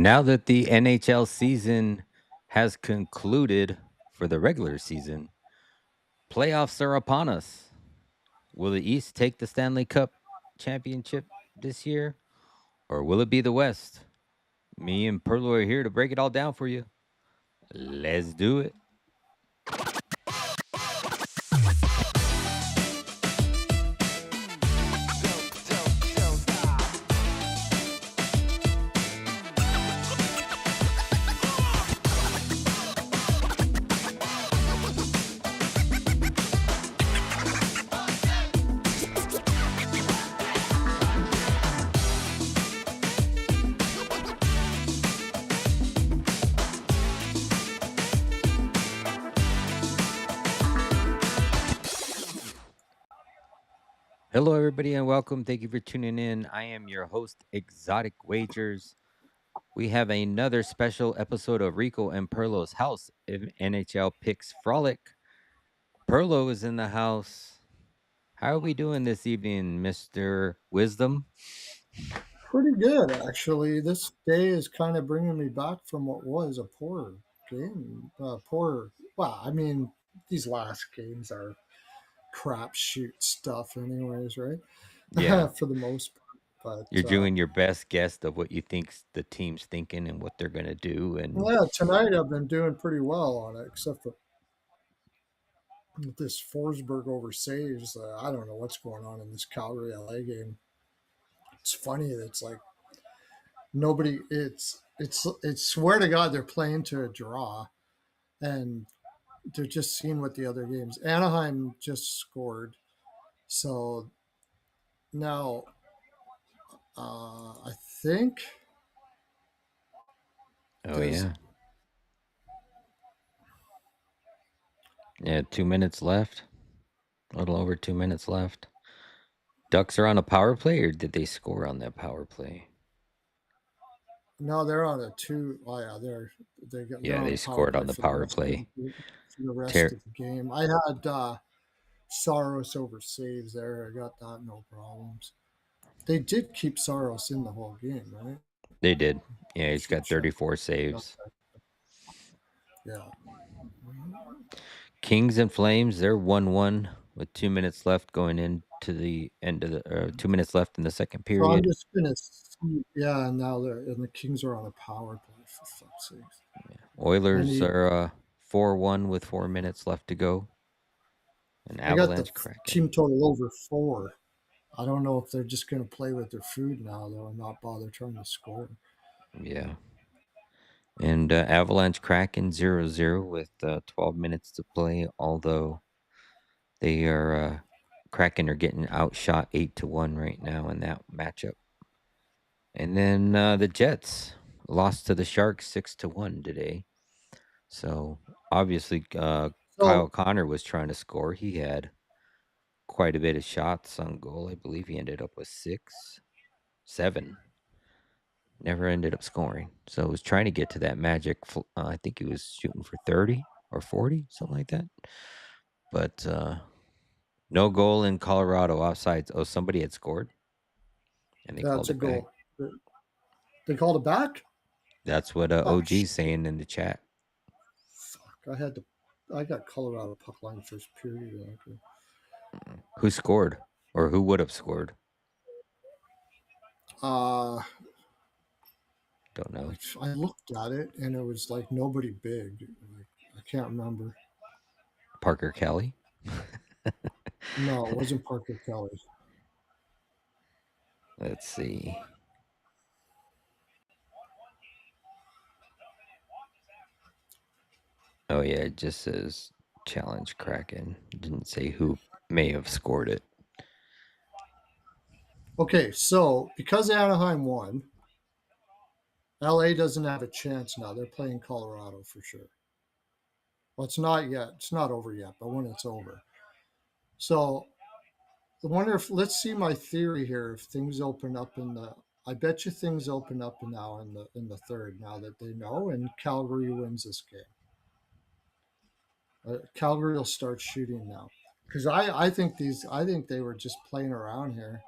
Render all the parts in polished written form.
Now that the NHL season has concluded for the regular season, playoffs are upon us. Will the East take the Stanley Cup championship this year, or will it be the West? Me and Pearlo are here to break it all down for you. Let's do it. Hello, everybody, and welcome. Thank you for tuning in. I am your host, Exotic Wagers. We have another special episode of Rico and Pearlo's House in NHL Picks Frolic. Pearlo is in the house. How are we doing this evening, Mr. Wisdom? Pretty good, actually. This day is kind of bringing me back from what was a poor game. These last games are crapshoot stuff, anyways, right? Yeah, For the most part. you're But doing your best guess of what you think the team's thinking and what they're going to do. And yeah, tonight I've been doing pretty well on it, except for this Forsberg over saves. I don't know what's going on in this Calgary LA game. It's funny that it's like nobody. It's swear to God they're playing to a draw, and they're just seeing what the other games. Anaheim just scored, so now I think oh, there's yeah. Yeah, 2 minutes left. A little over 2 minutes left. Ducks are on a power play, or did they score on that power play? no, they're on a two. Oh yeah, they're Yeah, on they a power scored play on the for the power rest of play. the rest Ter- of the game. I had Saros over saves there. I got that no problems. They did keep Saros in the whole game, right? they did. Yeah, I he's should got check. 34 saves. Okay. Yeah. Kings and Flames, they're 1-1 with 2 minutes left going into the end of the 2 minutes left in the second So I'm period. just gonna see. Yeah, and now the Kings are on a power play for fuck's sake. I Oilers need are 4-1 with 4 minutes left to go. An I got the Avalanche Kraken. team total over 4. I don't know if they're just going to play with their food now, though, and not bother trying to score. Yeah. And Avalanche Kraken 0-0 with 12 minutes to play, although they are Kraken are getting outshot 8-1 right now in that matchup. And then the Jets lost to the Sharks 6-1 today. So obviously, So, Kyle Connor was trying to score. He had quite a bit of shots on goal. I believe he ended up with 7. Never ended up scoring. So he was trying to get to that magic. I think he was shooting for 30 or 40, something like that. But no goal in Colorado offsides. Oh, somebody had scored and they that's called a it back. goal. They called it back? That's what Oh, OG's shit. saying in the chat. Fuck. I got Colorado puck line first period. Okay. Who scored or who would have scored? Uh, Don't know. I looked at it, and it was like nobody big. Like, I can't remember. Parker Kelly. No, it wasn't Parker Kelly. Let's see. Oh yeah, it just says challenge Kraken. It didn't say who may have scored it. Okay, so because Anaheim won, LA doesn't have a chance now. They're playing Colorado for sure. Well, it's not yet. It's not over yet, but when it's over. So I wonder if let's see my theory here. If things open up I bet you things open up now in the third. Now that they know, and Calgary wins this game. Calgary will start shooting now because I think they were just playing around here.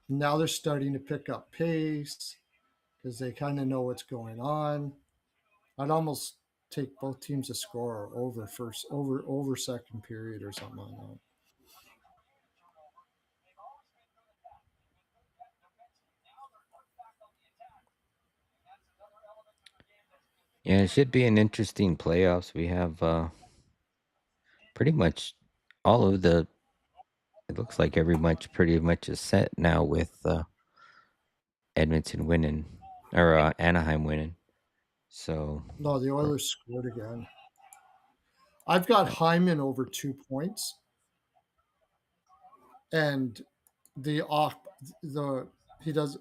Now they're starting to pick up pace because they kind of know what's going on. I'd almost take both teams to score over first over second period or something like that. Yeah, it should be an interesting playoffs. We have pretty much all of the. It looks like every much pretty much is set now with Edmonton winning or Anaheim winning. So No, the we're- Oilers scored again. I've got uh, Hyman over 2 points, and the off the he does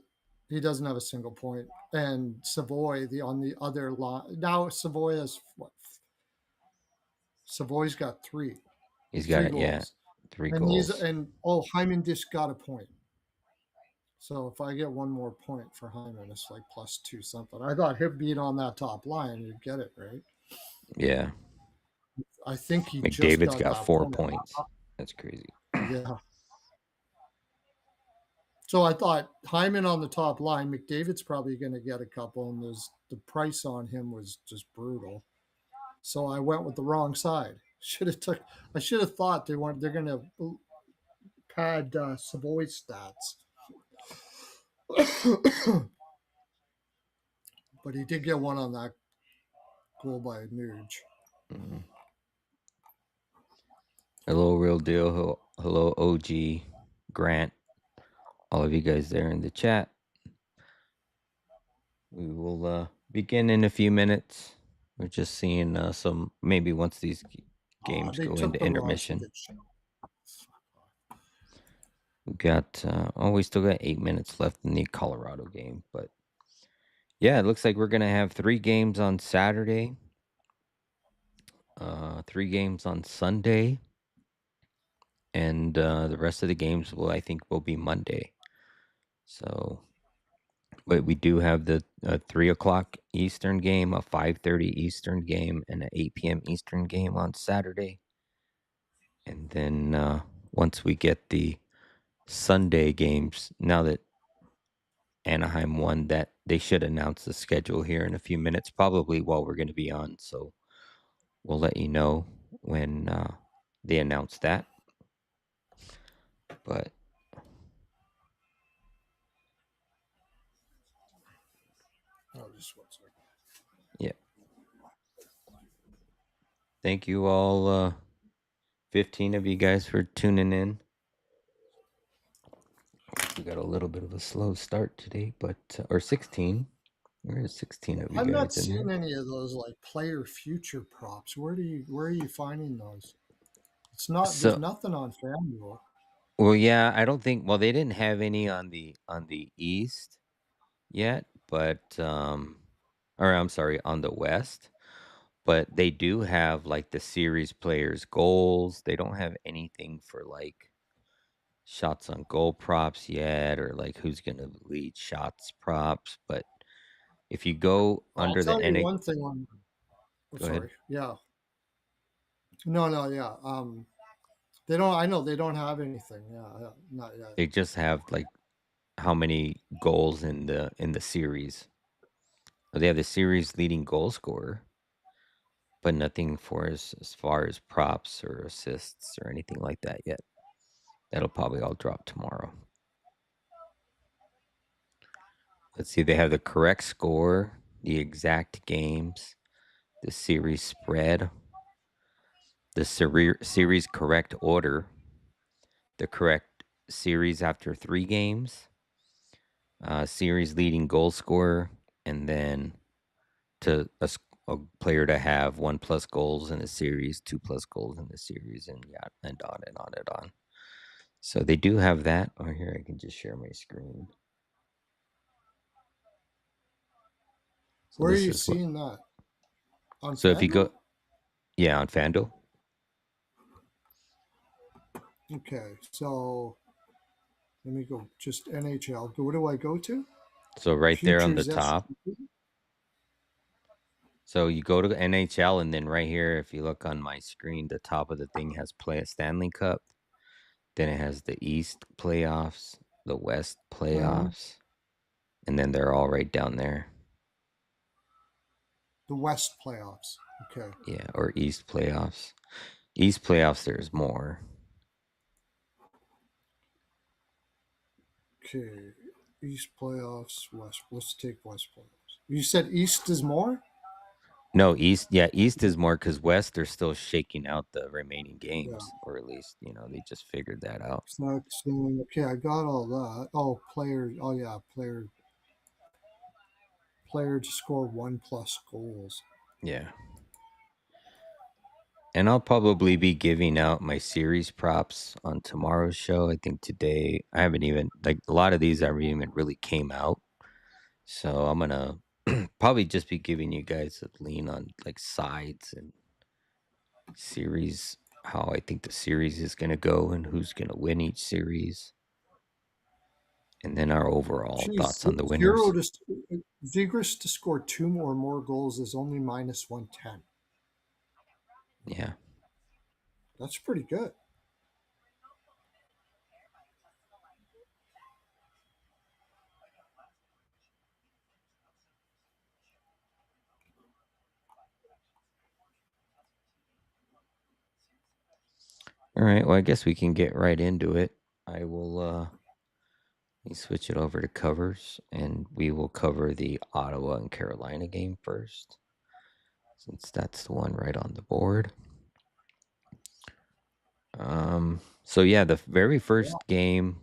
he doesn't have a single point, and Savoy the on the other line now. Savoy has what? Savoy's got he's got three it. Yeah, goals, 3 goals. and oh, Hyman just got a point. So if I get one more point for Hyman, it's like +2 something. I thought him being on that top line, you'd get it right. Yeah, I think he just McDavid's got got that 4 points. That's crazy. Yeah. So I thought Hyman on the top line, McDavid's probably going to get a couple, and the price on him was just brutal. So I went with the wrong side. Should have took. I should have thought they're going to pad Savoy's stats, but he did get one on that goal by Nuge. Mhm. Hello, real deal. Hello, OG Grant. All of you guys there in the chat. We will begin in a few minutes. We're just seeing some maybe once these games They go took into the rush. intermission. We got we still got 8 minutes left in the Colorado game, but yeah, it looks like we're gonna have 3 games on Saturday, 3 games on Sunday, and the rest of the games I think will be Monday. So, but we do have the 3 o'clock Eastern game, a 5:30 Eastern game, and an 8 p.m. Eastern game on Saturday. And then once we get the Sunday games, now that Anaheim won, that they should announce the schedule here in a few minutes, probably while we're going to be on. So we'll let you know when they announce that. But Oh, just 1 second. yeah, thank you all, 15 of you guys for tuning in. We got a little bit of a slow start today, but or 16. There is 16 of you I'm not guys in seeing here. any of those like player future props. Where are you finding those? It's not. There's So, nothing on FanDuel. well, yeah, I don't think. Well, they didn't have any on the East yet, but or I'm sorry, on the West. But they do have like the series players goals. They don't have anything for like shots on goal props yet, or like who's gonna lead shots props. But if you go I'll under the tell you NA, one thing. On oh, go ahead. sorry. Yeah. No. Yeah. They don't. I know they don't have anything. Yeah. Not yet. They just have like how many goals in the series. They have the series leading goal scorer, but nothing for as far as props or assists or anything like that yet. That'll probably all drop tomorrow. Let's see. They have the correct score, the exact games, the series spread, the series correct order, the correct series after 3 games, series leading goal scorer, and then to a player to have 1+ goals in a series, 2+ goals in the series, and yeah, and on and on and on. So they do have that. Oh, here I can just share my screen. So Where are this you is what. seeing that on So if you go, FanDuel? yeah, on FanDuel. Okay. So let me go. Just NHL. What do I go to? So right there on the Futures top. SGP. So you go to NHL, and then right here, if you look on my screen, the top of the thing has play a Stanley Cup. Then it has the East playoffs, the West Mm-hmm. playoffs, and then they're all right down there. The West playoffs. Okay. Yeah, or East playoffs. East playoffs, there's more. Okay. East playoffs, West. Let's take West playoffs. You said East is more? No, East. Yeah, East is more because West they're still shaking out the remaining Yeah. games, or at least they just figured that out. It's not saying, okay, I got all that. Oh, player. Oh, yeah. Player to score 1+ goals. Yeah, and I'll probably be giving out my series props on tomorrow's show. I think today I haven't even like a lot of these haven't even really came out, so I'm gonna probably just be giving you guys a lean on like sides and series, how I think the series is gonna go and who's gonna win each series, and then our overall Geez, thoughts on the zero winners. to Zegras to score two or more goals is only -110. Yeah. That's pretty good. All right. Well, I guess we can get right into it. I will let me switch it over to covers and we will cover the Ottawa and Carolina game first, since that's the one right on the board. So yeah, the very Yeah. first game,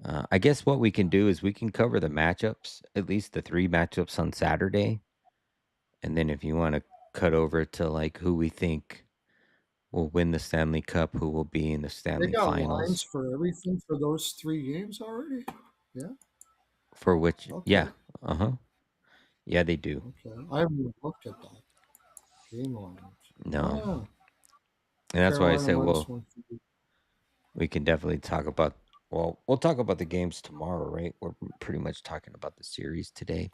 I guess what we can do is we can cover the matchups, at least the three matchups on Saturday. And then if you want to cut over to like who we think will win the Stanley Cup, who will be in the They Stanley got lines Finals, for everything for those 3 games already? Yeah. for which, yeah, Okay. uh huh, yeah, they do. Okay. I haven't even looked at that. Game lines. No, Oh, and that's why I Carolina said, minus well, 150. we can definitely talk about. Well, we'll talk about the games tomorrow, right? We're pretty much talking about the series today.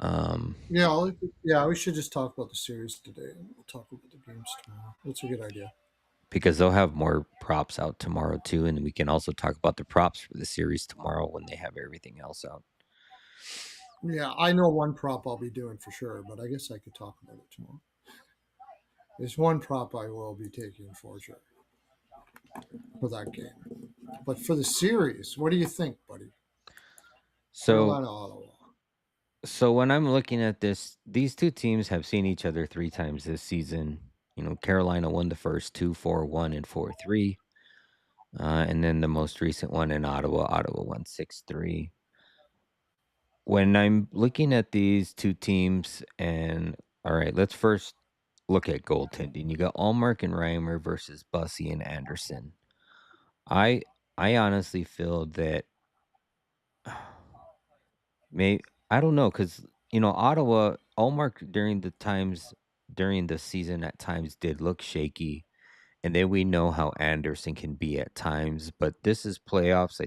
Um, Yeah, yeah, we should just talk about the series today and we'll talk about the games tomorrow. That's a good idea. because they'll have more props out tomorrow too, and we can also talk about the props for the series tomorrow when they have everything else out. Yeah, I know one prop I'll be doing for sure, but I guess I could talk about it tomorrow. There's one prop I will be taking for sure for that game. But for the series, what do you think, buddy? So, Carolina, Ottawa. so when I'm looking at this, these two teams have seen each other three times this season. Carolina won the first two, 4-1 and 4-3. And then the most recent one in Ottawa, Ottawa won 6-3. When I'm looking at these two teams, and all right, let's first look at goaltending. You got Allmark and Reimer versus Bussy and Anderson. I I honestly feel that may I don't know because Ottawa Allmark during the season at times did look shaky, and then we know how Anderson can be at times. But this is playoffs. I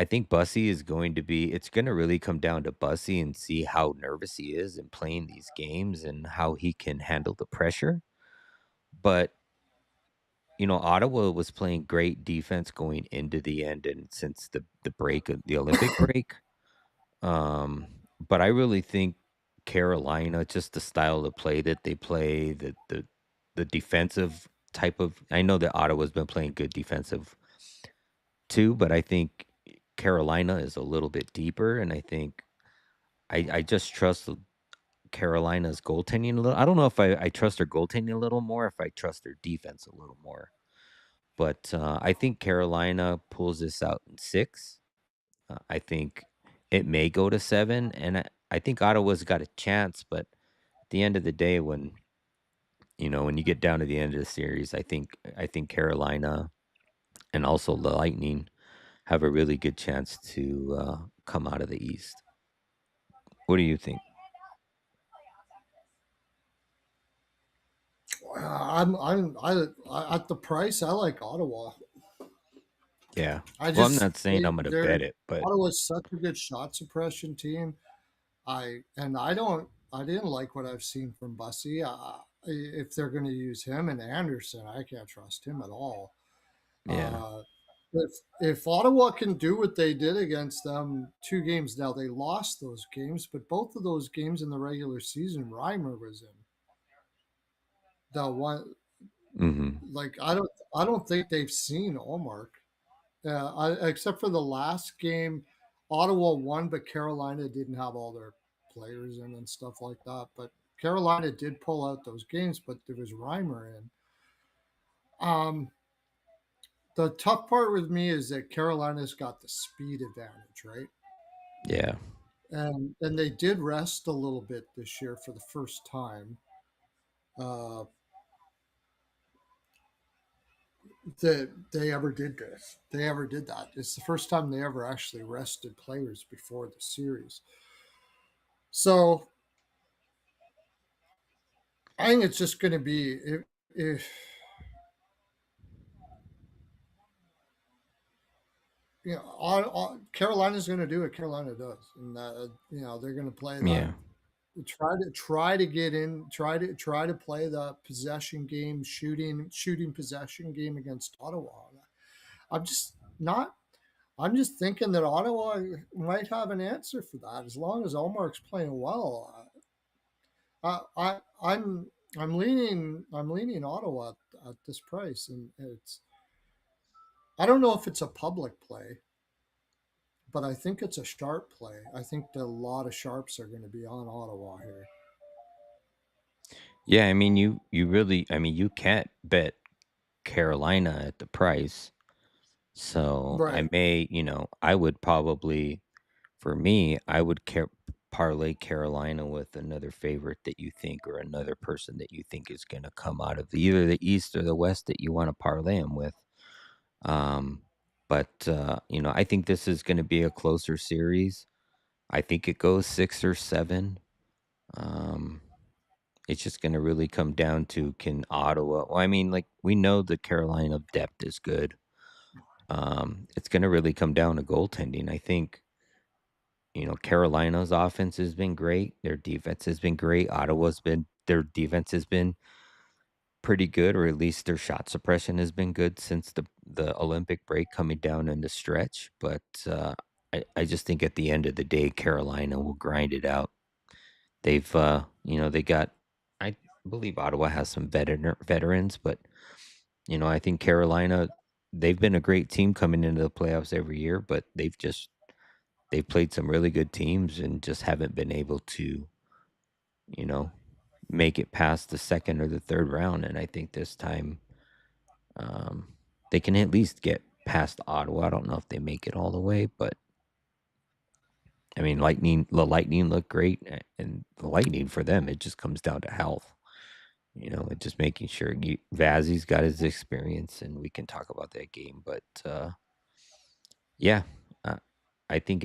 think Bussy is going to be it's gonna really come down to Bussy and see how nervous he is in playing these games and how he can handle the pressure. But, Ottawa was playing great defense going into the end and since the break of the Olympic break. But I really think Carolina, just the style of play that they play, the defensive type of I know that Ottawa's been playing good defensive too, but I think Carolina is a little bit deeper, and I think I just trust Carolina's goaltending a little. I don't know if I trust their goaltending a little more, if I trust their defense a little more. But I think Carolina pulls this out in six. I think it may go to seven, and I think Ottawa's got a chance. But at the end of the day, when you get down to the end of the series, I think Carolina and also the Lightning have a really good chance to come out of the East. What do you think? At the price. I like Ottawa. Yeah. I Well, I'm just not saying I'm going to they're bet it, but Ottawa's such a good shot suppression team. I didn't like what I've seen from Bussy. If they're going to use him and Anderson, I can't trust him at all. yeah. if Ottawa can do what they did against them 2 games, now they lost those games, but both of those games in the regular season, Reimer was in. The one, Hmm. like I don't think they've seen Allmark, except for the last game. Ottawa won, but Carolina didn't have all their players in and stuff like that. But Carolina did pull out those games, but there was Reimer in. Um, the tough part with me is that Carolina's got the speed advantage, right? Yeah. And they did rest a little bit this year for the first time. Uh, that they ever did this. They ever did that. It's the first time they ever actually rested players before the series. So I think it's just going to be if Carolina's going to do what Carolina does, and they're going to play that. Yeah. Try to get in. Try to play the possession game, shooting possession game against Ottawa. I'm just not. I'm just thinking that Ottawa might have an answer for that as long as Allmark's playing well. I'm leaning Ottawa at this price, and I don't know if it's a public play, but I think it's a sharp play. I think that a lot of sharps are going to be on Ottawa here. Yeah, I mean, you really, I mean, you can't bet Carolina at the price. So I Right. may, I would probably, for me, I would parlay Carolina with another favorite that you think, or another person that you think is going to come out of either the East or the West that you want to parlay them with. Um, but I think this is going to be a closer series. I think it goes 6 or 7. Um, it's just going to really come down to, can Ottawa. Well, I mean, like, we know the Carolina depth is good. It's going to really come down to goaltending. I think, Carolina's offense has been great. Their defense has been great. Their defense has been pretty good, or at least their shot suppression has been good since the Olympic break coming down in the stretch. But I just think at the end of the day, Carolina will grind it out. They got, I believe Ottawa has some veterans, but I think Carolina, they've been a great team coming into the playoffs every year, but they've played some really good teams and just haven't been able to, you know, make it past the second or the third round. And I think this time, um, they can at least get past Ottawa. I don't know if they make it all the way, but I mean, the Lightning look great, and the Lightning, for them, it just comes down to health. And just making sure Vazzy's got his experience, and we can talk about that game. But yeah, uh, I think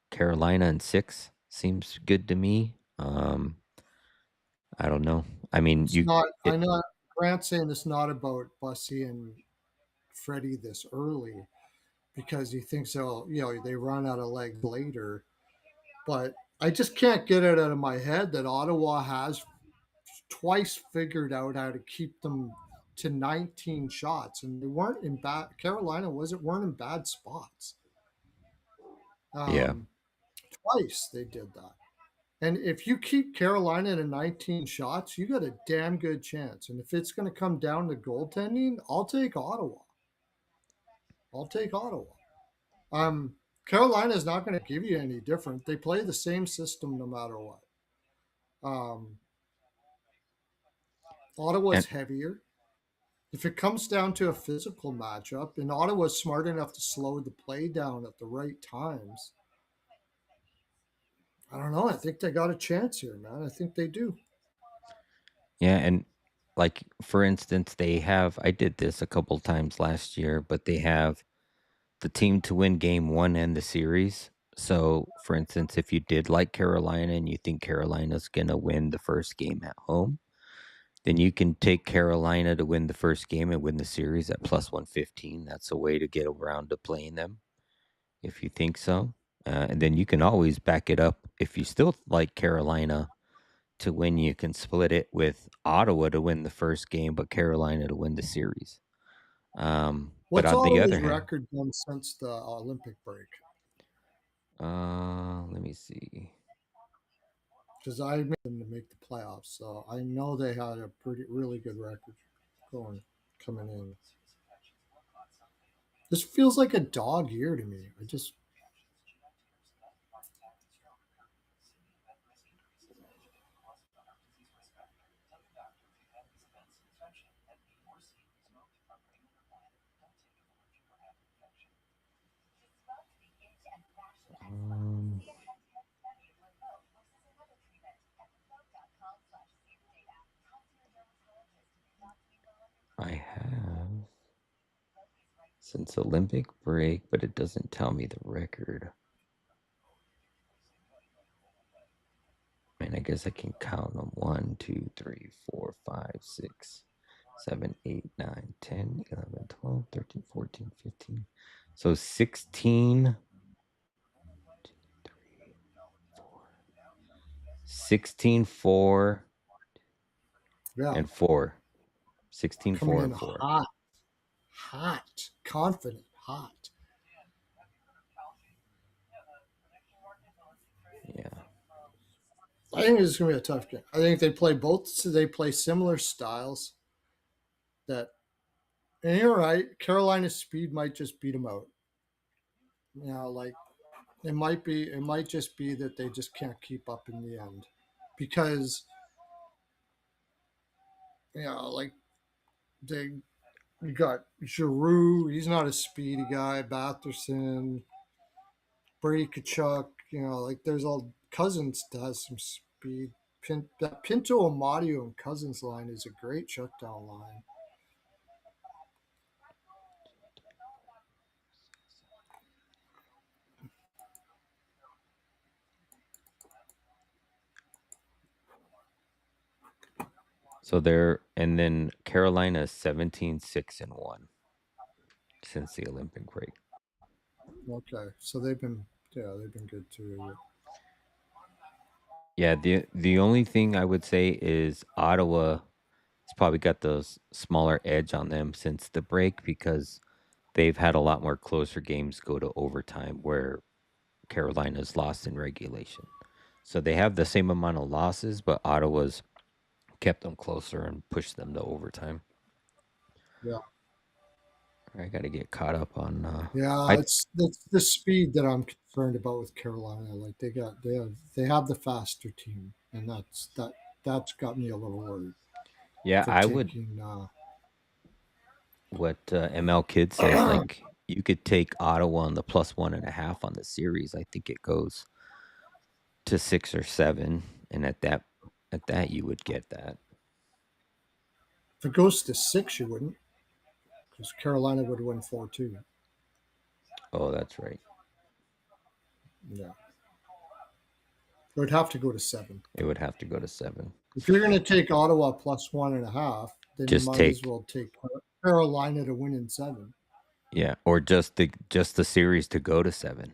Carolina and 6 seems good to me. I don't know. I mean, It's not. I it, know Grant's saying it's not about Bussy and Freddie this early because he thinks they run out of legs later. But I just can't get it out of my head that Ottawa has twice figured out how to keep them to 19 shots, and they weren't in bad. Carolina weren't in bad spots. yeah, Um, Twice they did that. And if you keep Carolina to 19 shots, you got a damn good chance. And if it's going to come down to goaltending, I'll take Ottawa. I'll take Ottawa. Carolina is not going to give you any different. They play the same system no matter what. Um, and Ottawa's heavier. If it comes down to a physical matchup, and Ottawa's smart enough to slow the play down at the right times, I don't know. I think they got a chance here, man. I think they do. yeah, and like, for instance, I did this a couple times last year, but they have the team to win game one and the series. So, for instance, if you did like Carolina and you think Carolina's going to win the first game at home, then you can take Carolina to win the first game and win the series at plus 115. That's a way to get around to playing them if you think so. And then you can always back it up. If you still like Carolina to win, you can split it with Ottawa to win the first game, but Carolina to win the series. Um, But What's on the Ottawa's other hand, record done since the Olympic break? let me see. Because I made them to make the playoffs, so I know they had a really good record coming in. This feels like a dog year to me. Um, I have since Olympic break, but it doesn't tell me the record. I mean, I guess I can count them 1, 2, 3, 4, 5, 6, 7, 8, 9, 10, 11, 12, 13, 14, 15. So 16, 16, 4, Yeah, and 4. 16, coming 4, in and 4. hot, hot, confident, hot. Yeah. I think it's going to be a tough game. I think they play both. So they play similar styles. That, and you're right. Carolina's speed might just beat them out. Like it might just be that they just can't keep up in the end, because like they you got Giroux. He's not a speedy guy. Batherson, Brady Kachuk. Like there's all Cousins has some speed. That Pinto Amadio and Cousins line is a great shutdown line. So and then Carolina 17, 6, and 1 since the Olympic break. Okay, so they've been good too. Yeah, the only thing I would say is Ottawa has probably got those smaller edge on them since the break because they've had a lot more closer games go to overtime where Carolina's lost in regulation. So they have the same amount of losses, but Ottawa's kept them closer and pushed them to overtime. Yeah, I got to get caught up on. yeah. I It's the speed that I'm concerned about with Carolina. Like they have the faster team, and that's got me a little worried Yeah, for I would. taking. What ML Kid said, like you could take Ottawa on the +1.5 on the series. I think it goes to 6 or 7, and at that you would get that. If it goes to six, you wouldn't, because Carolina would win 4-2. Oh, that's right. Yeah, it would have to go to seven. It would have to go to 7. If you're going to take Ottawa +1.5, then you Just might as take well take Carolina to win in seven. Yeah, or just the series to go to 7.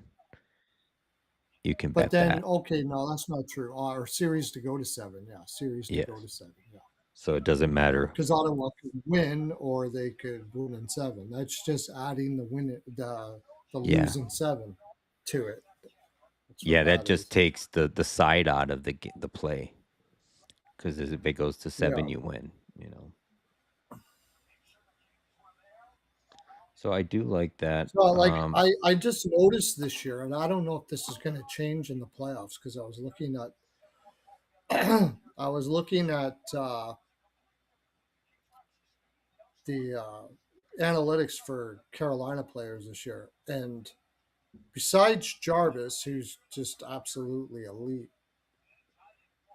You can But bet then, that. okay, no, that's not true. Or series to go to seven. Yeah, series to Yeah. go to seven. Yeah, So it doesn't matter. because Ottawa could win or they could win in seven. That's just adding the Yeah. losing seven to it. That's what Yeah, that that just is. takes the side out of the play cuz if it goes to 7 Yeah. you win. So I do like that. So, like, I just noticed this year, and I don't know if this is going to change in the playoffs, because I was looking at I was looking at the analytics for Carolina players this year, and besides Jarvis, who's just absolutely elite,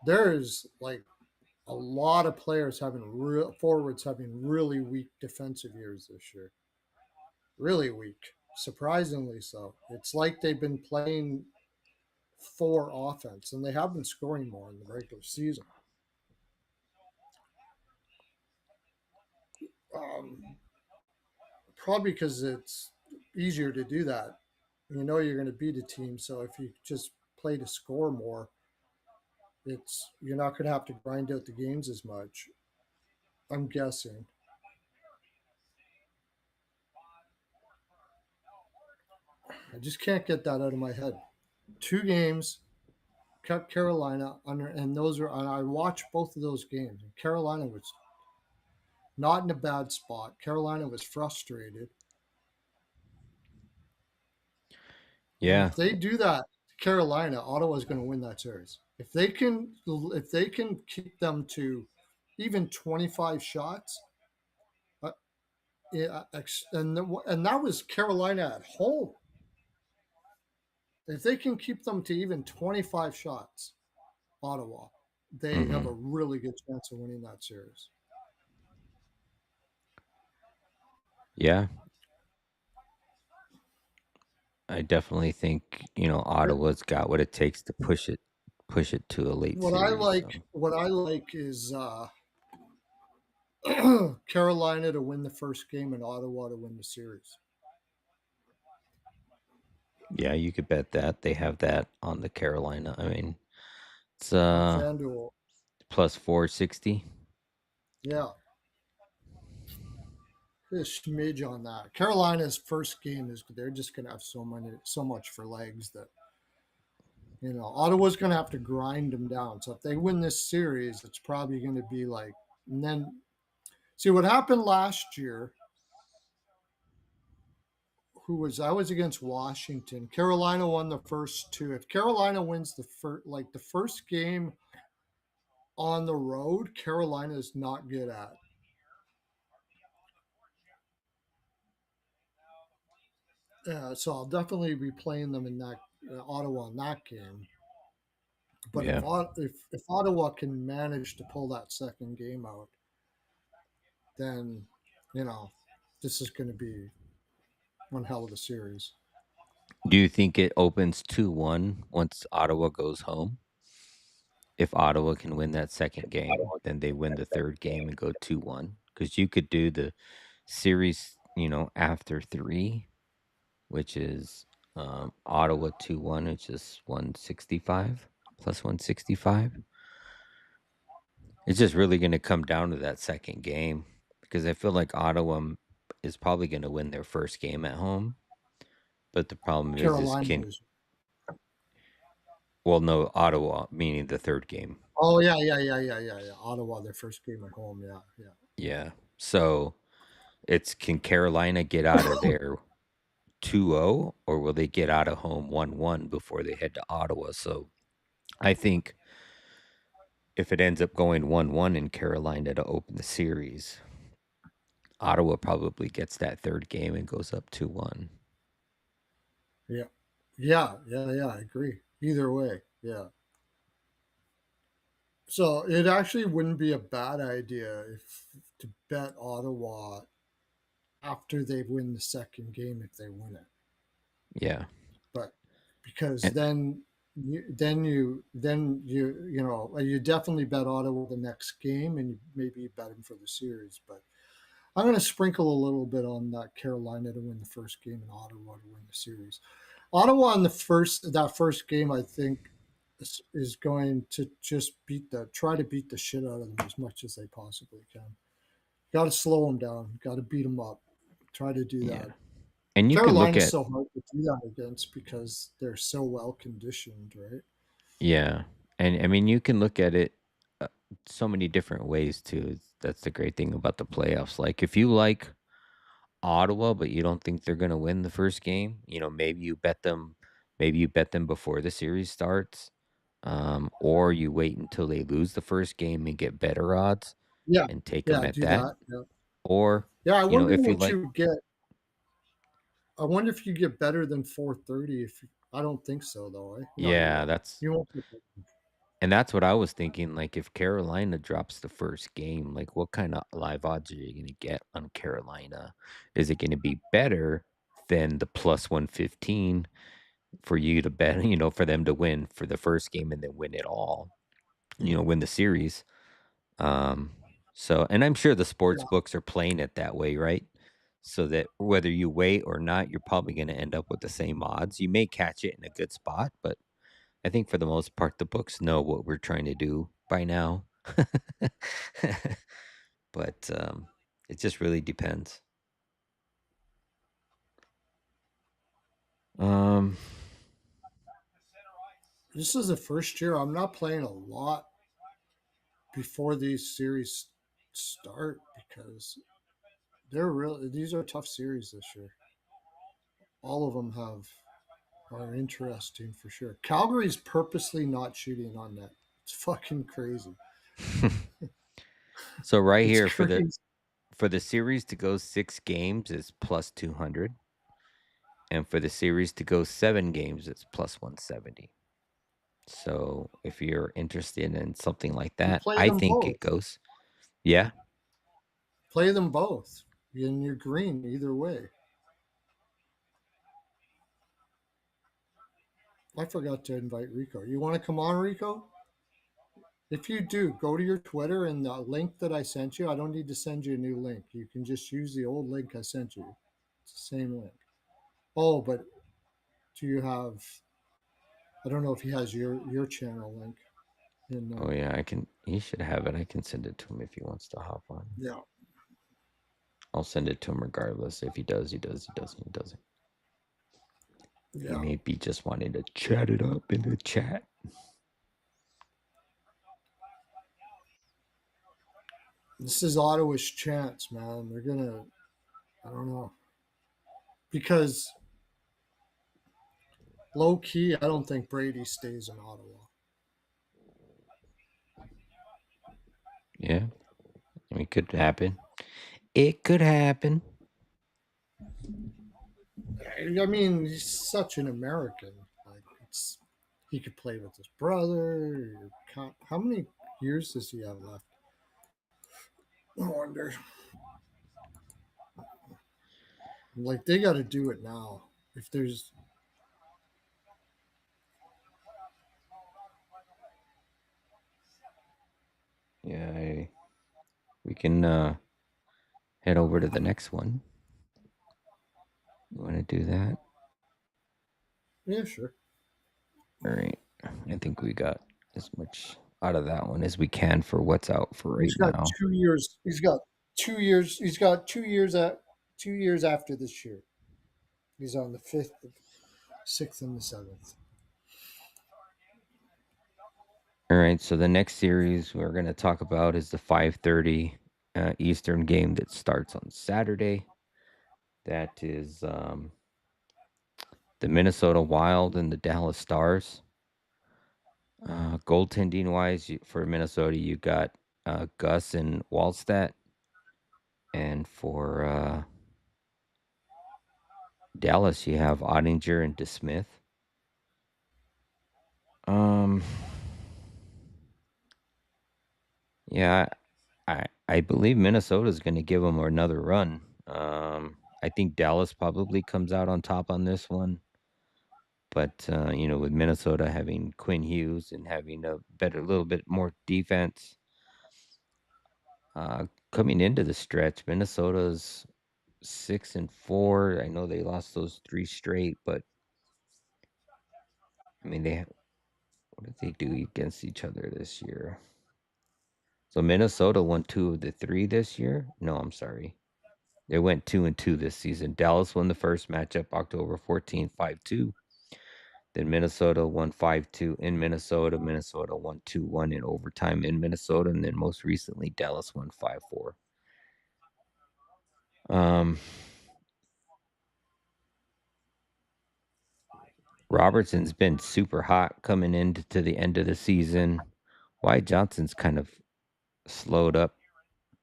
there's like a lot of players having forwards having really weak defensive years this year. Really weak, surprisingly so. It's like they've been playing for offense, and they have been scoring more in the regular season. Um, Probably because it's easier to do that. You're going to beat a team, so if you just play to score more, you're not going to have to grind out the games as much. I'm guessing. I just can't get that out of my head. 2 games kept Carolina under, and those are, and I watched both of those games. And Carolina was not in a bad spot. Carolina was frustrated, and Yeah. if they do that to Carolina, Ottawa's going to win that series. If they can keep them to even 25 shots, uh, yeah, and that was Carolina at home. If they can keep them to even 25 shots, Ottawa, they have a Hmm. really good chance of winning that series. Yeah. I definitely think, Yeah. Ottawa's got what it takes to push it to a late series. So What I like is Carolina to win the first game and Ottawa to win the series yeah, you could bet that they have that on the Carolina. I mean, it's on FanDuel. plus 460. Yeah, a smidge on that. Carolina's first game is they're just going to have so much for legs that Ottawa's going to have to grind them down. So if they win this series, it's probably going to be like, and then see what happened last year. Who was I was against Washington. Carolina won the first two. If Carolina wins the first game on the road, Carolina is not good at. So I'll definitely be playing them in that Ottawa in that game. But Yeah. if Ottawa can manage to pull that second game out, then you know this is going to be one hell of a series. Do you think it opens 2-1 once Ottawa goes home? If Ottawa can win that second game, then they win the third game and go 2-1. Because you could do the series, after three, which is Ottawa 2-1, which is 165 plus 165. It's just really going to come down to that second game because I feel like Ottawa is probably going to win their first game at home. But the problem is Carolina can, is. well, no, Ottawa, meaning the third game. Oh yeah. Ottawa, their first game at home. Yeah, yeah. Yeah. So can Carolina get out of there 2-0, or will they get out of home 1-1 before they head to Ottawa? So I think if it ends up going 1-1 in Carolina to open the series, Ottawa probably gets that third game and goes up 2-1. Yeah. Yeah. I agree. Either way, yeah. So it actually wouldn't be a bad idea if to bet Ottawa after they win the second game if they win it. Yeah. But because And you definitely bet Ottawa the next game and you maybe bet them for the series. But I'm going to sprinkle a little bit on that Carolina to win the first game and Ottawa to win the series. Ottawa in that first game, I think, is going to just try to beat the shit out of them as much as they possibly can. Got to slow them down. Got to beat them up. Try to do yeah. that. And you can look Carolina's at, so hard to do that against because they're so well conditioned, right? yeah. And I mean, you can look at it uh, so many different ways too. That's the great thing about the playoffs. Like if you like Ottawa, but you don't think they're going to win the first game, maybe you bet them before the series starts. Or you wait until they lose the first game and get better odds Yeah, and take them yeah, at do that. that. Yeah, Or, yeah. if you like, I wonder if you get better than 430. If I don't think so, though. Eh? No, you yeah, won't. You won't. Get better. and that's what I was thinking. Like, if Carolina drops the first game, like, what kind of live odds are you going to get on Carolina? Is it going to be better than the plus 115 for you to bet, for them to win for the first game and then win it all, win the series? Um, and I'm sure the sports Yeah, books are playing it that way, right? So that whether you wait or not, you're probably going to end up with the same odds. You may catch it in a good spot, but I think for the most part, the books know what we're trying to do by now. But it just really depends. Um, This is the first year I'm not playing a lot before these series start because these are tough series this year. All of them are interesting for sure. Calgary's purposely not shooting on net. It's fucking crazy. so right It's here crazy. for the series to go 6 games is plus 200, and for the series to go 7 games, it's plus 170. So if you're interested in something like You that, play I them think it both. goes. Yeah. Play them both. And you're green either way. I forgot to invite Rico. You want to come on, Rico? If you do, go to your Twitter and the link that I sent you. I don't need to send you a new link. You can just use the old link I sent you. It's the same link. Oh, but do you have? I don't know if he has your channel link in Oh there. yeah, I can. He should have it. I can send it to him if he wants to hop on. Yeah, I'll send it to him regardless. If he does, he does. He doesn't, he doesn't. He yeah. may be just wanting to chat it up in the chat. This is Ottawa's chance, man. They're gonna. I don't know because low key, I don't think Brady stays in Ottawa. Yeah, I mean, it could happen. It could happen. I mean, he's such an American. Like it's, he could play with his brother. How many years does he have left? I wonder. Like they got to do it now. If there's, Yeah, we can head over to the next one. You want to do that? yeah, sure. All right. I think we got as much out of that one as we can for what's out for He's right got now. 2 years. He's got 2 years. He's got 2 years at 2 years after this year. He's on the fifth, sixth, and the seventh. All right. So the next series we're going to talk about is the 5:30 Eastern game that starts on Saturday. That is the Minnesota Wild and the Dallas Stars. Goaltending wise, for Minnesota, you got Gus and Wallstat, and for Dallas, you have Ottinger and DeSmith. Um, yeah, I believe Minnesota is going to give them another run. I think Dallas probably comes out on top on this one, but with Minnesota having Quinn Hughes and having a little bit more defense, coming into the stretch, Minnesota's 6-4. I know they lost those 3 straight, but I mean what did they do against each other this year? So Minnesota won 2 of the 3 this year. No, I'm sorry. They went 2-2 this season. Dallas won the first matchup October 14th, 5-2. Then Minnesota won 5-2 in Minnesota. Minnesota won 2-1 in overtime in Minnesota. And then most recently, Dallas won 5-4. Um, Robertson's been super hot coming into the end of the season. Wyatt Johnson's kind of slowed up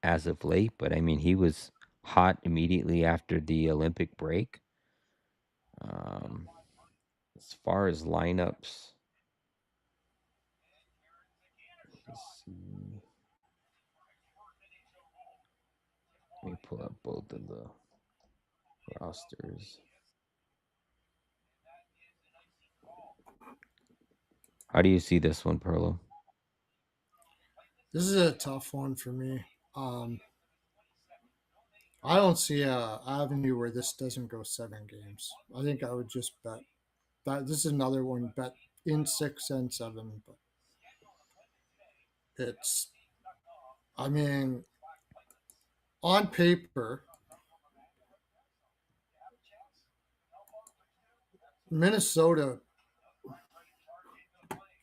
as of late, but I mean, he was hot immediately after the Olympic break. Um, as far as lineups, let's see. Let me pull up both of the rosters. How do you see this one, Perlo? This is a tough one for me. I don't see a avenue where this doesn't go 7 games. I think I would just bet that this is another one bet in 6 and 7, but it's. I mean, on paper, Minnesota.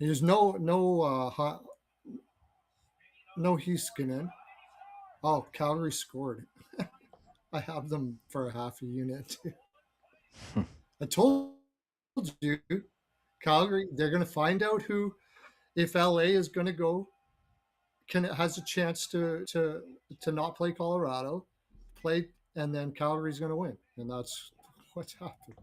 There's no Heiskanen. Oh, Calgary scored. I have them for a half a unit. I told you, Calgary. They're going to find out who, if LA is going to go, has a chance to not play Colorado, play, and then Calgary's going to win, and that's what's happened.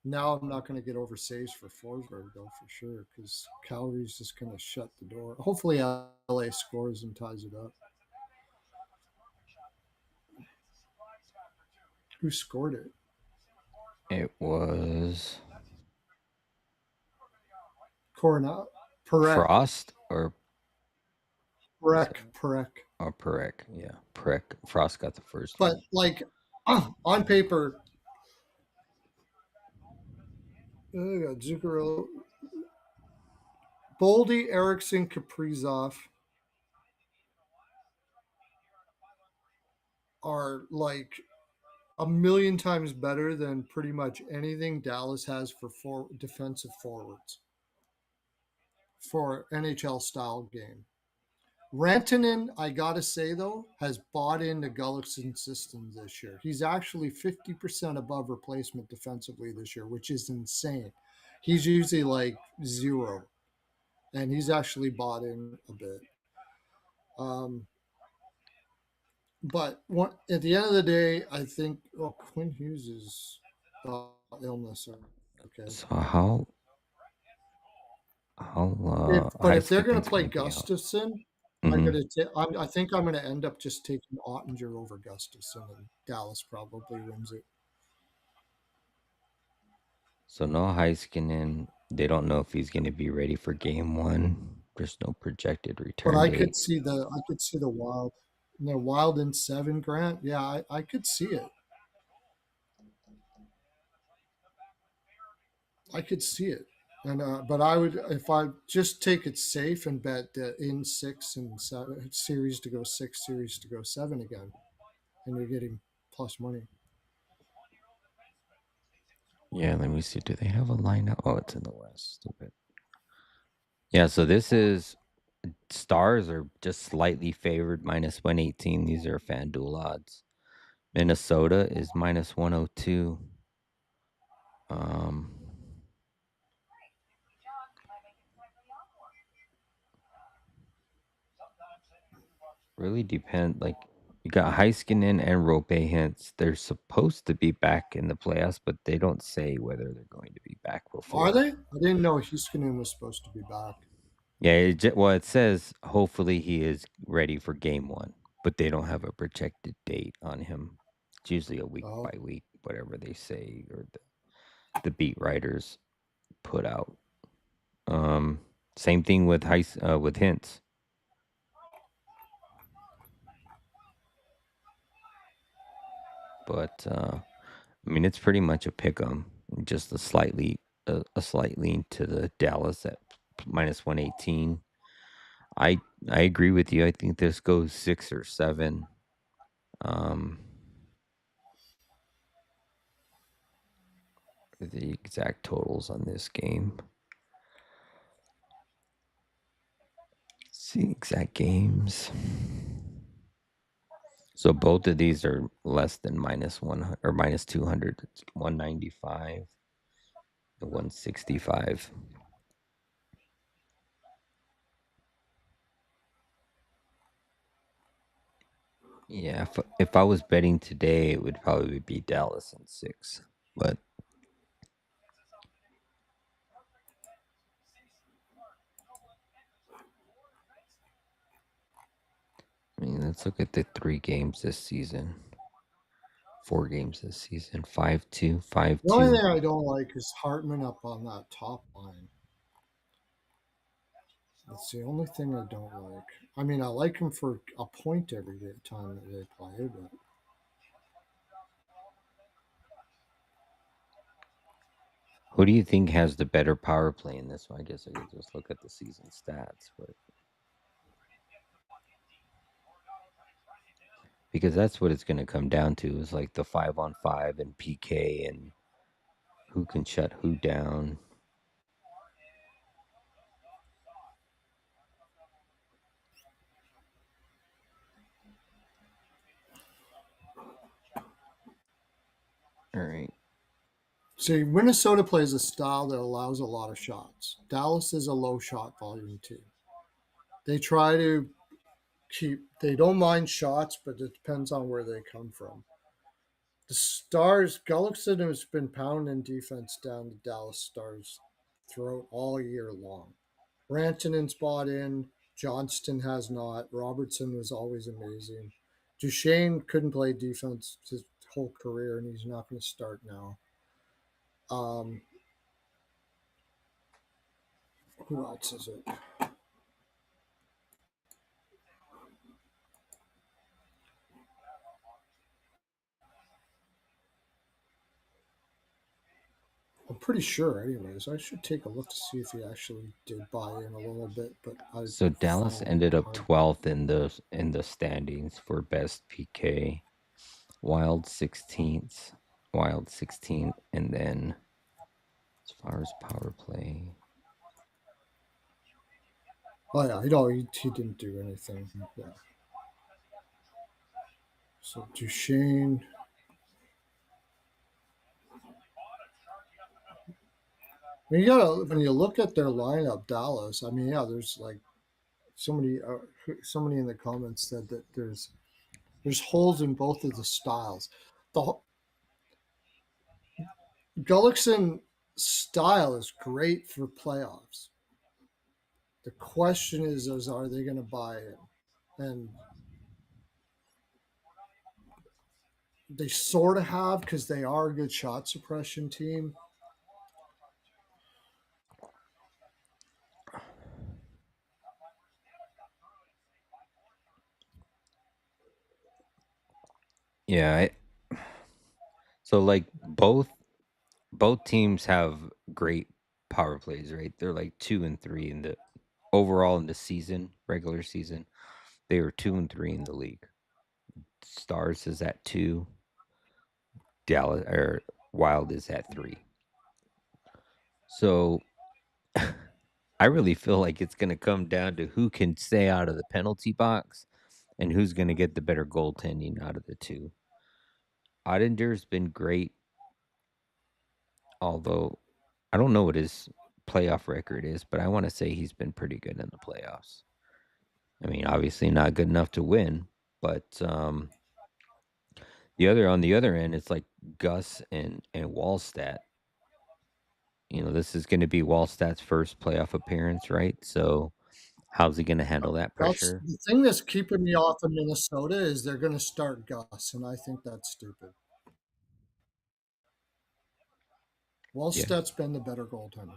Now I'm not going to get over saves for Forsberg though for sure because Calgary's just going to shut the door. Hopefully LA scores and ties it up. Who scored it? It was Cornell. Perek. Frost or Perek. Perek. Yeah, Perek. Frost got the first But one. like on paper, Zuccarello, Boldy, Erickson, Kaprizov are like a million times better than pretty much anything Dallas has for defensive forwards for NHL style game. Rantanen, I gotta say though, has bought into Gullickson's system this year. He's actually 50% above replacement defensively this year, which is insane. He's usually like zero, and he's actually bought in a bit. But at the end of the day, I think Quinn Hughes is illness. Okay, So how if they're going to Heiskanen's play going to be out? Gustafson, Mm-hmm. I think I'm going to end up just taking Ottinger over Gustafson, and Dallas probably wins it. So no Heiskanen. They don't know if he's going to be ready for game one. There's no projected But return date. I could see the Wild, Wild in 7. Grant, yeah, I could see it. I could see it. And but I would, if I just take it safe and bet in 6 and 7 series to go 6, series to go 7 again, and you're getting plus money. Yeah, let me see. Do they have a lineup? Oh, it's in the West. Stupid. Yeah, so this is Stars are just slightly favored, minus 118. These are FanDuel odds. Minnesota is minus 102. Um, really depend. Like you got Heiskanen and Rope hints. They're supposed to be back in the playoffs, but they don't say whether they're going to be back Are before. they? I didn't know Heiskanen was supposed to be back. Yeah, it says hopefully he is ready for game one, but they don't have a projected date on him. It's usually a week Oh, by week, whatever they say or the beat writers put out. Um, Same thing with with hints, but I mean it's pretty much a pick 'em, just a slight lean to the Dallas at minus 118. I agree with you. I think this goes 6 or 7. Um, the exact totals on this game. See exact games. So both of these are less than minus 100 or minus 200. It's 195 and 165. Yeah, if I was betting today, it would probably be Dallas in 6. But I mean, let's look at the 3 games this season. 4 games this season. 5-2, the only 5-2. thing I don't like is Hartman up on that top line. That's the only thing I don't like. I mean, I like him for a point every time that they play, but Who do you think has the better power play in this one? I guess I could just look at the season stats, but because that's what it's going to come down to is like the 5-on-5 and PK and who can shut who down. All right. See, Minnesota plays a style that allows a lot of shots. Dallas is a low shot volume team. They try to they don't mind shots, but it depends on where they come from. The Stars, Gullickson has been pounding defense down the Dallas Stars throughout all year long. Rantanen's bought in. Johnston has not. Robertson was always amazing. Duchesne couldn't play defense his whole career, and he's not going to start now. Um, who else is it? I'm pretty sure, anyways. I should take a look to see if he actually did buy in a little bit, but I've So Dallas fallen ended up behind. 12th in the standings for best PK. Wild 16th, Wild 16th, and then as far as power play, Oh yeah, no, he didn't do anything. Yeah. So Duchesne. When you look at their lineup, Dallas. I mean, yeah, there's like somebody somebody in the comments said that there's holes in both of the styles. The Gullickson style is great for playoffs. The question is are they going to buy in? And they sort of have because they are a good shot suppression team. yeah. So like both teams have great power plays, right? They're like 2 and 3 in the overall in the season, regular season. They were 2 and 3 in the league. Stars is at 2. Dallas or Wild is at 3. So I really feel like it's going to come down to who can stay out of the penalty box and who's going to get the better goaltending out of the two. Ottinger's been great, although I don't know what his playoff record is, but I want to say he's been pretty good in the playoffs. I mean, obviously not good enough to win, but the other on the other end, it's like Gus and Wallstat. You know, this is going to be Wallstat's first playoff appearance, right? So, how's he going to handle that That's pressure? the thing that's keeping me off of Minnesota is they're going to start Gus, and I think that's stupid. Yeah, Wallstedt's been the better goaltender.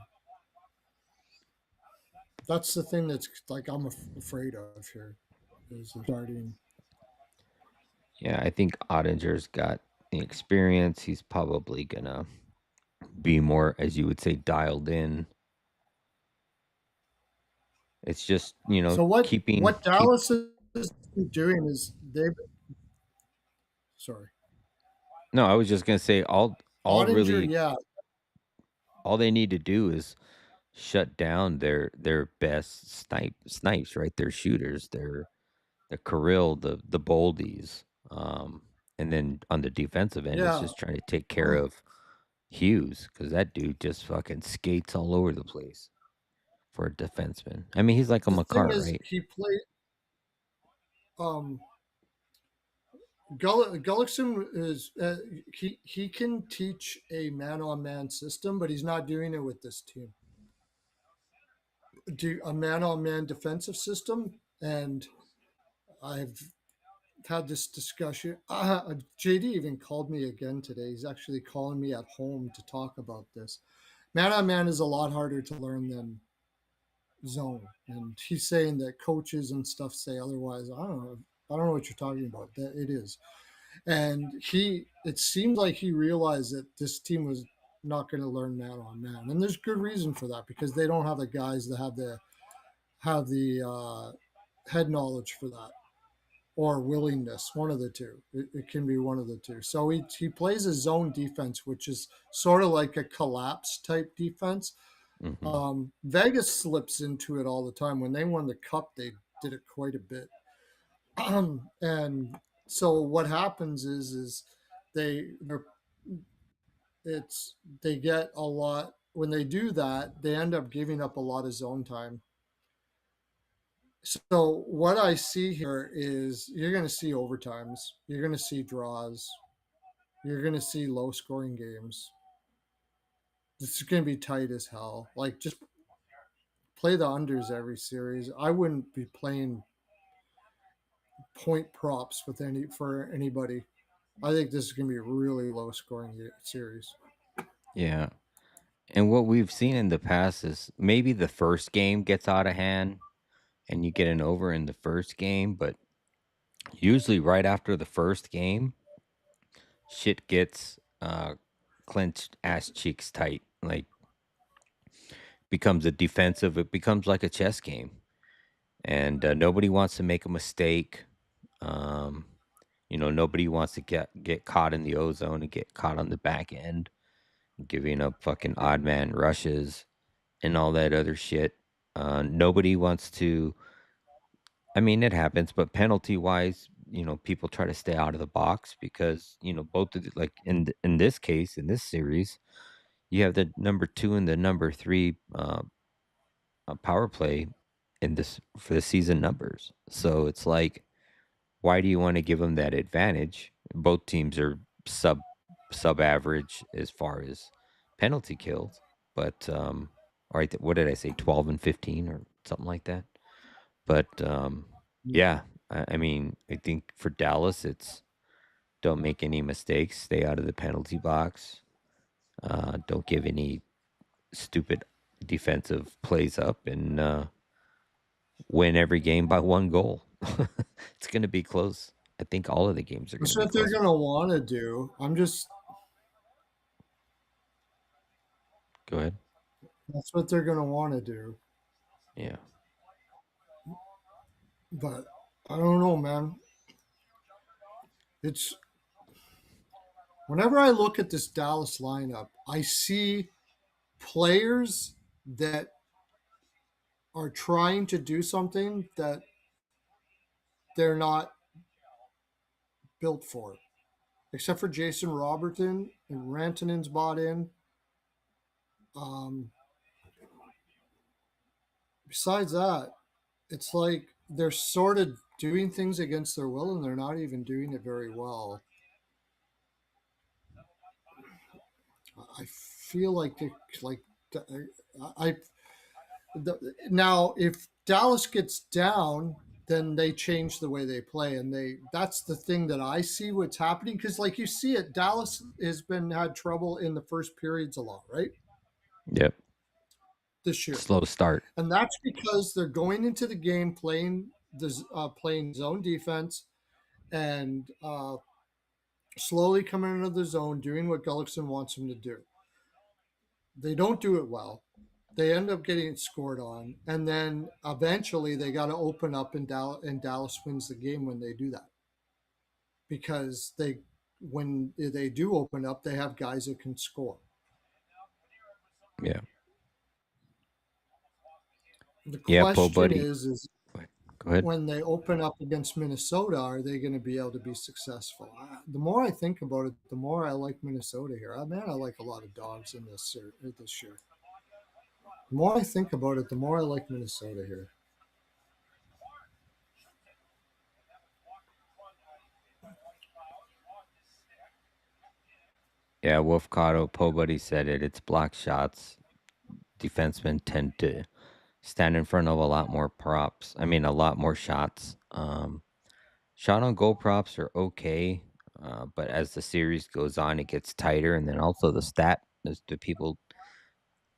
That's the thing that's like I'm afraid of here is starting. yeah. I think Ottinger's got the experience. He's probably gonna be more, as you would say, dialed in. It's just So keeping what keep. Dallas is doing is they've sorry No, I was just gonna say all Ottinger, really yeah, all they need to do is shut down their best snipes, right? Their shooters, their the Kirill, the Boldies, and then on the defensive end, it's yeah. just trying to take care of Hughes because that dude just fucking skates all over the place for a defenseman. I mean, he's like a The thing McCart, is, right? he played. Um, Gullickson is he can teach a man on man system, but he's not doing it with this team. Do a man on man defensive system, and I've had this discussion. JD even called me again today. He's actually calling me at home to talk about this. Man on man is a lot harder to learn than zone, and he's saying that coaches and stuff say otherwise. I don't know. I don't know what you're talking about. That it is, and it seemed like he realized that this team was not going to learn man on man, and there's good reason for that because they don't have the guys that have the head knowledge for that. or willingness, one of the two. It can be one of the two. So he plays a zone defense, which is sort of like a collapse type defense. Hmm. Vegas slips into it all the time. When they won the cup, they did it quite a bit. And so what happens is they're they get a lot when they do that. They end up giving up a lot of zone time. So what I see here is you're going to see overtimes, you're going to see draws, you're going to see low scoring games. This is going to be tight as hell. Like just play the unders every series. I wouldn't be playing point props with anybody. I think this is going to be a really low scoring series. Yeah. And what we've seen in the past is maybe the first game gets out of hand and you get an over in the first game, but usually right after the first game, shit gets clenched ass cheeks tight. Like becomes a defensive, it becomes like a chess game. And nobody wants to make a mistake. Um, nobody wants to get caught in the ozone and get caught on the back end, giving up fucking odd man rushes and all that other shit. Nobody wants to. I mean, it happens, but penalty wise, people try to stay out of the box because both of like in this case in this series, you have the number two and the number three power play in this for the season numbers. So it's like, why do you want to give them that advantage? Both teams are sub average as far as penalty kills, but all right, what did I say? 12 and 15 or something like that. But yeah, I mean, I think for Dallas, it's don't make any mistakes, stay out of the penalty box, don't give any stupid defensive plays up, and win every game by one goal. It's going to be close. I think all of the games are going That's to be what they're close. going to want to do. Go ahead. That's what they're going to want to do. Yeah. But I don't know, man. It's whenever I look at this Dallas lineup, I see players that are trying to do something that they're not built for. Except for Jason Robertson and Rantanen's bought in. Um, Besides that, it's like they're sort of doing things against their will and they're not even doing it very well. I feel like I now if Dallas gets down, then they change the way they play, and that's the thing that I see what's happening because like you see it, Dallas has been had trouble in the first periods a lot, right? Yep. This year, Slow start. and that's because they're going into the game playing zone defense and slowly coming into the zone, doing what Gullickson wants them to do. They don't do it well. They end up getting scored on, and then eventually they got to open up, and Dallas wins the game when they do that because when they do open up, they have guys that can score. Yeah. The Yeah, Poe question Buddy. is Go ahead. when they open up against Minnesota, are they going to be able to be successful? The more I think about it, the more I like Minnesota here. Man, I like a lot of dogs in this year. The more I think about it, the more I like Minnesota here. Yeah, Wolf Cotto, Poe Buddy said it. It's block shots. Defensemen tend to stand in front of a lot more props. I mean, a lot more shots. Shot on goal props are okay, but as the series goes on, it gets tighter, and then also the people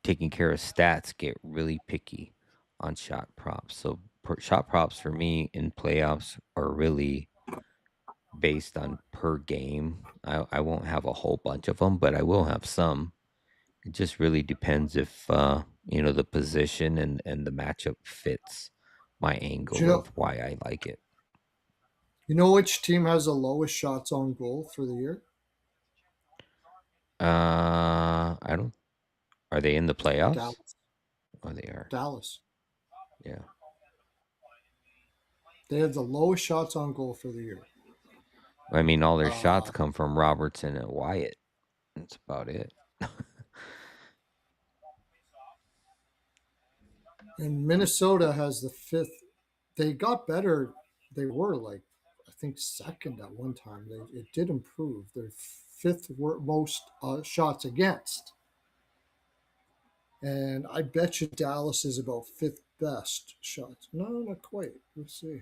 taking care of stats get really picky on shot props. So shot props for me in playoffs are really based on per game. I won't have a whole bunch of them, but I will have some. It just really depends if the position and the matchup fits my Do you angle know? of why I like it. You know which team has the lowest shots on goal for the year? I don't. Are they in the playoffs? Dallas. Oh, they are. Dallas. Yeah. They have the lowest shots on goal for the year. I mean, all their shots Uh, come from Robertson and Wyatt. That's about it. and Minnesota has the fifth. They got better. They were like, I think, second at one time. It did improve. Their fifth most shots against. And I bet you Dallas is about fifth best shots. No, not quite. Let's see.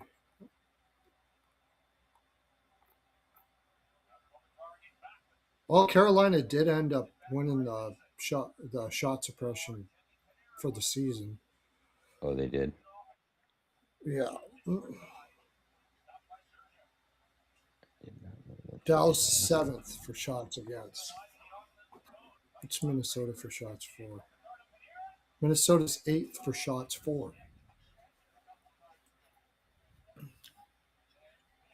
Well, Carolina did end up winning the shot suppression for the season. Oh, they did. Yeah. Did not know that they Dallas did. seventh for shots against. It's Minnesota for shots for. Minnesota's eighth for shots for.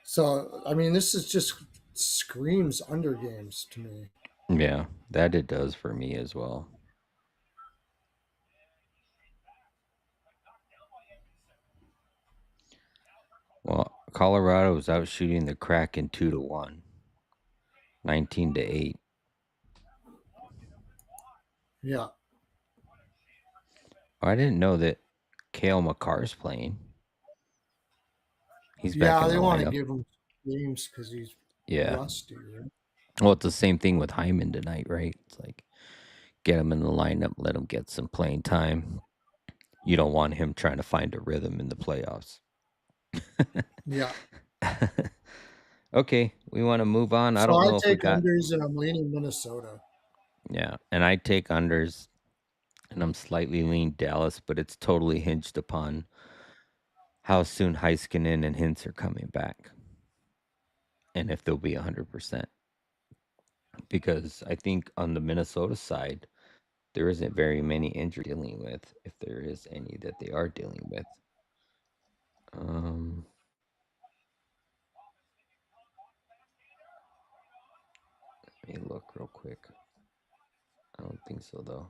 So I mean, this is just screams under games to me. Yeah, that it does for me as well. Well, Colorado was out shooting the Kraken 2-1, 19-8. Yeah, Oh, I didn't know that Kale McCarr's playing. He's back yeah, in they the want to lineup. give him games because he's Yeah. rusty, right? Well, it's the same thing with Hyman tonight, right? It's like get him in the lineup, let him get some playing time. You don't want him trying to find a rhythm in the playoffs. Yeah. Okay, we want to move on. I So don't I know if we take got. unders and I'm leaning Minnesota. Yeah, and I take unders, and I'm slightly lean Dallas, but it's totally hinged upon how soon Heiskanen and Hintz are coming back, and if they'll be 100%. Because I think on the Minnesota side, there isn't very many injuries dealing with, if there is any that they are dealing with. Um, Let me look real quick. I don't think so though.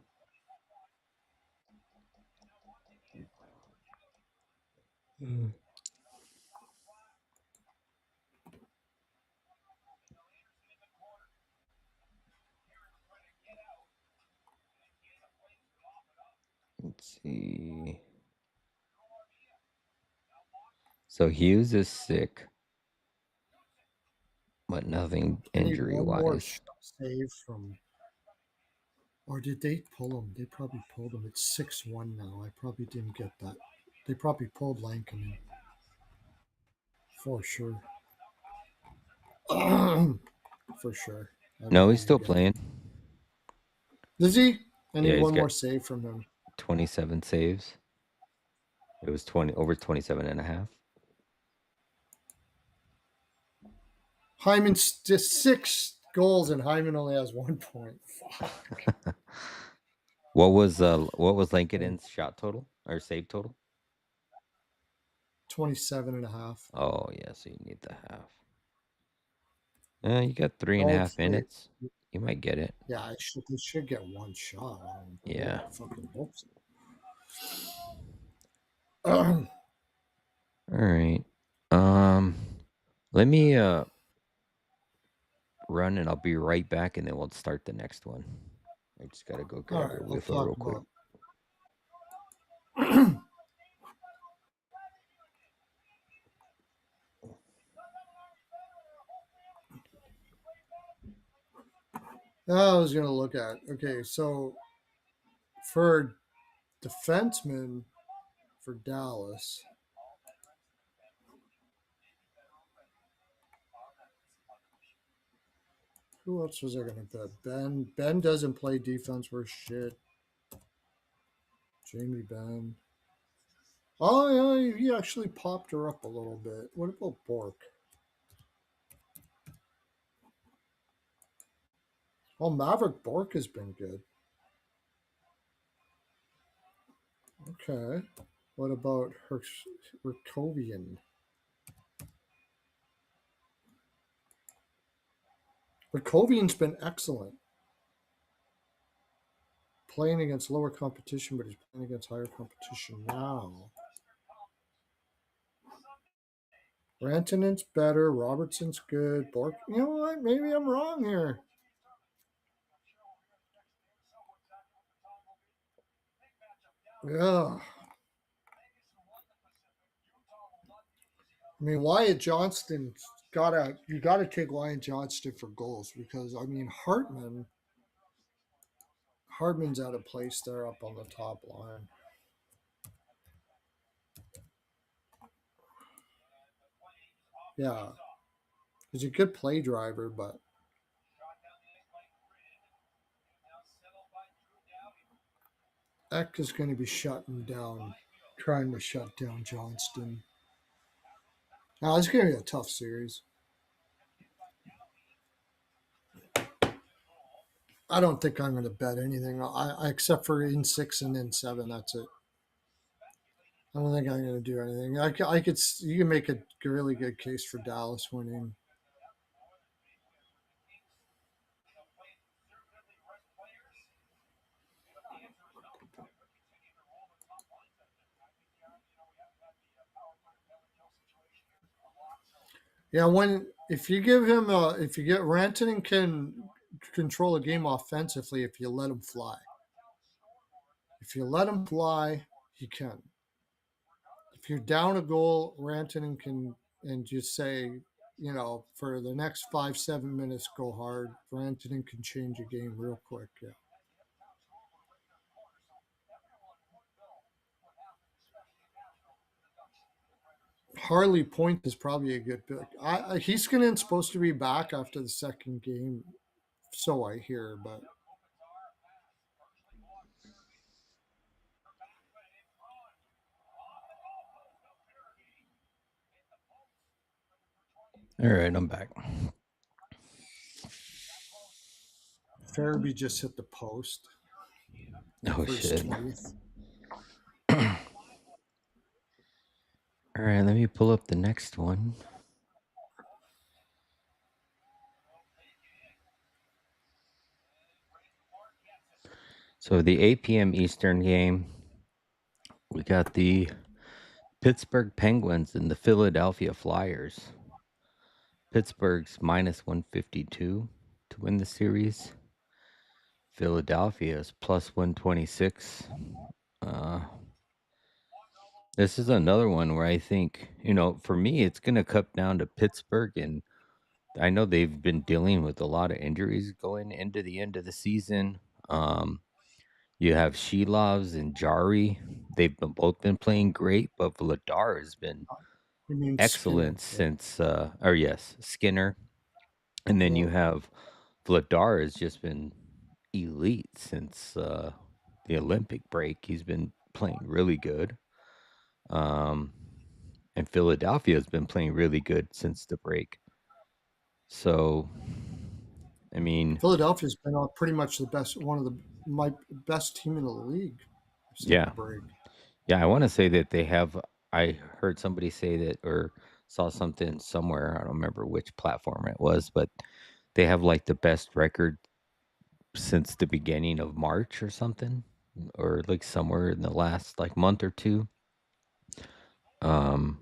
Mm. Let's see. So Hughes is sick, but nothing I need injury one more wise. save from. Or did they pull him? They probably pulled him. It's 6-1 now. I probably didn't get that. They probably pulled Lankinen for sure. For sure. I No, bet he's you didn't still get it. playing. Is he? I Yeah, need he's one got more save from him. 27 saves. It was 20 over 27 and a half. Hyman's just 6 goals and Hyman only has 1 point. Fuck. What was Lankinen's shot total or save total? 27 and a half. Oh yeah, so you need the half. You got three and a Dog half save. minutes. You might get it. Yeah, they should get one shot on him. I Yeah. fucking hope so. All right. Um, Let me run and I'll be right back and then we'll start the next one. I just gotta go All grab right, a I'll whiffle talk real quick. about. I was gonna look at. Okay, so for defenseman for Dallas, who else was I gonna bet? Ben doesn't play defense worth shit. Jamie Benn. Oh yeah, he actually popped her up a little bit. What about Bork? Oh, Maverick Bork has been good. Okay. What about Herkovian? But Kovian's been excellent playing against lower competition, but he's playing against higher competition now. Rantanen's better. Robertson's good. Bork, you know what? Maybe I'm wrong here. Yeah. I mean, Wyatt Johnston you gotta take Wyatt Johnston for goals because I mean Hardman's out of place there up on the top line. Yeah, he's a good play driver, but Eck is going to be shutting down, trying to shut down Johnston. Now it's going to be a tough series. I don't think I'm going to bet anything. Except for in 6 and in 7. That's it. I don't think I'm going to do anything. You can make a really good case for Dallas winning. Yeah, when if you give him if you get Rantanen can control a game offensively if you let him fly. If you let him fly, he can. If you're down a goal, Rantanen can and just say, for the next 5-7 minutes, go hard. Rantanen can change a game real quick. Yeah. Harley Point is probably a good pick. He's supposed to be back after the second game, so I hear. But All right, I'm back. Farabee just hit the post Oh for his shit. 20th. All right, let me pull up the next one. So the 8 p.m. Eastern game, we got the Pittsburgh Penguins and the Philadelphia Flyers. Pittsburgh's minus 152 to win the series. Philadelphia's plus 126. This is another one where I think, for me, it's going to cut down to Pittsburgh. And I know they've been dealing with a lot of injuries going into the end of the season. You have Shilovs and Jari. Both been playing great, but Vladar has been You mean Skinner? excellent since, or yes, Skinner. And then you Yeah. have Vladar has just been elite since the Olympic break. He's been playing really good. Um, and Philadelphia has been playing really good since the break. So, I mean, Philadelphia's been pretty much one of my best team in the league since the yeah, break. yeah. I want to say that they have. I heard somebody say that, or saw something somewhere. I don't remember which platform it was, but they have like the best record since the beginning of March or something, or like somewhere in the last like month or two. Um,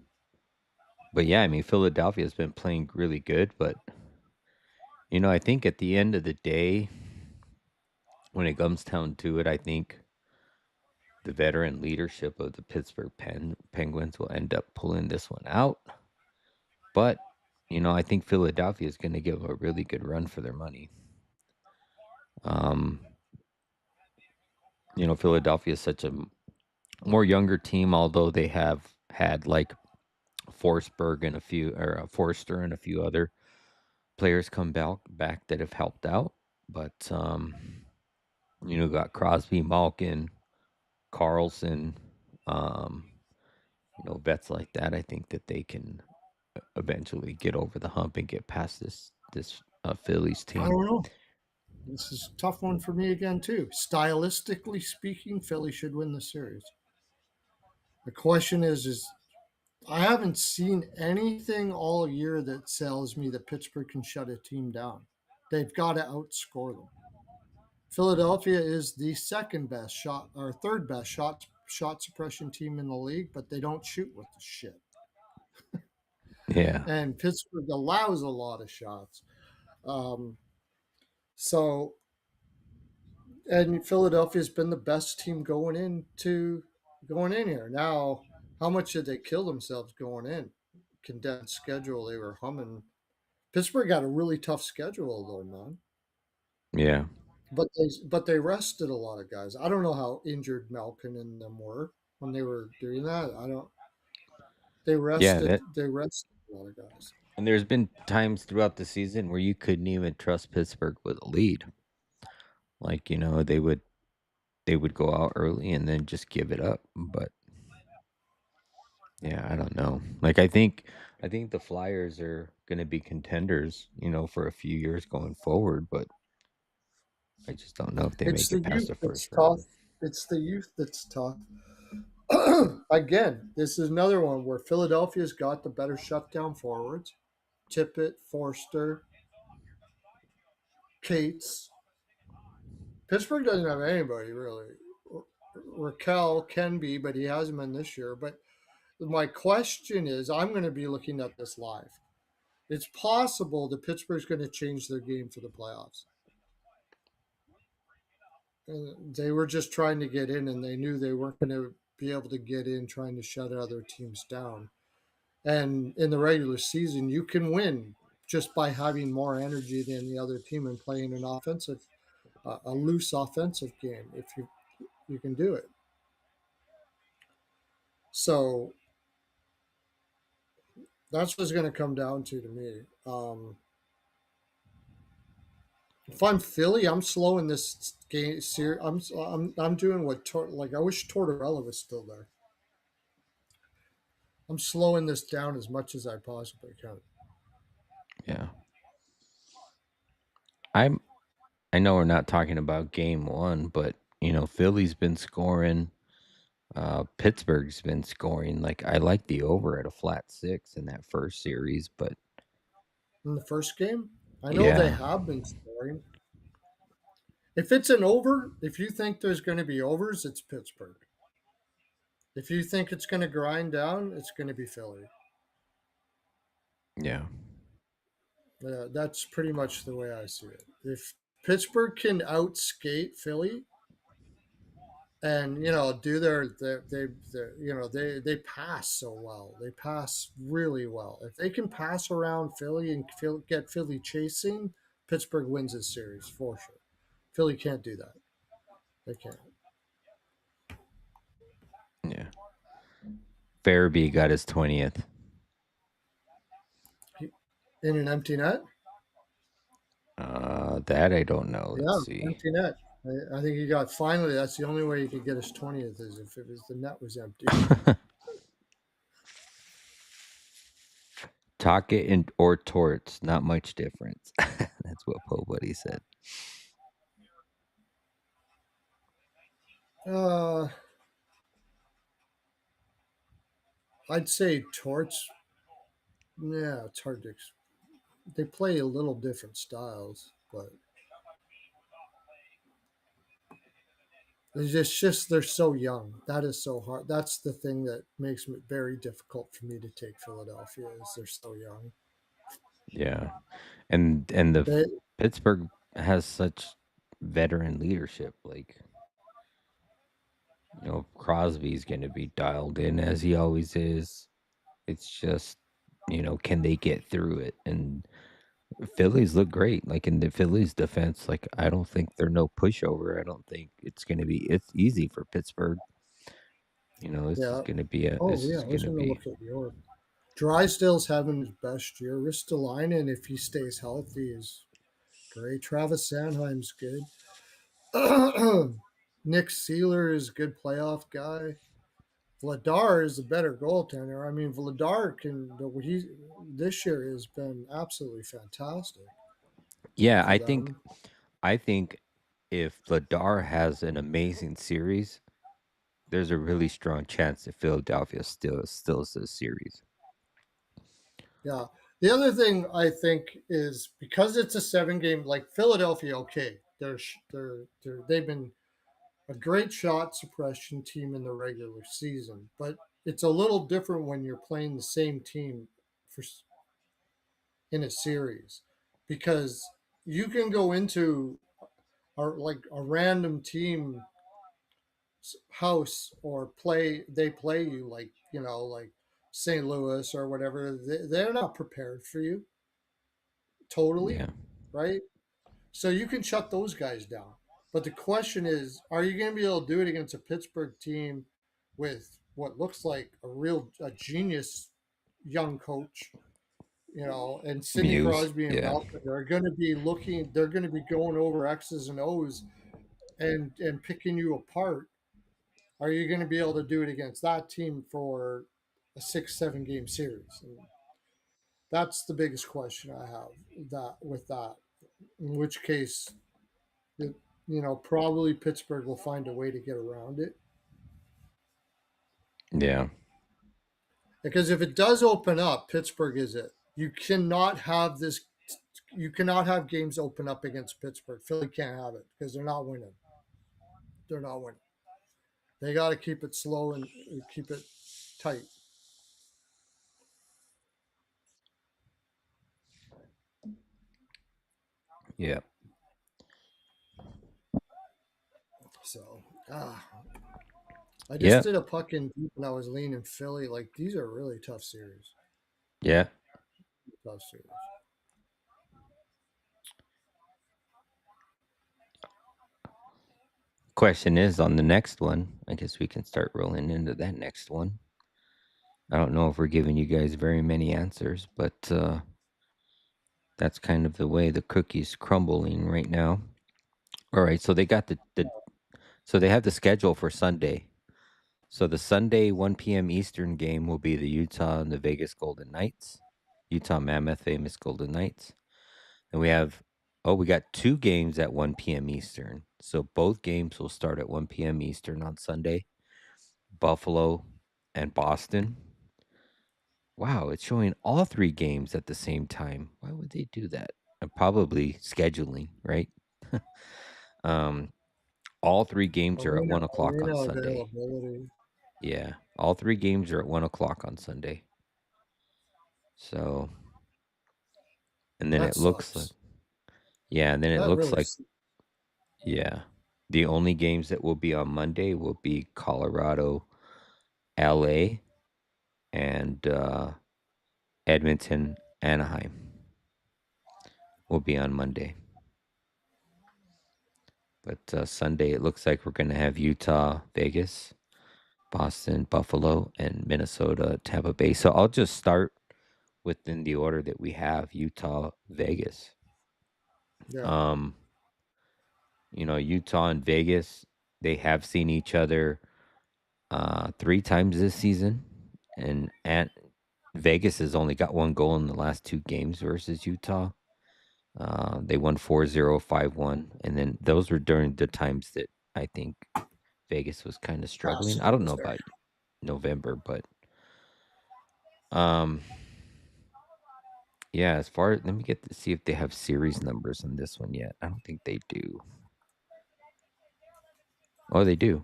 but yeah, I mean, Philadelphia has been playing really good, but I think at the end of the day, when it comes down to it, I think the veteran leadership of the Pittsburgh Penguins will end up pulling this one out. But, I think Philadelphia is going to give a really good run for their money. Um, Philadelphia is such a more younger team, although they have had like Forsberg and Forster and a few other players come back that have helped out. But, got Crosby, Malkin, Carlson, um, vets like that. I think that they can eventually get over the hump and get past this Phillies I team. don't know. This is a tough one for me again too. Stylistically speaking, Philly should win the series. The question is I haven't seen anything all year that tells me that Pittsburgh can shut a team down. They've got to outscore them. Philadelphia is the second best shot or third best shot suppression team in the league, but they don't shoot with the shit. Yeah. And Pittsburgh allows a lot of shots. Um, so, and Philadelphia's been the best team going in here. Now, how much did they kill themselves going in? Condensed schedule, they were humming. Pittsburgh got a really tough schedule though, man. Yeah. But they rested a lot of guys. I don't know how injured Malkin and them were when they were doing that. I don't. They Yeah, rested. that They rested a lot of guys. and there's been times throughout the season where you couldn't even trust Pittsburgh with a lead. Like, they would go out early and then just give it up. But yeah, I don't know. Like I think the Flyers are gonna be contenders, for a few years going forward, but I just don't know if they It's make the it past youth the that's first tough. round. It's the youth that's tough. Again, this is another one where Philadelphia's got the better shutdown forwards. Tippett, Forster, Cates. Pittsburgh doesn't have anybody really. Raquel can be, but he hasn't been this year. But my question is, I'm going to be looking at this live. It's possible that Pittsburgh's going to change their game for the playoffs. And they were just trying to get in, and they knew they weren't going to be able to get in trying to shut other teams down. And in the regular season, you can win just by having more energy than the other team and playing a loose offensive game. If you can do it, so that's what's going to come down to me. If I'm Philly, I'm slowing this game. I'm doing like I wish Tortorella was still there. I'm slowing this down as much as I possibly can. Yeah. I'm I know we're not talking about game 1, but Philly's been scoring. Pittsburgh's been scoring. Like I like the over at a flat 6 in that first series, but In the first game, I know they yeah. have been scoring. If it's an over, if you think there's going to be overs, it's Pittsburgh. If you think it's going to grind down, it's going to be Philly. Yeah. That's pretty much the way I see it. If Pittsburgh can outskate Philly, and do they pass so well. They pass really well. If they can pass around Philly and get Philly chasing, Pittsburgh wins this series for sure. Philly can't do that. They can't. Yeah. Farabee got his 20th. In an empty net. That I don't know. Let's Yeah, see. empty net. I think he got finally. That's the only way he could get his 20th is if the net was empty. Tocket and or Torts, not much difference. That's what Po Buddy said. Uh, I'd say Torts. Yeah, it's hard to. They play a little different styles, but it's just they're so young. That is so hard. That's the thing that makes it very difficult for me to take Philadelphia is they're so young. Yeah, and the They Pittsburgh has such veteran leadership. Like Crosby's going to be dialed in as he always is. It's just can they get through it? And Phillies look great. Like in the Phillies defense, like I don't think they're no pushover. I don't think it's easy for Pittsburgh. This is yeah. gonna be a Oh this yeah, is I was gonna going to be look at York. Drysdale's having his best year. Ristolainen, if he stays healthy, is great. Travis Sanheim's good. Nick Sealer is a good playoff guy. Vladar is a better goaltender. I mean, Vladar he this year has been absolutely fantastic yeah. for I think them. I think if Vladar has an amazing series, there's a really strong chance that Philadelphia still steals this series. Yeah. The other thing I think is because it's a 7 game, like Philadelphia. Okay, they've been a great shot suppression team in the regular season, but it's a little different when you're playing the same team for in a series because you can go into like a random team house or play you like like St. Louis or whatever. They're not prepared for you totally, Yeah. right? So you can shut those guys down. But the question is, are you going to be able to do it against a Pittsburgh team with what looks like a genius young coach, and Sidney Muse. Crosby and Yeah. Malcolm are going to be looking, they're going to be going over X's and O's and picking you apart. Are you going to be able to do it against that team for a 6, 7 game series? And that's the biggest question I have that. In which case, it, probably Pittsburgh will find a way to get around it. Yeah. Because if it does open up, Pittsburgh is it. You cannot have this. You cannot have games open up against Pittsburgh. Philly can't have it because they're not winning. They're not winning. They got to keep it slow and keep it tight. Yeah. So, I just Yeah. did a puck in deep and I was leaning Philly. Like these are really tough series. Yeah. Tough series. Question is on the next one. I guess we can start rolling into that next one. I don't know if we're giving you guys very many answers, but that's kind of the way the cookie's crumbling right now. All right, so they got so they have the schedule for Sunday. So the Sunday 1 p.m. Eastern game will be the Utah and the Vegas Golden Knights. Utah Mammoth, famous Golden Knights. And we got 2 games at 1 p.m. Eastern. So both games will start at 1 p.m. Eastern on Sunday. Buffalo and Boston. Wow, it's showing all 3 games at the same time. Why would they do that? Probably scheduling, right? um, all 3 games are at Arena 1 o'clock on arena Sunday. availability. Yeah, all 3 games are at 1 o'clock on Sunday. So, and then That it looks like, sucks. yeah, and then it That looks really. like, yeah, the only games that will be on Monday will be Colorado, LA, and Edmonton, Anaheim will be on Monday. But Sunday, it looks like we're going to have Utah, Vegas, Boston, Buffalo, and Minnesota, Tampa Bay. So I'll just start within the order that we have Utah, Vegas. Yeah. Um, Utah and Vegas, they have seen each other 3 times this season. And Vegas has only got 1 goal in the last 2 games versus Utah. They won 4-0, 5-1. And then those were during the times that I think Vegas was kind of struggling. I Cassidy don't was know there. about November, but um yeah, as far let me get to see if they have series numbers on this one yet. I don't think they do. Oh, they do.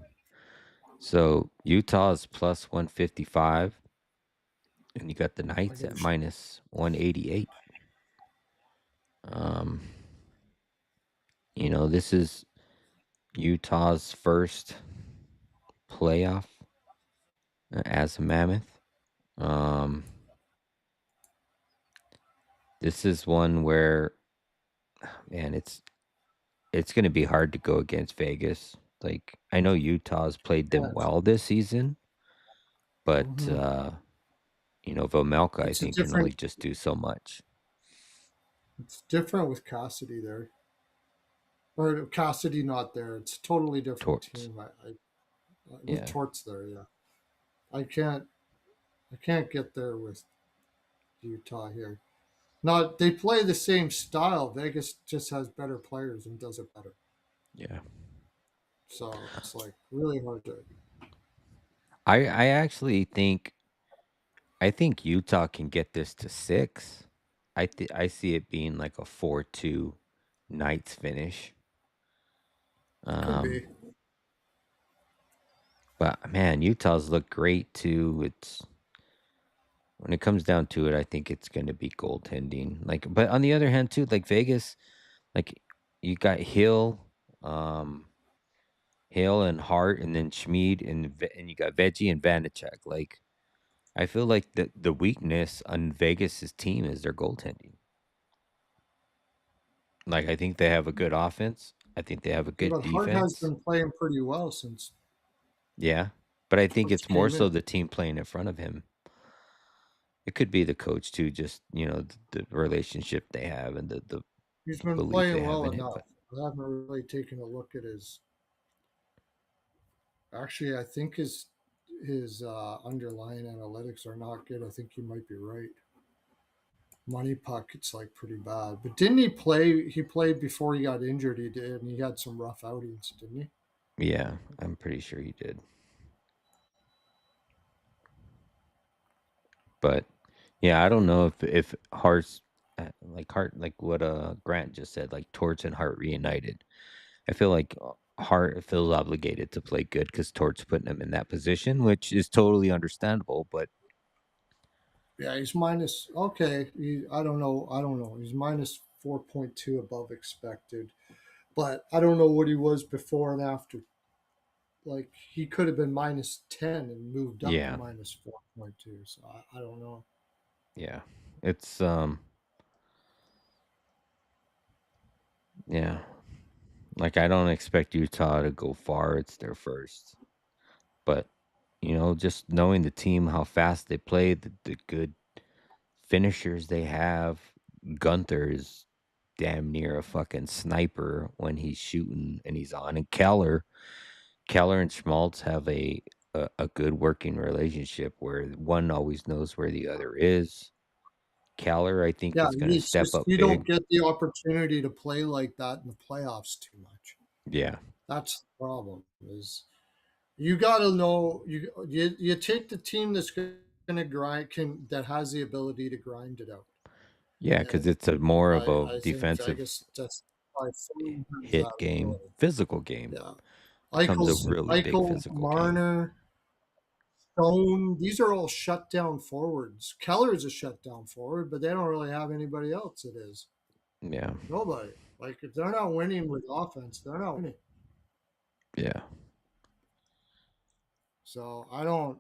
So Utah is plus 155, and you got the I Knights give a at shit. minus 188. Um, this is Utah's first playoff as a Mammoth. Um, this is one where, man, it's going to be hard to go against Vegas. Like I know Utah's played them Yes. well this season, but Hmm. Vomelka I It's a think can only different. just do so much. It's different with Cassidy there, or Cassidy not there. It's a totally different Torts. team. With Yeah. Torts there, yeah. I can't. I can't get there with Utah here. Not they play the same style. Vegas just has better players and does it better. Yeah. So it's like really hard to. I actually think Utah can get this to 6. I see it being like a 4-2 Knights finish. Could Um, be. but man, Utah's look great too. It's when it comes down to it, I think it's going to be goaltending. Like, but on the other hand, too, like Vegas, like you got um, Hill and Hart, and then Schmid, and you got Veggie and Vanacek. Like, I feel like the weakness on Vegas's team is their goaltending. Like, I think they have a good offense. I think they have a Yeah, good but Hart has defense. been playing pretty well since Yeah, but I think Torch it's more came so in. the team playing in front of him. It could be the coach too, just the relationship they have and He's the been belief they playing have well in him. enough. But I haven't really taken a look at his. Actually, I think his underlying analytics are not good. I think you might be right. Money puck, it's like pretty bad. But didn't he play? He played before he got injured. He did, and he had some rough outings, didn't he? yeah, I'm pretty sure he did. But yeah, I don't know if Hart's like Hart, like what Grant just said, like Torts and Hart reunited. I feel like Hart feels obligated to play good because Torts putting him in that position, which is totally understandable. But Yeah, he's minus. Okay, I don't know. I don't know. He's minus 4.2 above expected, but I don't know what he was before and after. Like he could have been minus 10 and moved up to yeah, minus 4.2. So I don't know. yeah, it's yeah. Like I don't expect Utah to go far. It's their first, but just knowing the team, how fast they play, the good finishers they have. Gunther is damn near a fucking sniper when he's shooting and he's on. And Keller and Schmaltz have a good working relationship where one always knows where the other is. Keller, I think, Yeah, is going to it's step just up you don't big. get the opportunity to play like that in the playoffs too much. Yeah, That's the problem. Is you got to know you take the team that's going to grind can that has the ability to grind it out, yeah, because and it's a more of a I think defensive Vegas just by far has hit that game, ability. physical game. Yeah, Becomes a really big Eichel, physical game. Marner, Stone. These are all shutdown forwards. Keller is a shutdown forward, but they don't really have anybody else. It is Yeah, nobody. Like if they're not winning with offense, they're not winning. yeah, So I don't.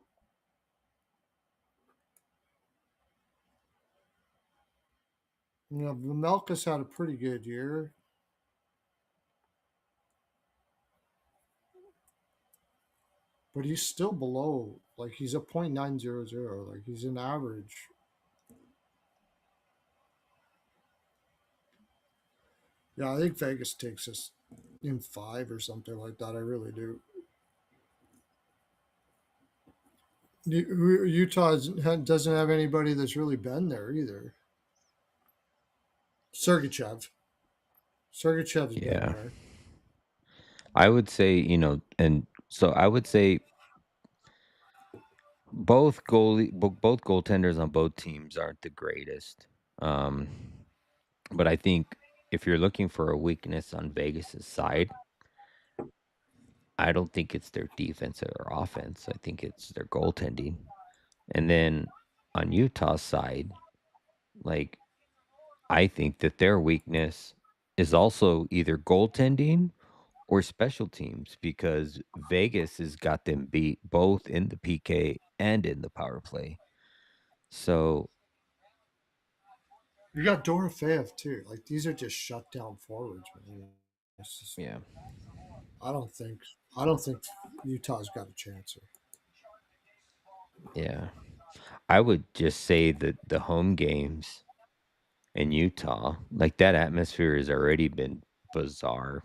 Melka's had a pretty good year, but he's still below. Like he's a .900. Like he's an average. Yeah, I think Vegas takes us in five or something like that. I really do. Utah doesn't have anybody that's really been there either. Sergachev. Sergachev's been yeah. there. I would say, and so I would say both goaltenders on both teams aren't the greatest. Um, but I think if you're looking for a weakness on Vegas's side, I don't think it's their defense or offense. I think it's their goaltending. And then on Utah's side, like I think that their weakness is also either goaltending or special teams because Vegas has got them beat both in the PK and in the power play. So, You got Dorofeev too. Like these are just shutdown forwards, man. It's just, yeah. I don't think I don't think Utah's got a chance here. Yeah. I would just say that the home games in Utah, like that atmosphere has already been bizarre.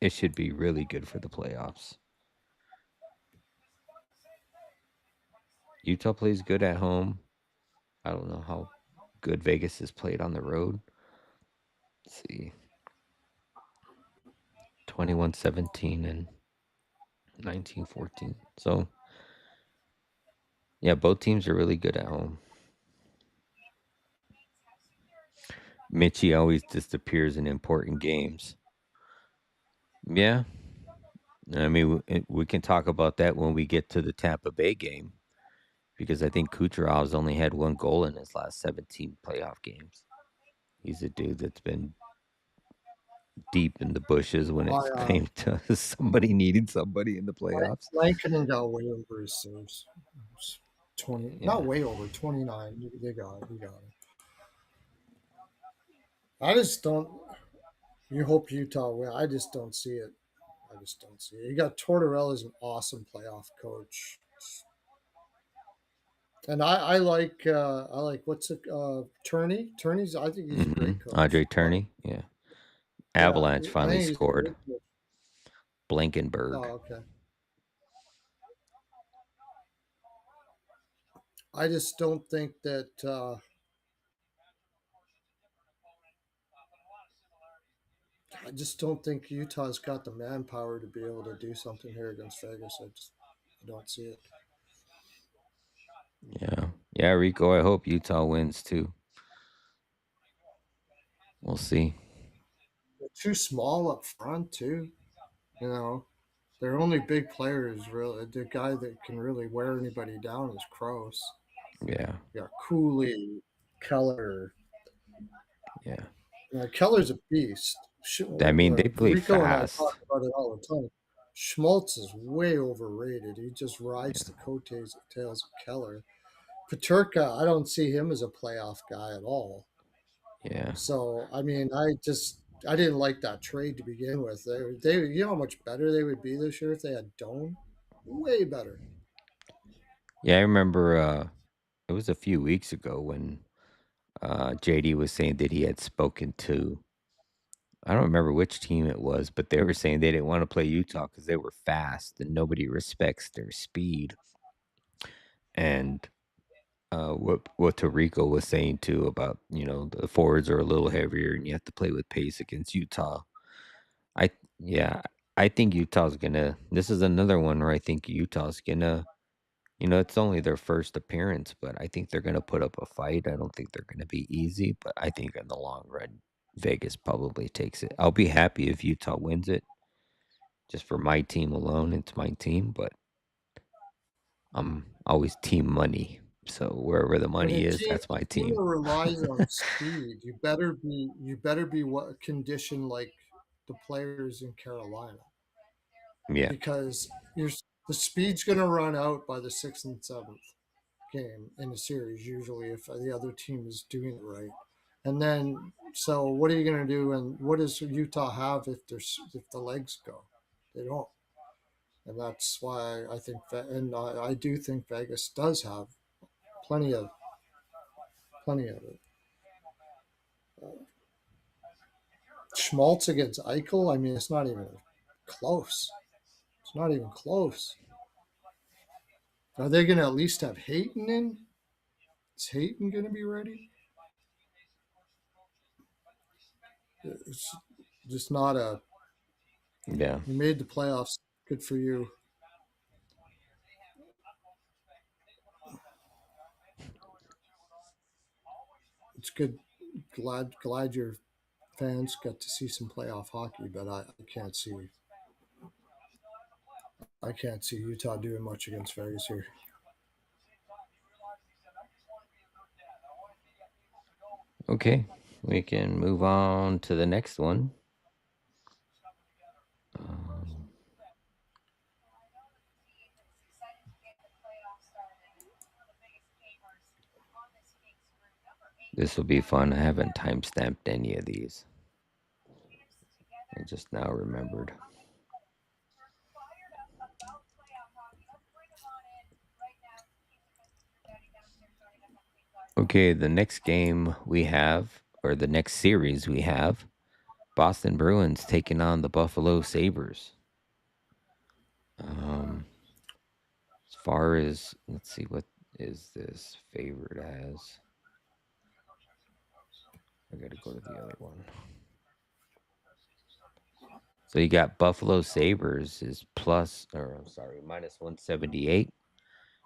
It should be really good for the playoffs. Utah plays good at home. I don't know how good Vegas has played on the road. Let's see. 21-17 and 19-14. So, yeah, both teams are really good at home. Mitchie always disappears in important games. Yeah. I mean, we can talk about that when we get to the Tampa Bay game because I think Kucherov's only had 1 goal in his last 17 playoff games. He's a dude that's been deep in the bushes when I it's came to somebody needing somebody in the playoffs. Lankinen got way over his saves. 20, Yeah. not way over, 29. They got it. He got it. I just don't. You hope Utah win. I just don't see it. I just don't see it. You got Tortorella's an awesome playoff coach, and I like what's it Turney. Turney's I think he's a great Andre coach. But Turney. Yeah. yeah, Avalanche I finally think he's a scored. great coach. Blankenberg. Oh, okay. I just don't think that. I just don't think Utah's got the manpower to be able to do something here against Vegas. I don't see it. Yeah. Yeah, Rico, I hope Utah wins too. We'll see. They're too small up front too. You know, their only big player is really the guy that can really wear anybody down is Kroos. Yeah. You got Cooley, Keller. Yeah. Keller's a beast. I mean, they play Rico and I talk fast. about it all the time. Schmaltz is way overrated. He just rides Yeah. the coattails of Keller. Paterka, I don't see him as a playoff guy at all. Yeah. So I mean, I didn't like that trade to begin with. They you know how much better they would be this year if they had Dome, way better. Yeah, I remember it was a few weeks ago when JD was saying that he had spoken to I don't remember which team it was, but they were saying they didn't want to play Utah because they were fast and nobody respects their speed. And what Tarico was saying too about the forwards are a little heavier and you have to play with pace against Utah. I yeah, I think Utah's gonna. This is another one where I think Utah's gonna. It's only their first appearance, but I think they're gonna put up a fight. I don't think they're gonna be easy, but I think in the long run, Vegas probably takes it. I'll be happy if Utah wins it, just for my team alone. It's my team, but I'm always team money. So wherever the And money is, that's a my team team. that relies on speed, you better be what condition like the players in Carolina Yeah, because you're the speed's going to run out by the sixth and seventh game in the series. Usually, if the other team is doing it right, and then so what are you going to do? And what does Utah have if the legs go? They don't, and that's why I think and I do think Vegas does have plenty of plenty of it. Schmaltz against Eichel. I mean, it's not even close. It's not even close. Are they going to at least have Hayton in? Is Hayton going to be ready? It's just not a. yeah. You made the playoffs. Good for you. It's good. Glad your fans got to see some playoff hockey, but I can't see Utah doing much against Vegas here. Okay, we can move on to the next one. Um, this will be fun. I haven't time stamped any of these. I just now remembered. Okay, the next game we have, or the next series we have, Boston Bruins taking on the Buffalo Sabers. As far as let's see, what is this favorite as? I got to go to the other one. So you got Buffalo Sabers is plus, or I'm sorry, minus 178,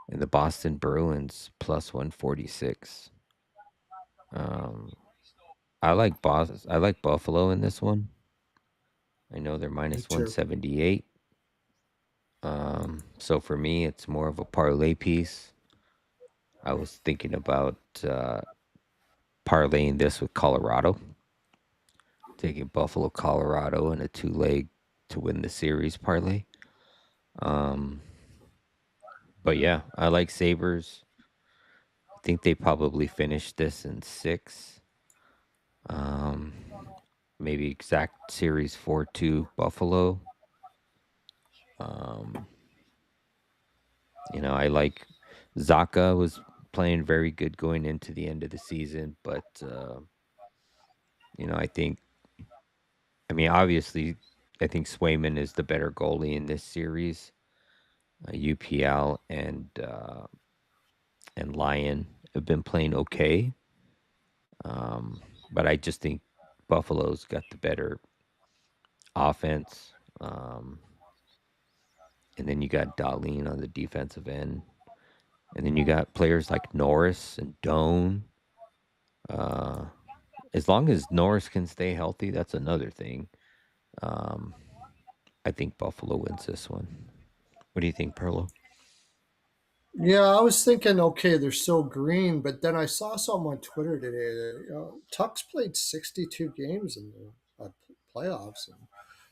and the Boston Bruins plus 146. Um, I like Buffalo in this one. I know they're Me minus too. 178. So for me, it's more of a parlay piece. I was thinking about parlaying this with Colorado, taking Buffalo, Colorado, and a two leg to win the series parlay. Um, but yeah, I like Sabers. I think they probably finished this in six. Um, maybe exact series 4-2 Buffalo. Um, I like Zaka was playing very good going into the end of the season, but I think, obviously, I think Swayman is the better goalie in this series. UPL and Lyon have been playing okay, but I just think Buffalo's got the better offense. And then you got Darlene on the defensive end. And then you got players like Norris and Doan. Uh, as long as Norris can stay healthy, that's another thing. Um, I think Buffalo wins this one. What do you think, Perlo? Yeah, I was thinking, okay, they're so green, but then I saw something on Twitter today that Tuck's played 62 games in the playoffs, and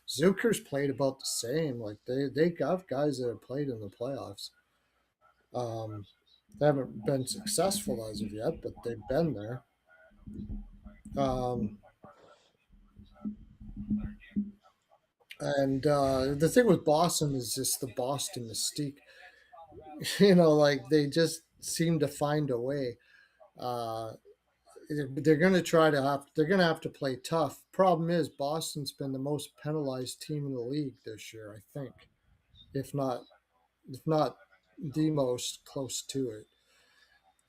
Zucker's played about the same. Like they got guys that have played in the playoffs. Um, they haven't been successful as of yet, but they've been there. Um, and the thing with Boston is just the Boston mystique. Like they just seem to find a way. Uh, they're going to try to have they're going to have to play tough. Problem is Boston's been the most penalized team in the league this year, I think, if not if not the most close to it.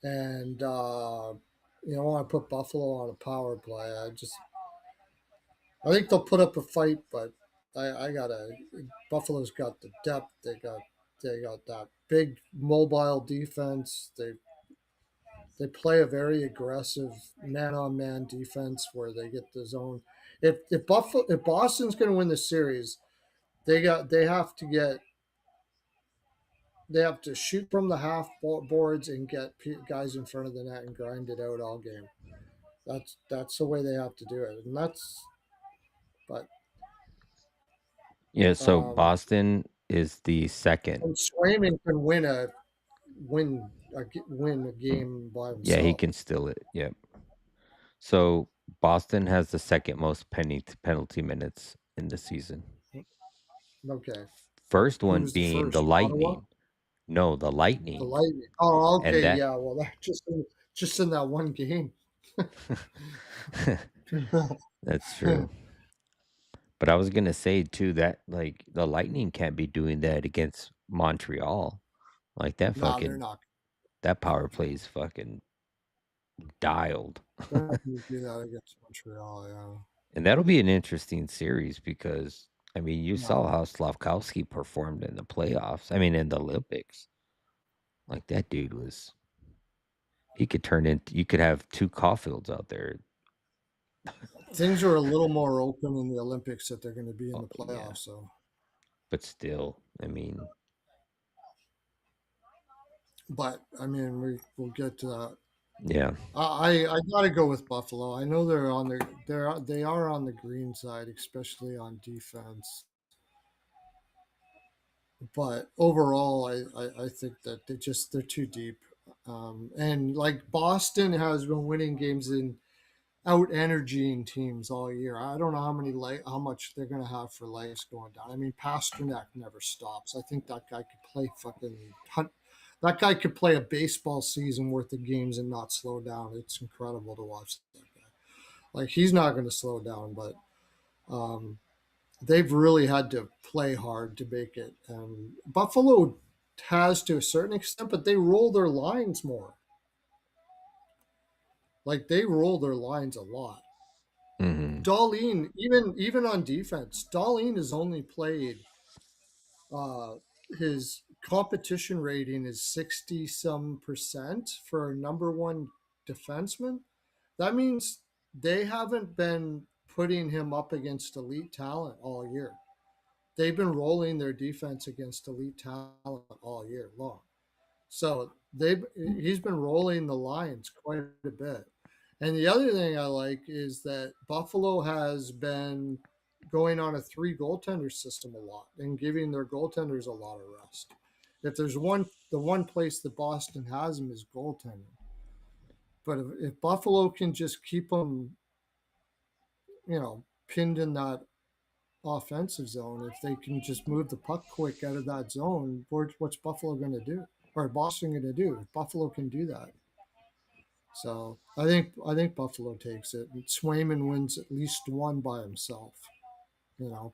And I want to put Buffalo on a power play. I think they'll put up a fight, but I gotta Buffalo's got the depth. They got that big mobile defense. They play a very aggressive man on man defense where they get the zone. If Boston's going to win the series, they have to shoot from the boards and get guys in front of the net and grind it out all game. That's the way they have to do it, and that's but Yeah, so um, Boston is the second. and Swayman can win a game by Yeah, he himself. can steal it. Yep. So Boston has the second most penalty minutes in the season. Okay, First who one was the being the first? Ottawa. Lightning. No, the The Lightning. Lightning. Oh, And okay, that yeah. Well, that just in that one game. that's true. But I was gonna say too that like the Lightning can't be doing that against Montreal. Like No, they're not. that power play is fucking dialed. They're not going to do that against Montreal. Yeah. And that'll be an interesting series because you saw No, how Slavkowski performed in the playoffs. I mean, in the Olympics. Like that dude was he could turn into you could have two Caulfields out there. things are a little more open in the Olympics that they're going to be in Oh, the yeah. playoffs. So, But still, but I mean, we'll get to that. yeah. I got to go with Buffalo. I know they are on the green side, especially on defense. But overall, I think that they're too deep. And like Boston has been winning games in out energying teams all year. I don't know how much they're gonna have for legs going down. I mean, Pasternak never stops. I think that guy could play that guy could play a baseball season worth of games and not slow down. It's incredible to watch that guy. Like he's not going to slow down, but um, they've really had to play hard to make it. Buffalo has to a certain extent, but they roll their lines more. Like they roll their lines a lot. Hmm. Darlene, even on defense, Darlene has only played. Uh, his competition rating is 60 some percent for a number one defenseman. That means they haven't been putting him up against elite talent all year. They've been rolling their defense against elite talent all year long. So he's been rolling the lines quite a bit. And the other thing I like is that Buffalo has been going on a three goaltender system a lot and giving their goaltenders a lot of rest. If there's the one place that Boston has them is goaltending. But if Buffalo can just keep them, pinned in that offensive zone, if they can just move the puck quick out of that zone, what's Buffalo going to do? Or Boston going to do? If Buffalo can do that, so I think Buffalo takes it. And Swayman wins at least one by himself.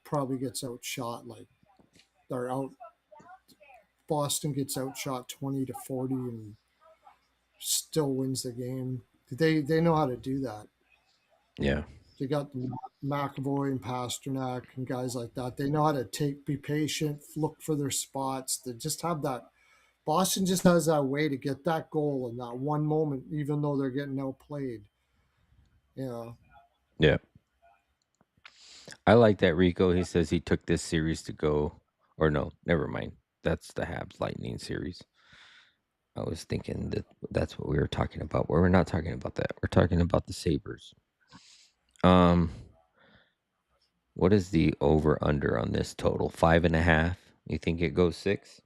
Probably gets outshot like or out. Boston gets outshot 20-40 and still wins the game. They know how to do that. Yeah. They got McAvoy and Pasternak and guys like that. They know how to be patient, look for their spots. They just have that. Boston just has that way to get that goal in that one moment, even though they're getting outplayed. You know, Yeah. I like that Rico. He says he took this series to go, or no, never mind. That's the Habs Lightning series. I was thinking that that's what we were talking about. Well, we're not talking about that. We're talking about the Sabers. Um, what is the over under on this total? 5.5. You think it goes 6?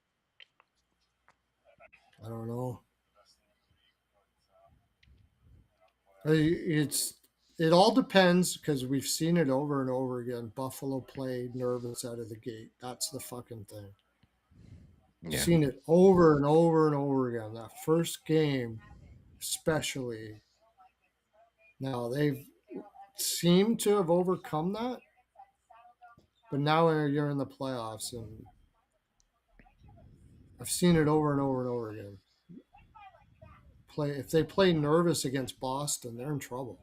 I don't know. It all depends because we've seen it over and over again. Buffalo played nervous out of the gate. That's the fucking thing. Yeah. Seen it over and over and over again. That first game, especially. Now they've seemed to have overcome that, but now you're in the playoffs, and I've seen it over and over and over again. If they play nervous against Boston, they're in trouble.